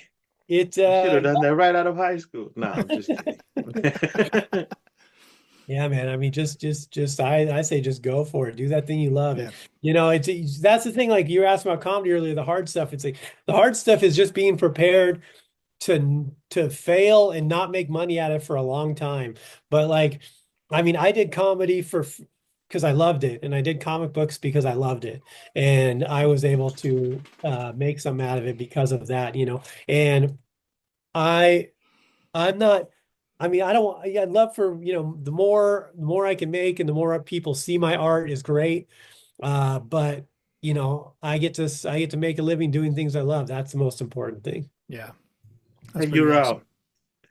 it should have done that right out of high school. No, I'm just kidding. Yeah, man. I mean, just I say just go for it. Do that thing you love. Yeah. That's the thing. Like you were asking about comedy earlier, the hard stuff. It's like the hard stuff is just being prepared to fail and not make money at it for a long time. But like, I mean, I did comedy because I loved it, and I did comic books because I loved it, and I was able to make some out of it because of that. And I'm not. I mean, I'd love for, the more I can make and the more people see my art is great. But I get to make a living doing things I love. That's the most important thing. Yeah. And you're awesome.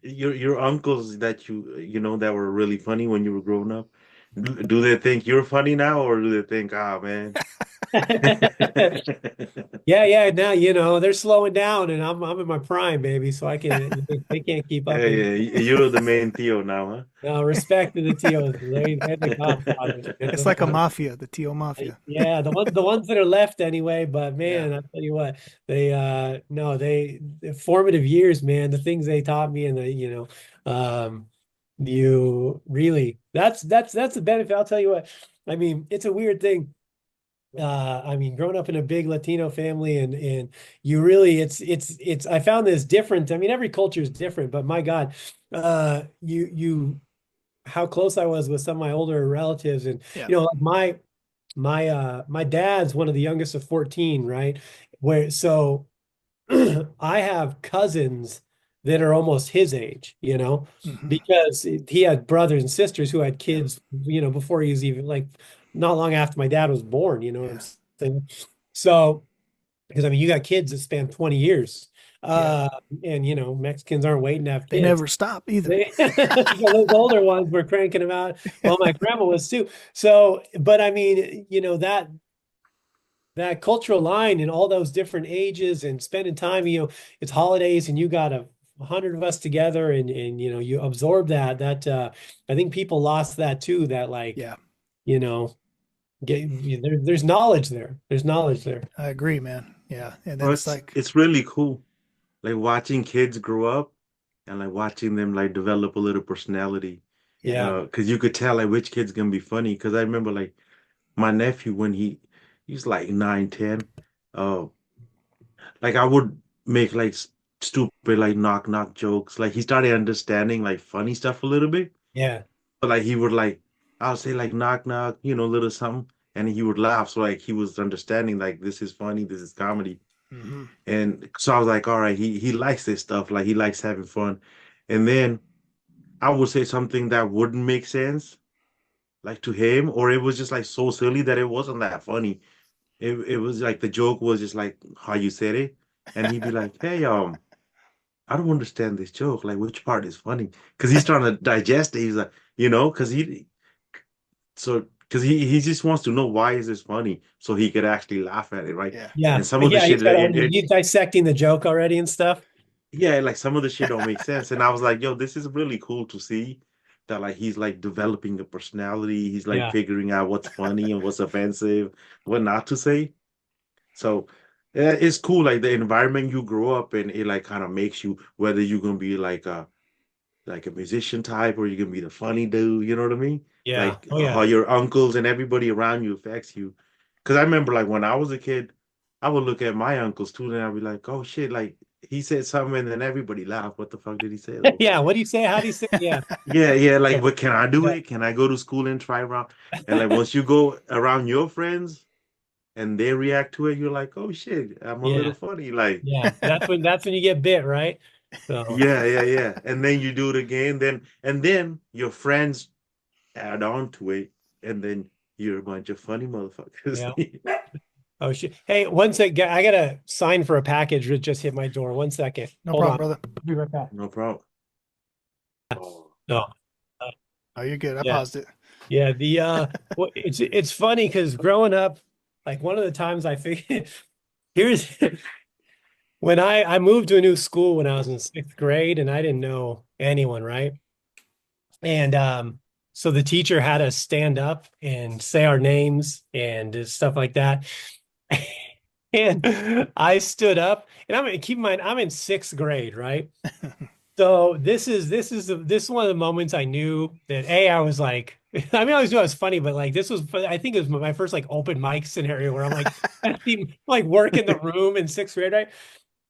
Your uncles that that were really funny when you were growing up. Do they think you're funny now, or do they think, man? Yeah. Now they're slowing down, and I'm in my prime, baby. So they can't keep up. Yeah, you're the main Theo now, huh? No, respect to the Tios. They're the godfathers. It's like a mafia, the Tio mafia. Yeah, the ones that are left anyway. But man, I'll tell you what, they formative years, man. The things they taught me, and you really that's the benefit. I'll tell you what. I mean, it's a weird thing. I mean, growing up in a big Latino family and you really, it's, I found this different. I mean, every culture is different, but my God, how close I was with some of my older relatives and, like my dad's one of the youngest of 14, right? Where so I have cousins that are almost his age, Hmm. because he had brothers and sisters who had kids, before he was even like not long after my dad was born, you know what I'm Yeah. saying? So, because I mean, you got kids that span 20 years. Yeah. Uh, and Mexicans aren't waiting to have They kids. never stop either. Those older ones were cranking them out. Well, my grandma was too. So, but I mean, that cultural line and all those different ages and spending time, it's holidays and you got 100 of us together and you absorb that I think people lost that too, that like, Yeah, you know, there's knowledge there. There's knowledge there. I agree, man. Yeah. And then Well, it's like, it's really cool, like watching kids grow up and like watching them like develop a little personality. yeah, Because you could tell like which kid's gonna be funny. Because I remember like my nephew when he's like 9, 10. Uh, like I would make like stupid like knock knock jokes. Like he started understanding like funny stuff a little bit. Yeah. But like he would like I'll say like knock knock, little something, and he would laugh. So like he was understanding like this is funny, this is comedy. hmm, And so I was like, all right, he likes this stuff, like he likes having fun. And then I would say something that wouldn't make sense, like to him, or it was just like so silly that it wasn't that funny. It was like the joke was just like how you said it, and he'd be like, hey, I don't understand this joke. Like, which part is funny? Because he's trying to digest it. He's like, because he just wants to know why is this funny, so he could actually laugh at it, right? yeah, Yeah. And some of the Yeah. shit, You dissecting the joke already and stuff. yeah, like some of the shit don't make sense. And I was like, yo, this is really cool to see that like he's like developing a personality. He's like Yeah. figuring out what's funny and what's offensive, what not to say. So yeah, it's cool. Like the environment you grow up in, it like kind of makes you whether you're gonna be like a musician type or you're gonna be the funny dude, you know what I mean? Yeah. Like Oh how yeah. your uncles and everybody around you affects you. Because I remember like when I was a kid, I would look at my uncles too, and I'd be like, oh shit, like he said something and then everybody laughed. What the fuck did he say though? Yeah. What do you say? How do you say? Yeah. Yeah, yeah, like Yeah. what can I do Yeah. it? Can I go to school and try around? And like once you go around your friends and they react to it, you're like, oh shit, I'm a little Yeah. funny. Like, Yeah. That's when you get bit, right? So yeah, yeah, yeah. And then you do it again, then your friends add on to it, and then you're a bunch of funny motherfuckers. yeah. Oh shit. Hey, one sec. I gotta sign for a package that just hit my door. 1 second. no Hold problem, on. brother. Be right back. No problem. Oh, No. Oh, you're good. I Yeah. paused it. Yeah. Well, it's funny because growing up, like one of the times I figured here's when I moved to a new school when I was in 6th grade and I didn't know anyone, right? And so the teacher had us stand up and say our names and stuff like that. And I stood up, and keep in mind, I'm in 6th grade, right? So this is one of the moments I knew that I was like, I mean, I always knew I was funny, but like this was, I think it was my first like open mic scenario where I'm like, like work in the room in 6th grade, right?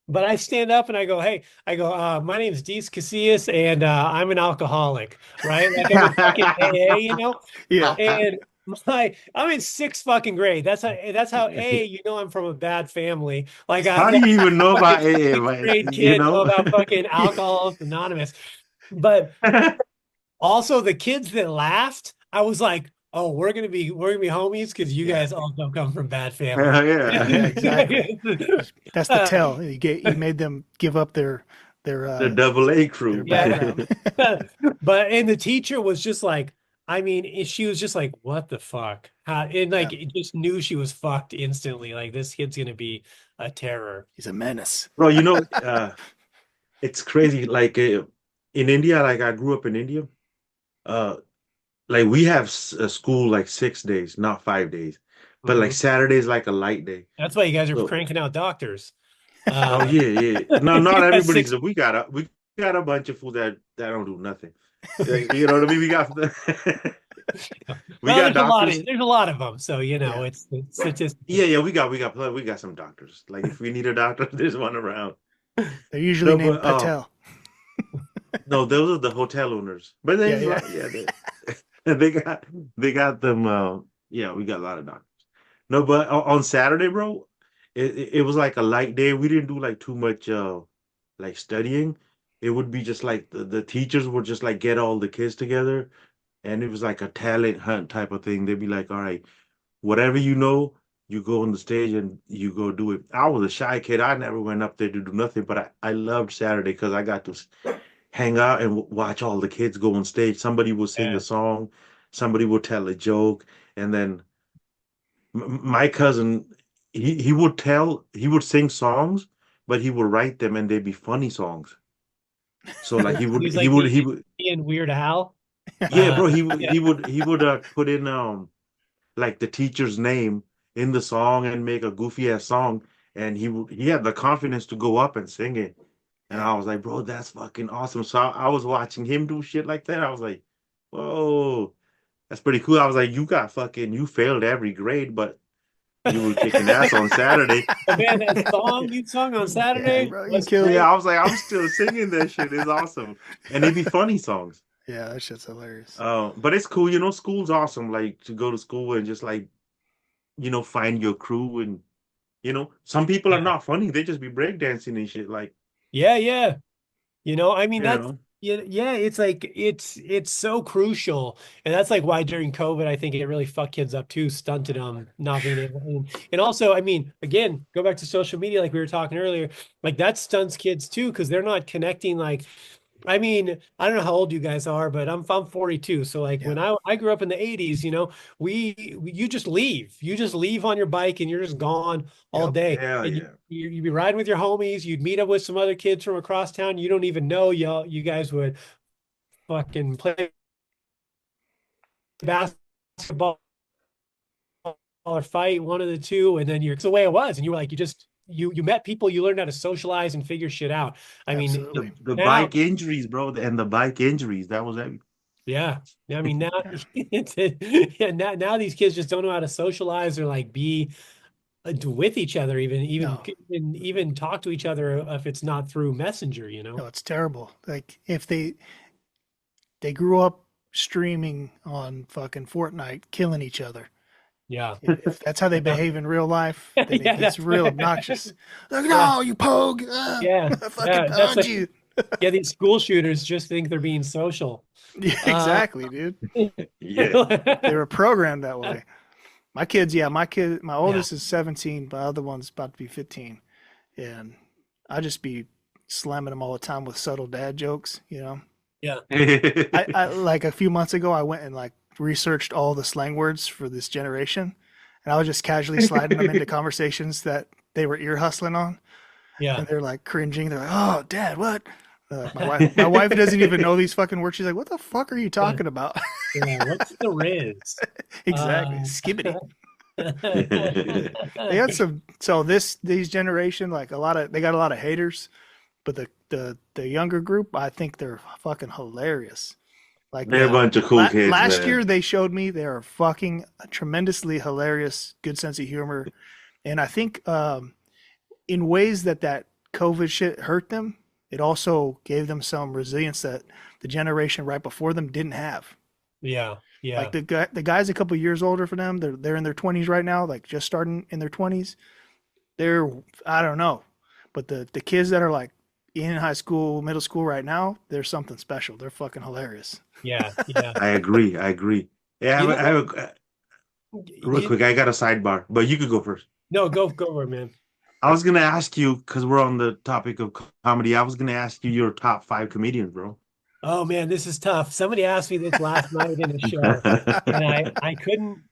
But I stand up and I go, hey, my name is Deece Casillas and I'm an alcoholic, right? Like I'm in fucking AA, Yeah. And I'm in 6th fucking grade. That's how I'm from a bad family. Like how do that you even know about AA, sixth man? grade kid know about fucking Yeah. Alcoholics Anonymous. But also the kids that laughed, I was like, oh, we're gonna be homies because you Yeah. guys all don't come from bad families. Hell yeah. Yeah, exactly. That's the tell. You made them give up their The double A their crew. Yeah. background. And the teacher was just like, I mean, she was just like, what the fuck? And Yeah. like, it just knew she was fucked instantly. Like, this kid's gonna be a terror. He's a menace. Bro, it's crazy. Like in India, like I grew up in India. Uh, like we have a school like 6 days, not 5 days, but like Mhm. Saturday's like a light day. That's why you guys are So, cranking out doctors. oh Uh, yeah, yeah. No, not you got everybody's. six. We got a bunch of fools that don't do nothing. You know what I mean? We got we Well, got doctors. there's a lot of them. So Yeah. it's statistically. Yeah, yeah. We got some doctors. Like if we need a doctor, there's one around. They're usually No, named but Patel. no, those are the hotel owners. But Yeah, then yeah. yeah, they got them. Yeah, we got a lot of doctors. No, but on Saturday, bro, it was like a light day. We didn't do like too much like studying. It would be just like the teachers would just like get all the kids together, and it was like a talent hunt type of thing. They'd be like, all right, whatever you know, you go on the stage and you go do it. I was a shy kid. I never went up there to do nothing, but I loved Saturday because I got to hang out and watch all the kids go on stage. Somebody would sing a Yeah. song, somebody would tell a joke, and then my cousin, he would sing songs, but he would write them and they'd be funny songs. So like He was he like would me he would and Weird Al. yeah, bro, Yeah. he would put in like the teacher's name in the song and make a goofy ass song, and he had the confidence to go up and sing it. And Yeah. I was like, bro, that's fucking awesome. So I was watching him do shit like that. I was like, whoa, that's pretty cool. I was like, you failed every grade, but you were kicking ass on Saturday. Oh man, that song you sung on Yeah, Saturday bro, you was killed Yeah, it. great. I was like, I'm still singing that shit. It's awesome. And it'd be funny songs. Yeah, that shit's hilarious. But it's cool, school's awesome. Like to go to school and just like, find your crew and some people are Yeah. not funny. They just be breakdancing and shit. Like, Yeah, yeah. I mean you that's know. yeah, yeah, it's like it's so crucial. And that's like why during COVID, I think it really fucked kids up too, stunted them, not being able and also, I mean, again, go back to social media like we were talking earlier, like that stunts kids too, because they're not connecting like I mean, I don't know how old you guys are, but I'm 42. So like Yeah. when I grew up in the 80s, you just leave. You just leave on your bike and you're just gone all Yep. day. Hell And yeah. you'd be riding with your homies, you'd meet up with some other kids from across town. You don't even know you guys would fucking play basketball or fight, one of the two, and then it's the way it was. And you were like, you met people, you learned how to socialize and figure shit out. I mean, Absolutely. The now bike injuries, bro, and the bike injuries, that was every yeah. I mean, now yeah, now these kids just don't know how to socialize or like be with each other, No, even talk to each other if it's not through Messenger, you no, know? it's terrible. Like if they grew up streaming on fucking Fortnite, killing each other. Yeah. If that's how they Yeah, behave in real life, then it yeah, gets that's real right. obnoxious. Like, Yeah, no, you pogue, yeah, I fucking yeah. That's pound like you. yeah, these school shooters just think they're being social. Yeah, Uh exactly, dude. yeah. They were programmed that way. My kids, yeah, my yeah. oldest is 17, my other one's about to be 15, and I just be slamming them all the time with subtle dad jokes. Yeah. I like a few months ago, I went and like researched all the slang words for this generation, and I was just casually sliding them into conversations that they were ear hustling on, Yeah. and they're like cringing. They're like, "Oh, Dad, what?" My wife doesn't even know these fucking words. She's like, "What the fuck are you Yeah. talking about?" Yeah. What's the Riz? Exactly, Uh skibbity. They had some. So these generation, like they got a lot of haters, but the younger group, I think they're fucking hilarious. Like They're a yeah. bunch of cool kids, last year, man. they showed me they are fucking tremendously hilarious, good sense of humor, and I think in ways that COVID shit hurt them, it also gave them some resilience that the generation right before them didn't have. Yeah. Like Yeah. the guys a couple years older for them, they're in their 20s right now, like just starting in their 20s. They're I don't know, but the kids that are like in high school, middle school right now, they're something special. They're fucking hilarious. Yeah. Yeah. I agree. I agree. Yeah, You know I what? have real quick, I got a sidebar, but you could go first. No, go over it, man. I was gonna ask you because we're on the topic of comedy. I was gonna ask you your top five comedians, bro. Oh man, this is tough. Somebody asked me this last night in a show, and I couldn't.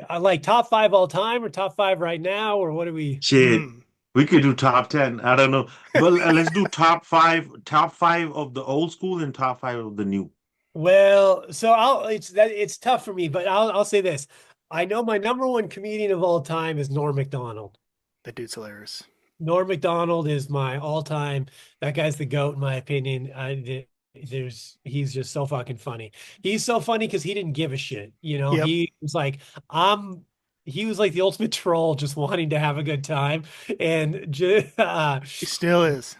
I like top five all time or top five right now or what do we? Shit, Mm. we could do top 10. I don't know, but let's do top five of the old school and top five of the new. Well, so it's tough for me, but I'll say this. I know my number one comedian of all time is Norm Macdonald. That dude's hilarious. Norm Macdonald is my all time. That guy's the GOAT in my opinion. He's just so fucking funny. He's so funny because he didn't give a shit. Yep, I'm he was like the ultimate troll, just wanting to have a good time, and he still is.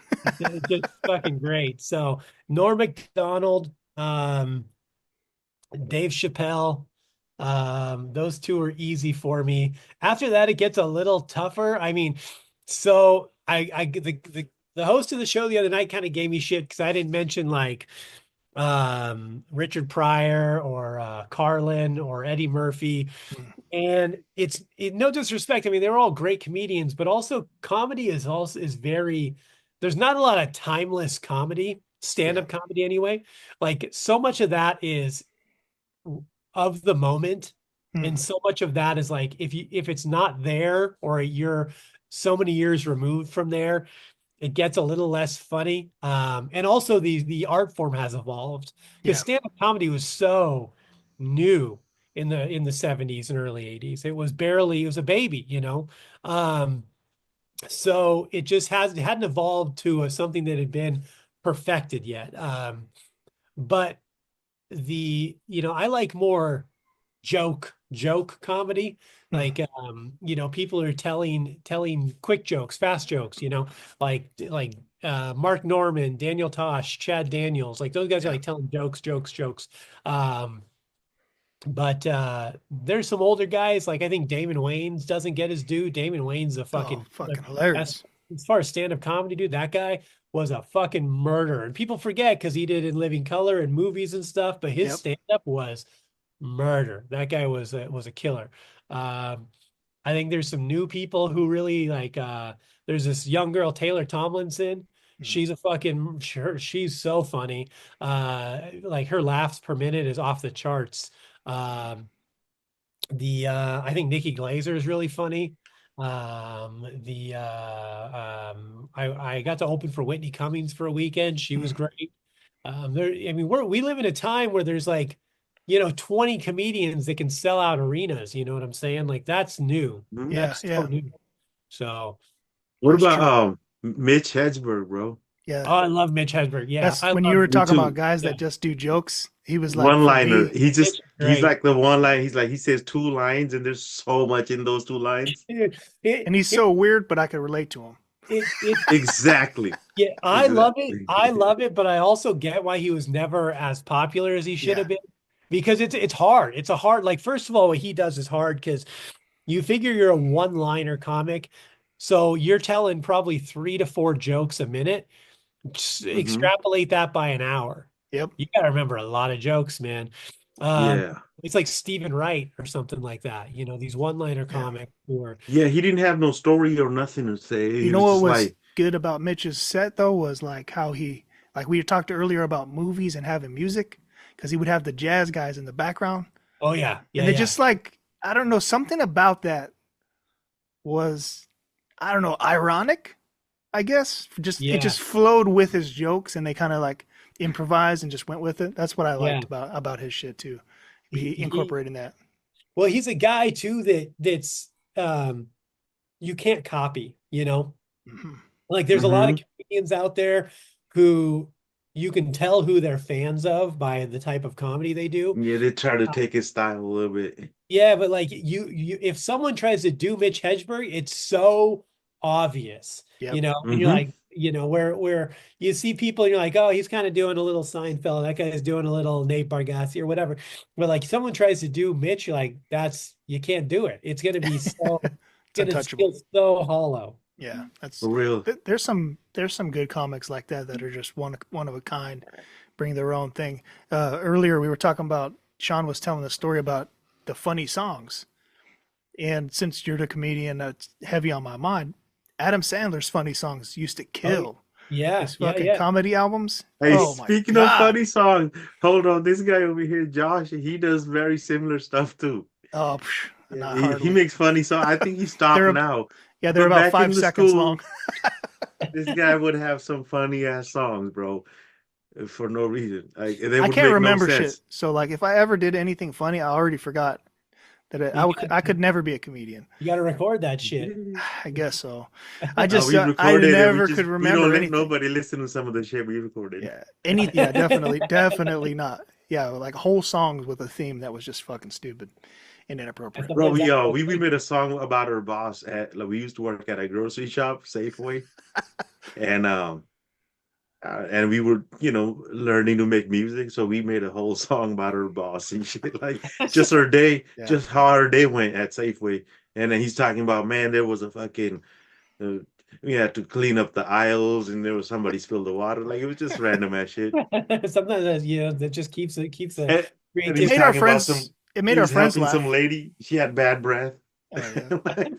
just fucking great. So Norm Macdonald, Dave Chappelle, Those two are easy for me. After that, it gets a little tougher. I mean, so the host of the show the other night kind of gave me shit because I didn't mention like Richard Pryor or Carlin or Eddie Murphy. Mm. And no disrespect. I mean, they're all great comedians, but also comedy is very, there's not a lot of timeless comedy, Yeah. stand-up comedy anyway. Like so much of that is of the moment. Mm. And so much of that is like if it's not there or you're so many years removed from there, it gets a little less funny. And also the art form has evolved because Yeah. stand-up comedy was so new in the 70s and early 80s. It was a baby, you know. So it hadn't evolved to something that had been perfected yet. But I like more joke comedy. Mm. Like people are telling quick jokes, fast jokes, like Mark Norman, Daniel Tosh, Chad Daniels, like those guys are Yeah. like telling jokes. Um, but there's some older guys, like I think Damon Wayans doesn't get his due. Damon Wayans a Oh, fucking fucking as, hilarious. as far as stand-up comedy, dude, that guy was a fucking murderer. And people forget because he did In Living Color and movies and stuff, but his Yep. stand-up was murder. That guy was a killer. Um, I think there's some new people who really like there's this young girl, Taylor Tomlinson. Mm. She's a fucking sure she's so funny. Like her laughs per minute is off the charts. Um, the I think Nikki Glazer is really funny. I got to open for Whitney Cummings for a weekend. She was Mm. great. I mean, we live in a time where there's like, 20 comedians that can sell out arenas. You know what I'm saying? Like that's new. Mhm. Yeah. That's so Yeah. new. So, What That's about true. Mitch Hedberg, bro? Yeah. oh, I love Mitch Hedberg. Yeah, That's I when you love were Me talking about too. guys yeah. that just do jokes. He was like, One for liner. me, Mitch is He's great. like the one line. He's like he says two lines, and there's so much in those two lines. Dude, and he's so weird, but I could relate to him. it Exactly. Yeah, I love it. Exactly. I love it, but I also get why he was never as popular as he should Yeah. have been because it's hard. It's a hard, like, first of all, what he does is hard because you figure you're a one-liner comic, so you're telling probably 3 to 4 jokes a minute. Just Hmm. extrapolate that by an hour. Yep. You got to remember a lot of jokes, man. Um, Yeah. it's like Stephen Wright or something like that. These one-liner Yeah. comics or Yeah. He didn't have no story or nothing to say. You He know was what just was like, good about Mitch's set though was like how he, like we talked earlier about movies and having music, because he would have the jazz guys in the background, oh yeah, and yeah, they yeah, just like, I don't know, something about that was, I don't know, ironic. I guess just it yeah, just flowed with his jokes, and they kind of like improvised and just went with it. That's what I yeah. liked about his shit too. He He incorporating that. Well, he's a guy too that's um you can't copy. Hmm. Like there's a lot of hmm comedians out there who you can tell who they're fans of by the type of comedy they do. yeah, they try to Uh, take his style a little bit. yeah, but like you if someone tries to do Mitch Hedberg, it's so obvious, Yep. and you're Hmm. like, where you see people and you're like, oh, he's kind of doing a little Seinfeld, that guy's doing a little Nate Bargatze or whatever. But like someone tries to do Mitch, you're like, you can't do it. It's gonna be so It's gonna untouchable. feel so hollow. Yeah, that's For real. there's some good comics like that that are just one of a kind, bring their own thing. Earlier we were talking about, Shawn was telling the story about the funny songs, and since you're the comedian that's heavy on my mind, Adam Sandler's funny songs used to Oh kill. yeah, His yeah, fucking yeah. comedy albums. Hey, Oh my speaking of god. funny songs, hold on. This guy over here, Josh, he does very similar stuff too. Oh, Yeah, not he hardly. makes funny songs. I think he stopped They're now. yeah, they're But about back in five the seconds school, long. this guy would have some funny ass songs, bro, for no reason. Like they I would can't make no remember shit. sense. So like, if I ever did anything funny, I already forgot that You I got could never be a comedian. you got to record that shit. I guess so. We I recorded and never could we don't remember let anything. nobody listen to some of the shit we recorded. Yeah, definitely not. Yeah, like whole songs with a theme that was just fucking stupid and And inappropriate. Bro, sometimes that's we okay. made a song about our boss at like we used to work at a grocery shop, Safeway, and And we were, learning to make music. So we made a whole song about her boss and shit, like just her day, Yeah. just how her day went at Safeway. And then he's talking about, man, there was a fucking, uh, we had to clean up the aisles, and there was somebody spilled the water. Like it was just random ass shit. Sometimes, that just keeps the And, and It he's creativity. made our talking about friends. It he made our was friends helping some laugh. lady. She had bad breath. Oh yeah. Like,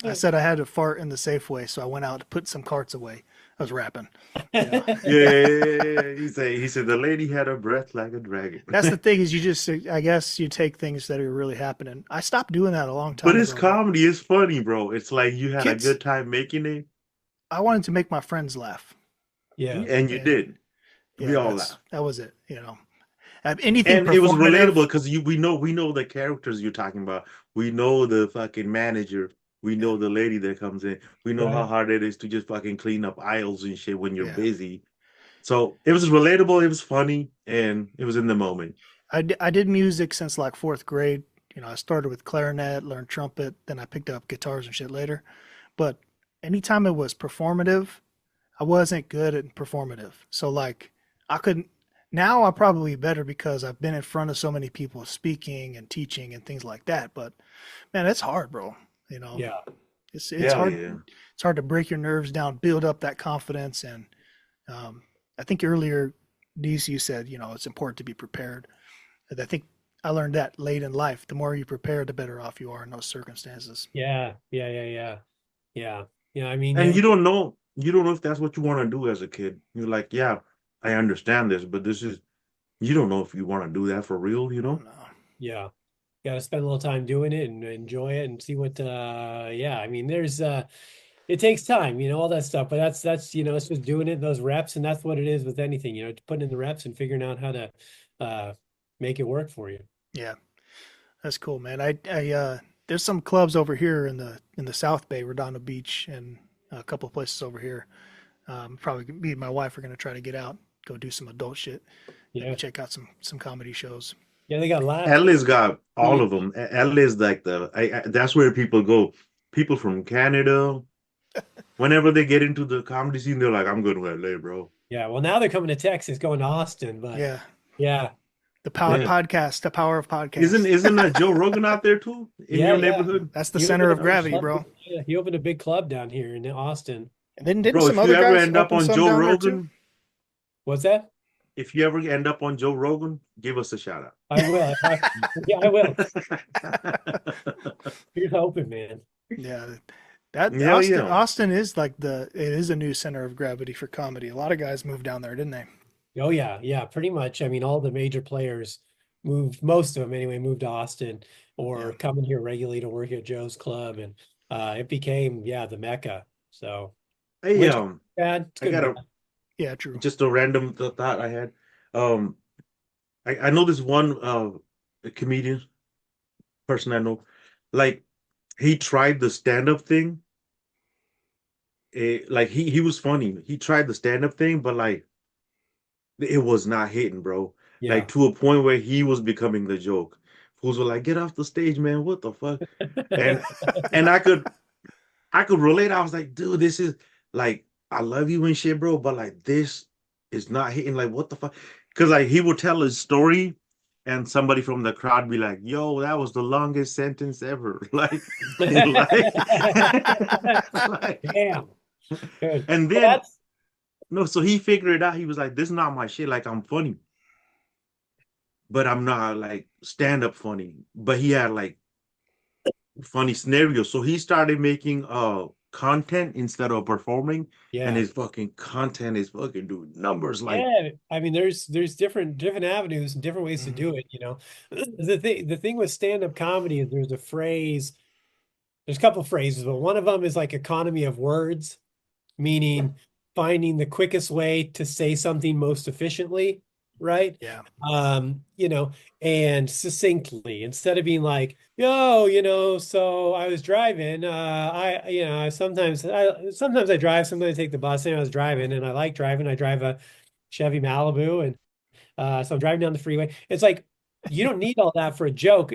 I said I had to fart in the Safeway, so I went out to put some carts away. I was rapping. Yeah. yeah, he said the lady had a breath like a dragon. That's the thing is you just I guess you take things that are really happening. I stopped doing that a long But time it's ago, but comedy. It's funny, bro. It's like you had a kids good time making it, I wanted to make my friends laugh. Yeah. and you And did. We yeah, all laughed. that was it, Anything And it was performative. relatable because we know the characters you're talking about. We know the fucking manager. We Yeah. know the lady that comes in. We know how Right. hard it is to just fucking clean up aisles and shit when you're Yeah. busy. So it was relatable. It was funny, and it was in the moment. I did music since like fourth grade. I started with clarinet, learned trumpet, then I picked up guitars and shit later. But anytime it was performative, I wasn't good at performative. So like I couldn't now I probably better because I've been in front of so many people speaking and teaching and things like that. But man, it's hard, bro. You know, Yeah. it's Hell hard yeah. it's hard to break your nerves down, build up that confidence and I think earlier Deece, you said, it's important to be prepared. And I think I learned that late in life. The more you prepare, the better off you are in those circumstances. Yeah. Yeah. Yeah. Yeah. Yeah. Yeah. I mean, And you don't know if that's what you want to do as a kid. You're like, yeah, I understand this, but you don't know if you want to do that for real, you know? No. yeah. Got to spend a little time doing it and enjoy it and see what, yeah. I mean, it takes time, all that stuff, but that's, it's just doing it, those reps. And that's what it is with anything, putting in the reps and figuring out how to, uh, make it work for you. Yeah, that's cool, man. There's some clubs over here in the South Bay, Redondo Beach, and a couple of places over here. Probably me and my wife are gonna try to get out, go do some adult shit, maybe Yeah. check out some comedy shows. Yeah. They got laughs. LA's got all of them. LA's like that's where people go. People from Canada, whenever they get into the comedy scene, they're like, I'm going to LA, bro. Yeah. Well, now they're coming to Texas, going to Austin, but Yeah, yeah. Yeah. the power of Isn't podcast. isn't Joe Rogan out there too in Yeah. your Yeah. neighborhood? That's the He center opened of a big gravity, club. bro. Yeah, he opened a big club down here in Austin. And then didn't Bro, some if you other ever guys end up open on some Joe down there too? Rogan, What's that? if you ever end up on Joe Rogan, give us a shout I will. Yeah, I will. out. You're hoping, man. Yeah, that Yeah, yeah. Austin is like it is a new center of gravity for comedy. A lot of guys moved down there, didn't they? Oh yeah, yeah, pretty much. I mean, all the major players moved, most of them anyway, moved to Austin Yeah, or coming here regularly to work at Joe's Club, and it became, yeah, the Mecca. So, Hey, which bad, it's I good, got bad. yeah, true. just a random thought I had. Um, I know this one a comedian person I know, like he tried the stand-up thing. Like he was funny. He tried the stand-up thing, but like it was not hitting, bro. Yeah. Like to a point where he was becoming the joke. Fools were like, "Get off the stage, man! What the fuck?" And and I could relate. I was like, "Dude, this is like I love you and shit, bro, but like this is not hitting. Like, what the fuck?" Because like he would tell his story, and somebody from the crowd be like, "Yo, that was the longest sentence ever." Like, like, Damn. Good. and Well, then that's no, so he figured it out. He was like, "This is not my shit. Like, I'm funny, but I'm not like stand up funny." But he had like funny scenarios, so he started making content instead of performing, and yeah. his fucking content is fucking doing numbers. Like, Yeah, I mean, there's different avenues and different ways to Mhm. do it, The thing with stand-up comedy is there's a phrase, there's a couple phrases, but one of them is like economy of words, meaning finding the quickest way to say something most efficiently, right? Yeah, And succinctly, instead of being like, yo, so I was driving, sometimes I drive, sometimes I take the bus, and I was driving and I like driving. I drive a Chevy Malibu, and so I'm driving down the freeway. It's like You don't need all that for a joke.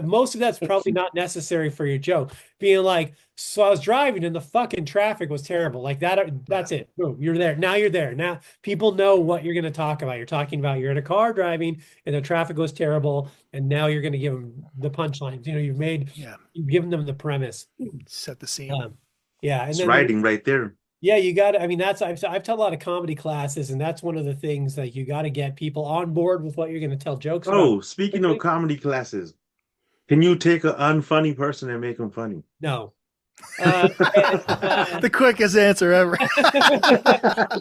Most of that's probably not necessary for your joke. Being like, so I was driving and the fucking traffic was terrible. Like that, that's it. Boom, you're there. Now you're there. Now people know what you're going to talk about. You're talking about you're in a car driving and the traffic was terrible. And now you're going to give them the punchlines. You've given them the premise. Set the scene. Yeah. And It's then writing right there. yeah, you got to, I mean, I've taught a lot of comedy classes, and that's one of the things that you got to get people on board with what you're going to tell jokes about. Oh, speaking of comedy classes, can you take an unfunny person and make them funny? No. The quickest answer ever.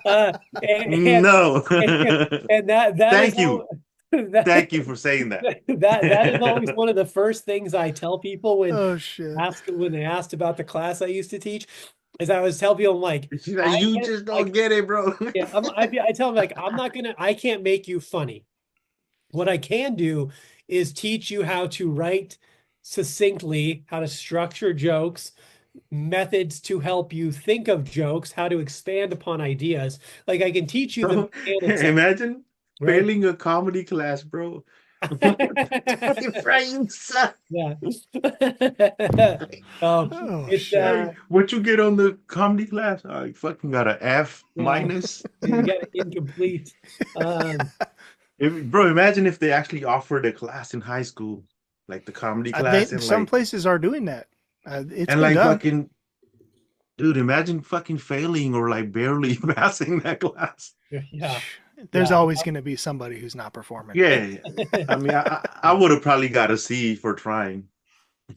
No. And that Thank you. Thank you for saying that. That is always one of the first things I tell people when when they asked about the class I used to teach. Is I was telling people, I'm like, you just don't get it, bro. Yeah, I tell them like, I can't make you funny. What I can do is teach you how to write succinctly, how to structure jokes, methods to help you think of jokes, how to expand upon ideas. Like I can teach you the mechanics. Imagine failing a comedy class, bro. Yeah. What you get on the comedy class? Oh, you fucking got an F minus. You got an incomplete. Bro, imagine if they actually offered a class in high school, like the comedy class. Some places are doing that. It's and like done. fucking, dude, imagine fucking failing or like barely passing that class. Yeah. There's always going to be somebody who's not performing. Yeah. I mean, I would have probably got a C for trying.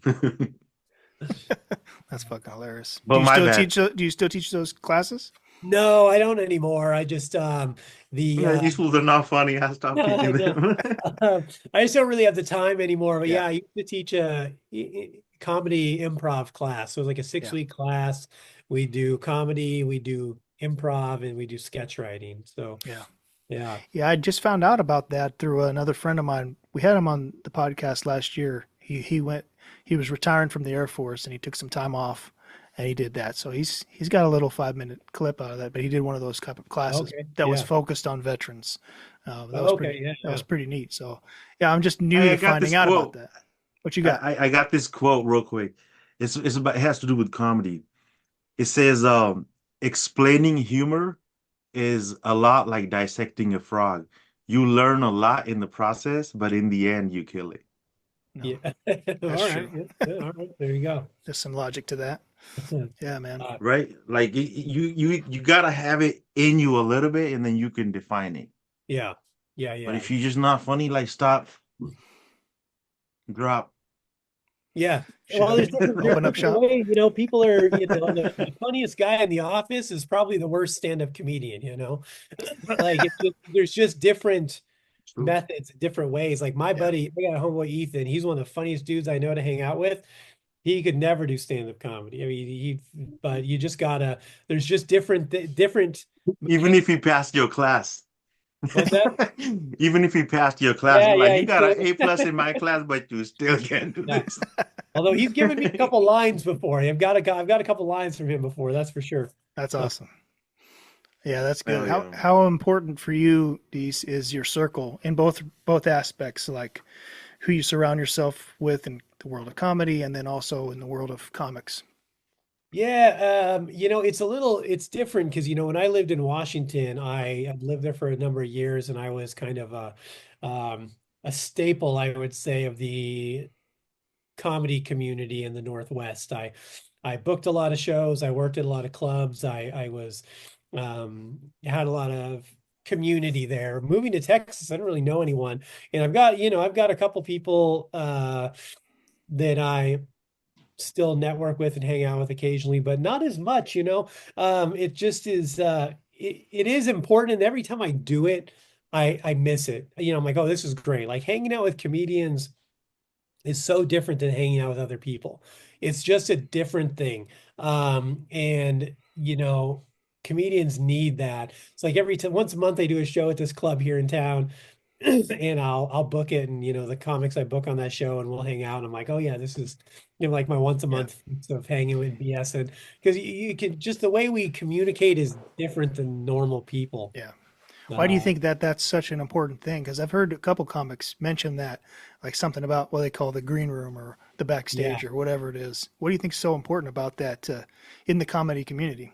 That's fucking hilarious. But do you still teach those classes? No, I don't anymore. I just these fools are not funny. I stopped teaching them. I just don't really have the time anymore. But yeah, I used to teach a comedy improv class. So it was like a 6-week class. We do comedy, we do improv, and we do sketch writing. So yeah. I just found out about that through another friend of mine. We had him on the podcast last year. He was retiring from the Air Force and he took some time off and he did that. So he's got a little 5-minute clip out of that, but he did one of those type of classes that was focused on veterans. That was pretty neat. So I'm just new to finding out about that. What you got? I got this quote real quick. It has to do with comedy. It says, explaining humor is a lot like dissecting a frog. You learn a lot in the process, but in the end, you kill it. No, yeah. All right. There you go. There's some logic to that. Yeah, man. Right? Like you gotta have it in you a little bit, and then you can define it. Yeah. But if you're just not funny, like stop, drop. Yeah. Well, there's open up shop. People are, the funniest guy in the office is probably the worst stand-up comedian, like there's just different methods, different ways. Like my buddy, I got a homeboy, Ethan. He's one of the funniest dudes I know to hang out with. He could never do stand-up comedy. I mean, but you just gotta, there's just different. Even if he passed your class. What's that? Even if he passed your class, you got an A+ in my class, but you still can't do this. Although he's given me a couple lines before. I've got a couple lines from him before. That's for sure. That's awesome. Yeah, that's good. How important for you, Deece, is your circle in both aspects, like who you surround yourself with in the world of comedy, and then also in the world of comics? Yeah, it's different because when I lived in Washington, I had lived there for a number of years, and I was kind of a staple, I would say, of the comedy community in the Northwest. I booked a lot of shows, I worked at a lot of clubs, I was had a lot of community there. Moving to Texas, I don't really know anyone, and I've got a couple people that I still network with and hang out with occasionally, but not as much, it just is, it is important. And every time I do it, I miss it. I'm like, oh, this is great. Like hanging out with comedians is so different than hanging out with other people. It's just a different thing. And comedians need that. It's like once a month I do a show at this club here in town. And I'll book it, and the comics I book on that show, and we'll hang out. And I'm like, oh yeah, this is like my once a month of hanging with BS, and because you can just the way we communicate is different than normal people. Yeah, Why do you Uh, think that that's such an important thing? Because I've heard a couple comics mention that, like something about what they call the green room or the yeah. backstage or whatever it is. What do you think is so important about that in the comedy community?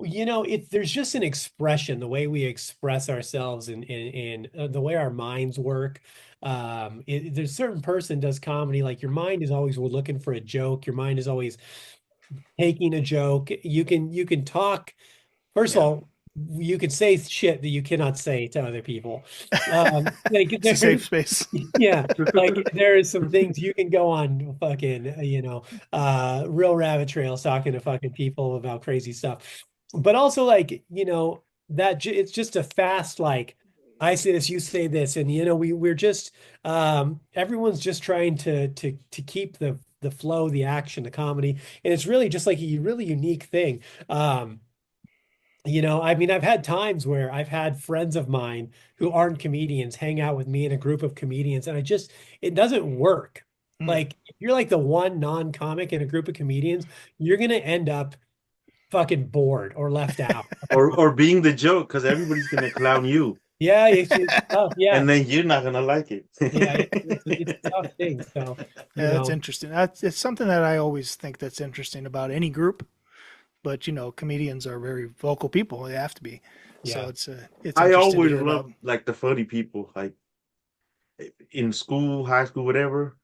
There's just an expression, the way we express ourselves and the way our minds work. There's a certain person does comedy, like your mind is always looking for a joke. Your mind is always taking a joke. You can talk. First of Yeah, all, you can say shit that you cannot say to other people. Like it's a there, safe space. yeah, like there is some things you can go on fucking, real rabbit trails talking to fucking people about crazy stuff. But also like, it's just a fast like I say this, you say this, and we're just everyone's just trying to keep the flow, the action, the comedy, and it's really just like a really unique thing. Um, I mean, I've had times where I've had friends of mine who aren't comedians hang out with me in a group of comedians, and it doesn't work. Mm. Like, if you're like the one non-comic in a group of comedians, you're gonna end up fucking bored or left out. or being the joke because everybody's gonna clown you, Yeah, it's tough. Yeah, and then you're not gonna like it. yeah, it's a tough thing. So, you Yeah, that's know, interesting. That's it's something that I always think that's interesting about any group. But comedians are very vocal people. They have to be. So yeah. it's I interesting to always hear about. love like the funny people, like in school, high school, whatever.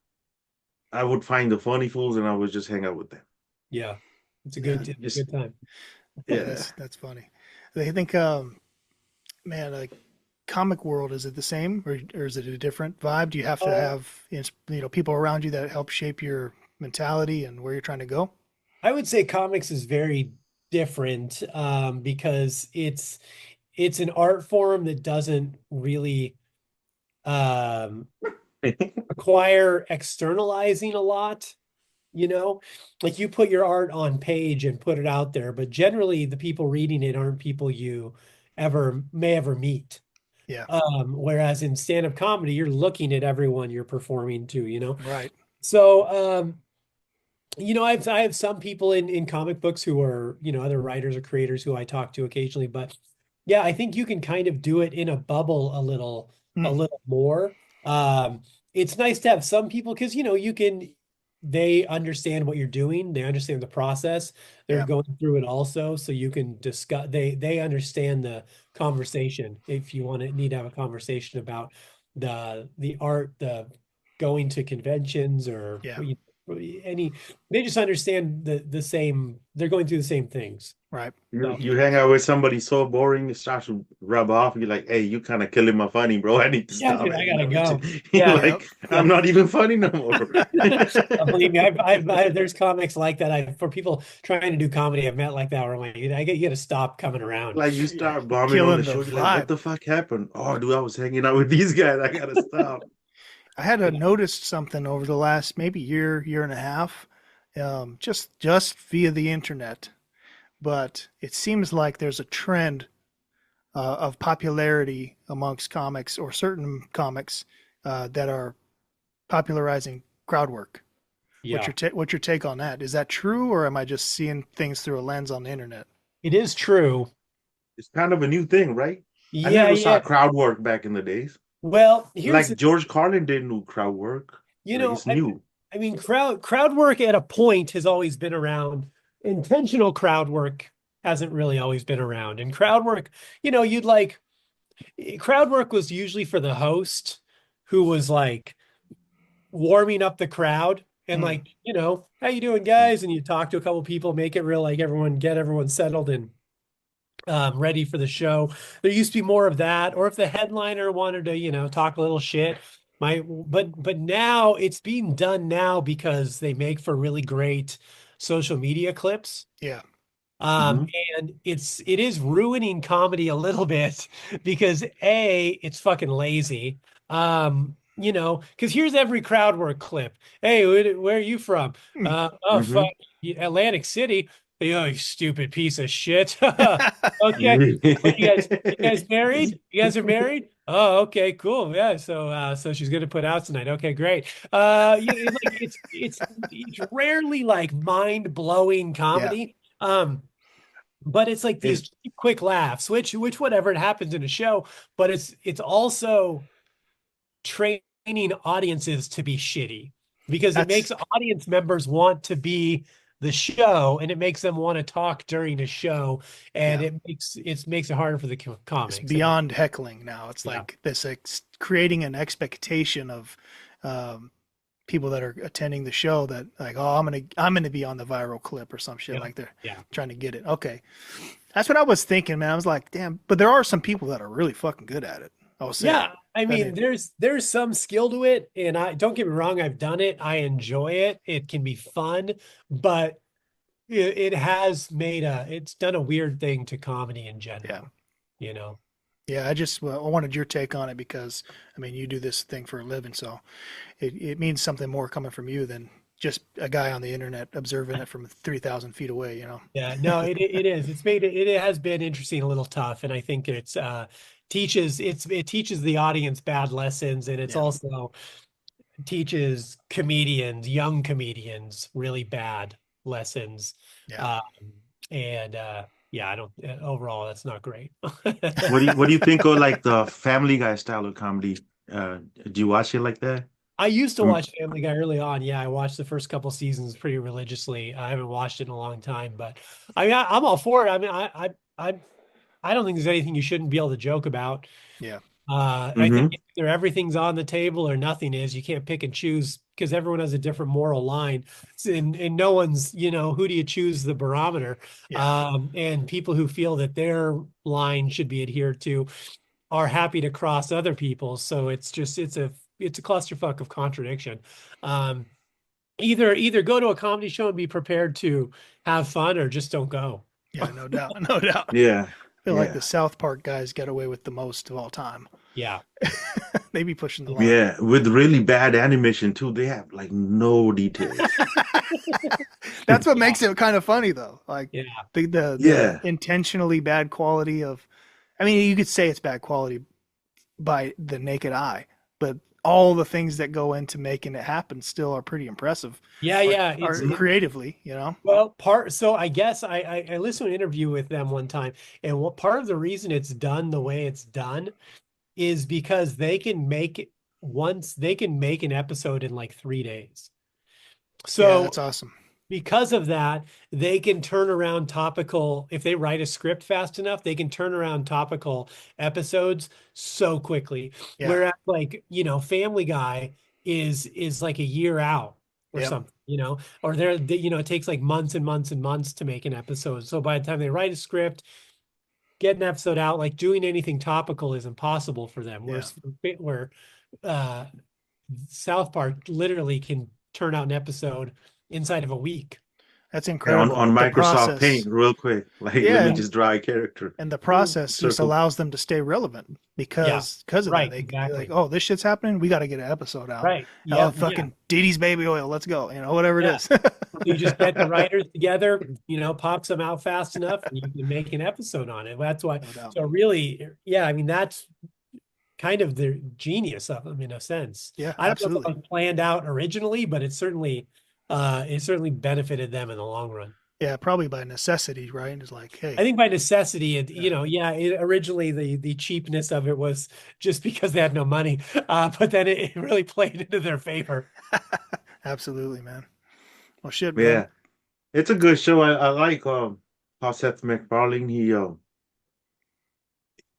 I would find the funny fools and I would just hang out with them. Yeah. Yeah, It's a Just good time. yeah, yeah. that's funny. I think, man, like comic world, is it the same or is it a different vibe? Do you have to Uh, have people around you that help shape your mentality and where you're trying to go? I would say comics is very different because it's an art form that doesn't really um, require externalizing a lot, you know? Like you put your art on page and put it out there, but generally the people reading it aren't people you ever meet. Yeah, Whereas in stand-up comedy, you're looking at everyone you're performing to, you know? right. So, I have some people in comic books who are, other writers or creators who I talk to occasionally, but yeah, I think you can kind of do it in a bubble a Mm, little more. It's nice to have some people because they understand what you're doing, they understand the process, they're yeah, going through it also, so you can discuss. They understand the conversation if you need to have a conversation about the art, the going to conventions or yeah, any they just understand the same, they're going through the same things. right. You So you hang out with somebody so boring, it starts to rub off. You're like, hey, you kind of killing my funny, bro. I need to yeah, stop dude, I hanging gotta out with you. go. You're Yeah, Yep. like, yeah. I'm not even funny no more. Believe me, there's comics like that. For people trying to do comedy, I've met like that where I'm like, you got to stop coming around. Like you Yeah, start you're bombing on the killing the show. You're like, what vibe. the fuck happened? Oh, dude, I was hanging out with these guys. I gotta stop. I had Yeah, noticed something over the last maybe year and a half, just via the internet. But it seems like there's a trend of popularity amongst comics or certain comics that are popularizing crowd work. yeah, What's your take on that? Is that true, or am I just seeing things through a lens on the internet? it is true. It's kind of a new thing, right? I Yeah, never saw yeah. crowd work back in the days. Well, Like George Carlin didn't do crowd work. you Like know, it's I, new. I mean, crowd work at a point has always been around. Intentional crowd work hasn't really always been around. And crowd work, you'd like crowd work was usually for the host who was like warming up the crowd and Mm, like, how you doing, guys? And you talk to a couple people, make it real, like get everyone settled and ready for the show. There used to be more of that, or if the headliner wanted to, talk a little shit. But now it's being done now because they make for really great social media clips. yeah, Um, Hmm. and it is ruining comedy a little bit because it's fucking lazy. Because here's every crowd work clip. Hey, where are you from? mm. Oh fuck, Hmm. Atlantic City. Oh, you stupid piece of shit. Okay. What, you guys married? You guys are married? Oh, okay, cool. Yeah. So she's gonna put out tonight. Okay, great. It's rarely like mind-blowing Yeah, comedy. Um, but it's like these quick laughs, which whatever it happens in a show, but it's also training audiences to be shitty because it makes audience members want to be the show, and it makes them want to talk during the show, and it makes it harder for the comics. It's beyond heckling now. It's like this creating an expectation of people that are attending the show that like, oh, I'm gonna be on the viral clip or some shit like they're trying to get it. Okay, that's what I was thinking, man. I was like, damn, but there are some people that are really fucking good at it. I was saying, I mean, there's some skill to it, and I don't get me wrong, I've done it. I enjoy it. It can be fun, but it has it's done a weird thing to comedy in general. You know. Yeah, I wanted your take on it because I mean, you do this thing for a living, so it means something more coming from you than just a guy on the internet observing it from 3,000 feet away. You know. Yeah, no, it is. It has been interesting, a little tough, and I think it teaches the audience bad lessons, and it's also teaches young comedians really bad lessons. I don't overall that's not great. What do you think of like the Family Guy style of comedy? Do you watch it like that? I used to watch Family Guy early on. Yeah, I watched the first couple seasons pretty religiously. I haven't watched it in a long time, but I mean, I'm all for it. I mean, I don't think there's anything you shouldn't be able to joke about. Yeah. I think either everything's on the table or nothing is. You can't pick and choose because everyone has a different moral line, and no one's, who do you choose the barometer? And people who feel that their line should be adhered to are happy to cross other people's. So it's a clusterfuck of contradiction. Either go to a comedy show and be prepared to have fun, or just don't go. Yeah, no doubt, no doubt. Yeah. I feel like the South Park guys get away with the most of all time. Yeah. They be pushing the line. Yeah, with really bad animation too. They have like no details. That's what makes it kind of funny though. Like the intentionally bad quality of, I mean, you could say it's bad quality by the naked eye, but all the things that go into making it happen still are pretty impressive. Creatively, Well, so I guess I listened to an interview with them one time, and what part of the reason it's done the way it's done is because they can make an episode in like 3 days. So that's awesome. Because of that, they can turn around topical. If they write a script fast enough, they can turn around topical episodes so quickly. Yeah. Whereas like, Family Guy is like a year out or something, or it takes like months and months and months to make an episode. So by the time they write a script, get an episode out, like doing anything topical is impossible for them. Where South Park literally can turn out an episode inside of a week. That's incredible. On Microsoft Paint, real quick. Like, let me just draw a character. And the process just allows them to stay relevant because of that. They like, oh, this shit's happening. We got to get an episode out. Right. Oh, fucking Deedee's Baby Oil. Let's go. Whatever it is. You just get the writers together, pop some out fast enough, and you can make an episode on it. That's why. No, so really, I mean, that's kind of the genius of them in a sense. Yeah, I don't know if it was planned out originally, but it certainly benefited them in the long run. Yeah, probably by necessity, right? It's like, hey, I think by necessity, originally the cheapness of it was just because they had no money, but then it really played into their favor. Absolutely, man. Well, shit, man. Yeah, it's a good show. I like how Seth MacFarlane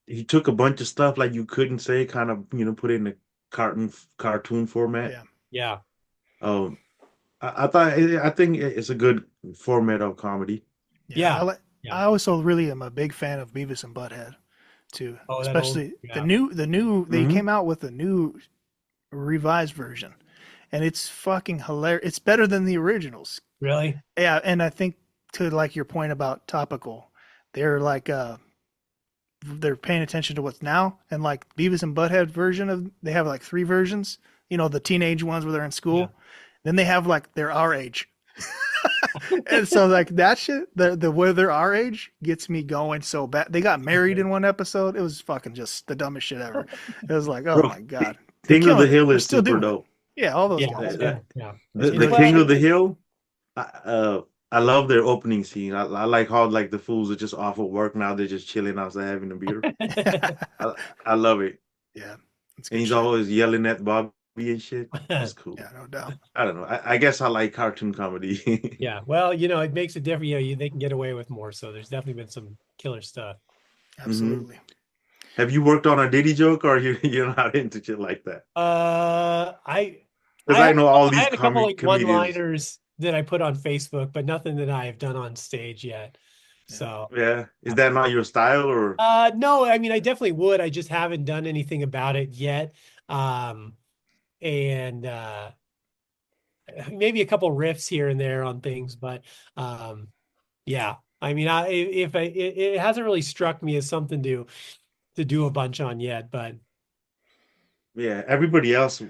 he took a bunch of stuff like you couldn't say, kind of put it in a cartoon format. Yeah. I think it's a good format of comedy. I also really am a big fan of Beavis and Butthead too, especially the new. They came out with a new revised version, and it's fucking hilarious. It's better than the originals. Really? Yeah, and I think to like your point about topical, they're like they're paying attention to what's now, and like Beavis and Butthead version they have like 3 versions. The teenage ones where they're in school. Yeah. Then they have like they're our age. And so like that shit, the where they're our age gets me going so bad. They got married in one episode. It was fucking just the dumbest shit ever. It was like, oh my God. King of the Hill is super dope. Yeah, all those guys. The King of the Hill, I love their opening scene. I like how like the fools are just off of work now. They're just chilling outside having a beer. I I love it. Yeah, it's And good he's shit. always yelling at Bobby and shit. That's cool. Yeah, no doubt. I don't know. I guess I like cartoon comedy. Yeah, well, it makes it different. They can get away with more. So there's definitely been some killer stuff. hmm Absolutely. Have you worked on a Diddy joke, or you're not into shit like that? I Because I I had know all I these had a couple like comedians. one-liners that I put on Facebook, but nothing that I have done on stage yet. Yeah. So, Yeah, is that not your style, or no, I mean, I definitely would. I just haven't done anything about it yet. Um, and maybe a couple riffs here and there on things, but yeah. I mean, it hasn't really struck me as something to do a bunch on yet, but yeah? Everybody else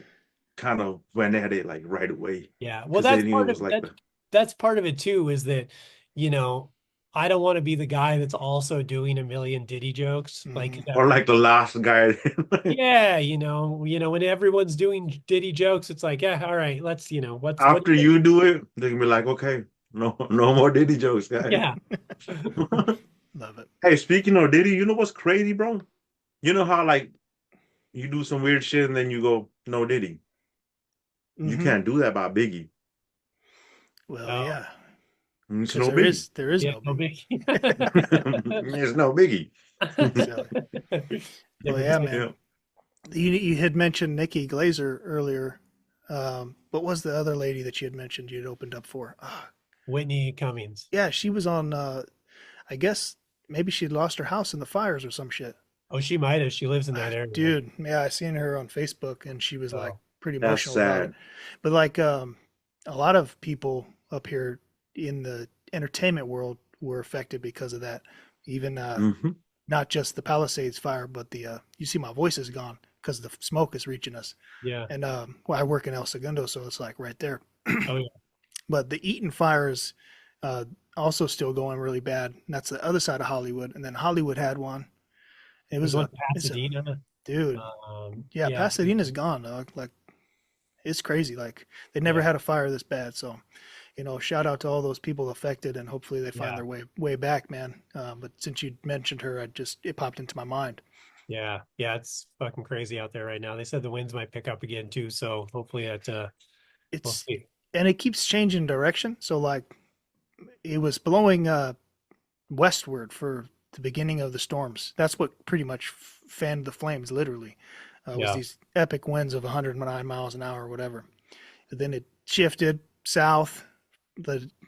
kind of went at it like right away yeah. Well, because they that's knew it part was of like that. the That's part of it too, is that, you know, I don't want to be the guy that's also doing a million Diddy jokes. Hmm. Like that, or like the last guy. yeah, when everyone's doing Diddy jokes, it's like, yeah, all right, let's, what After you do it, they can be like, okay, no more Diddy jokes, guys. yeah. Love it. Hey, speaking of Diddy, you know what's crazy, bro? You know how like you do some weird shit and then you go, no Diddy. You Hmm. can't do that by Biggie. Well, Oh, yeah, It's because no there Biggie. is there is yeah, no no big. big. It's no Biggie. Silly. Well, Different yeah, take. man. Yeah. You had mentioned Nikki Glazer earlier. What was the other lady that you had mentioned you'd opened up for? Whitney Cummings. Yeah, she was on. I guess maybe she'd lost her house in the fires or some shit. Oh, she might have. She lives in that area. Dude, yeah, I seen her on Facebook and she was like Oh, pretty That's emotional about it. sad. But like a lot of people up here in the entertainment world were affected because of that. Even Hmm not just the Palisades fire, but the you see my voice is gone because the smoke is reaching us. yeah. And well, I work in El Segundo, so it's like right there. Oh, yeah. But the Eaton fire is uh, also still going really bad. And that's the other side of Hollywood. And then Hollywood had one. It There's was one a in it's a Pasadena. dude. Yeah, Yeah. Pasadena's gone, dog. Like it's crazy. Like they never Yeah. had a fire this bad. So, shout out to all those people affected, and hopefully they find Yeah. their way back, man. But since you mentioned her, it popped into my mind. Yeah. Yeah. It's fucking crazy out there right now. They said the winds might pick up again too. So hopefully we'll It's see. and it keeps changing direction. So like it was blowing westward for the beginning of the storms. That's what pretty much fanned the flames, literally. Was Yeah. these epic winds of 109 miles an hour or whatever. And then it shifted south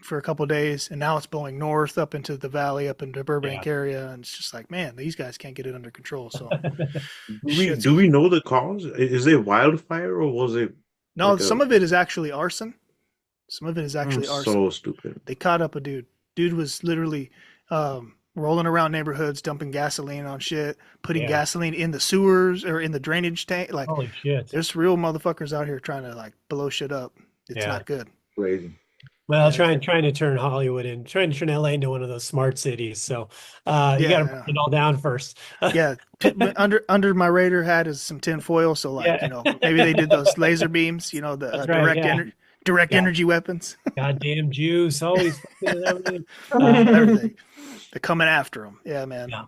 for a couple of days, and now it's blowing north up into the valley, up into Yeah. Burbank area, and it's just like, man, these guys can't get it under control. So Do we shit's do we know the cause? Is it wildfire or was it no. like a Some of it is actually arson. Some of it is I'm actually arson. so stupid. They caught up a dude. Dude was literally rolling around neighborhoods, dumping gasoline on shit, putting Yeah. gasoline in the sewers or in the drainage tank. Like, Holy shit. there's real motherfuckers out here trying to like blow shit up. It's Yeah. not good. Crazy. Well, Yeah, trying to turn Hollywood and trying to turn LA into one of those smart cities. So you got to yeah, break it all down first. yeah. Under my radar hat is some tin foil, so like Yeah. maybe they did those laser beams, the That's right. Yeah. direct Yeah. energy weapons, Goddamn Jews, always fucking everything. everything. They're coming after them. Yeah, man. Yeah.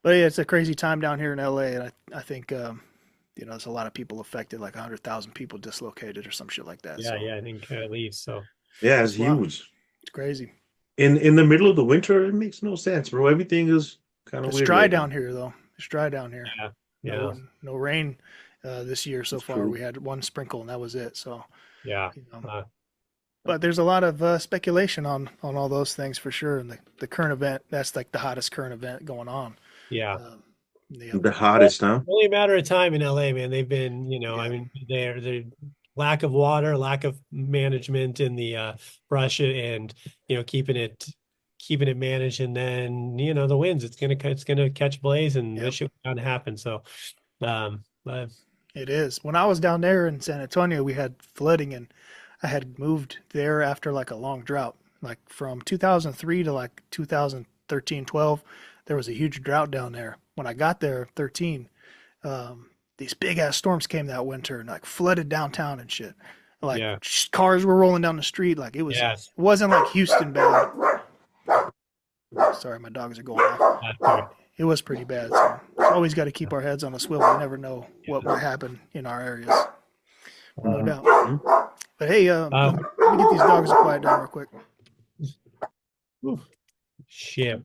But yeah, it's a crazy time down here in LA, and I think there's a lot of people affected, like 100,000 people dislocated or some shit like that. Yeah. So Yeah. I think at least so. Yeah, it's wow, huge. it's crazy. In the middle of the winter, it makes no sense, bro. Everything is kind of It's weird dry right down now. here though. It's dry down here. Yeah. No, Yeah. no rain this year so It's far. true. We had one sprinkle and that was it. So Yeah. you know. Uh, But there's a lot of speculation on all those things for sure. And the current event, that's like the hottest current event going on. yeah. Um, yeah, The hottest, huh? Only a matter of time in LA, man. They've been, I yeah, mean, they're lack of water, lack of management in the brush and keeping it managed, and then the winds. It's gonna catch blaze, and yep. this shit gonna happen. So, but It is. When I was down there in San Antonio, we had flooding, and I had moved there after like a long drought. Like from 2003 to like 2013, 12, there was a huge drought down there. When I got there, 13, these big ass storms came that winter and like flooded downtown and shit. Like Yeah. cars were rolling down the street. Like it was. Yes. It wasn't like Houston bad. Sorry, my dogs are going off. Sorry. It was pretty bad. So always got to keep our heads on a swivel. You never know what might happen in our areas. No doubt. But hey, let me get these dogs to quiet down real quick. Shit.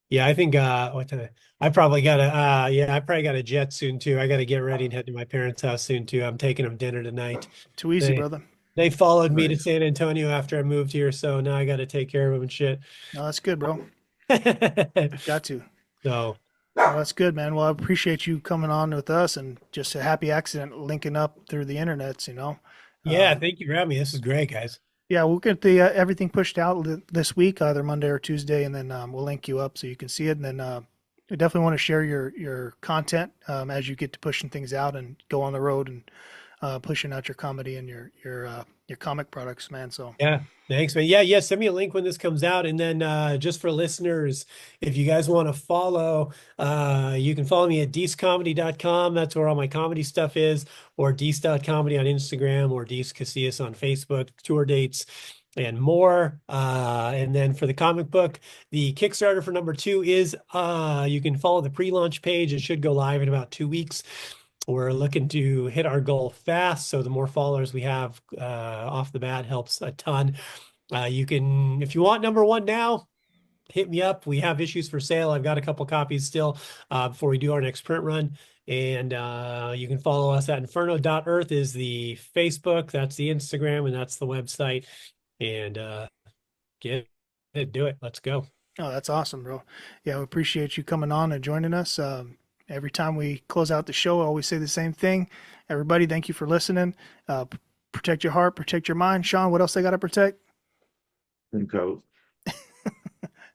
Yeah, I think what time? I probably got a jet soon too. I got to get ready and head to my parents' house soon too. I'm taking them dinner tonight. Too easy, They brother. they followed me to Nice. San Antonio after I moved here, so now I got to take care of them and shit. No, that's good, bro. Got to. So, Well, that's good, man. Well, I appreciate you coming on with us and just a happy accident linking up through the internets, you know. yeah, thank you for having me. This is great, guys. Yeah, we'll get the everything pushed out this week, either Monday or Tuesday, and then we'll link you up so you can see it. And then we definitely want to share your content as you get to pushing things out and go on the road and pushing out your comedy and your comic products, man. So Yeah, thanks, man. Yeah, send me a link when this comes out. And then just for listeners, if you guys want to follow, you can follow me at deececomedy.com. That's where all my comedy stuff is, or deece.comedy on Instagram, or Deece Casillas on Facebook, tour dates and more. And then for the comic book, the Kickstarter for #2 is you can follow the pre-launch page. It should go live in about 2 weeks. We're looking to hit our goal fast, so the more followers we have off the bat helps a ton. You can, if you want #1 now, hit me up. We have issues for sale. I've got a couple copies still before we do our next print run. And you can follow us at inferno.earth is the Facebook, that's the Instagram, and that's the website. And get it, do it. Let's go. Oh, that's awesome, bro. Yeah, we appreciate you coming on and joining us. Every time we close out the show, I always say the same thing. Everybody, thank you for listening. Protect your heart, protect your mind. Shawn, what else I got to protect? Go.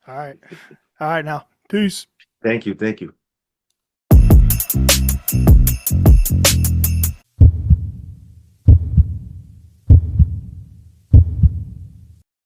All right. All right, now. Peace. Thank you.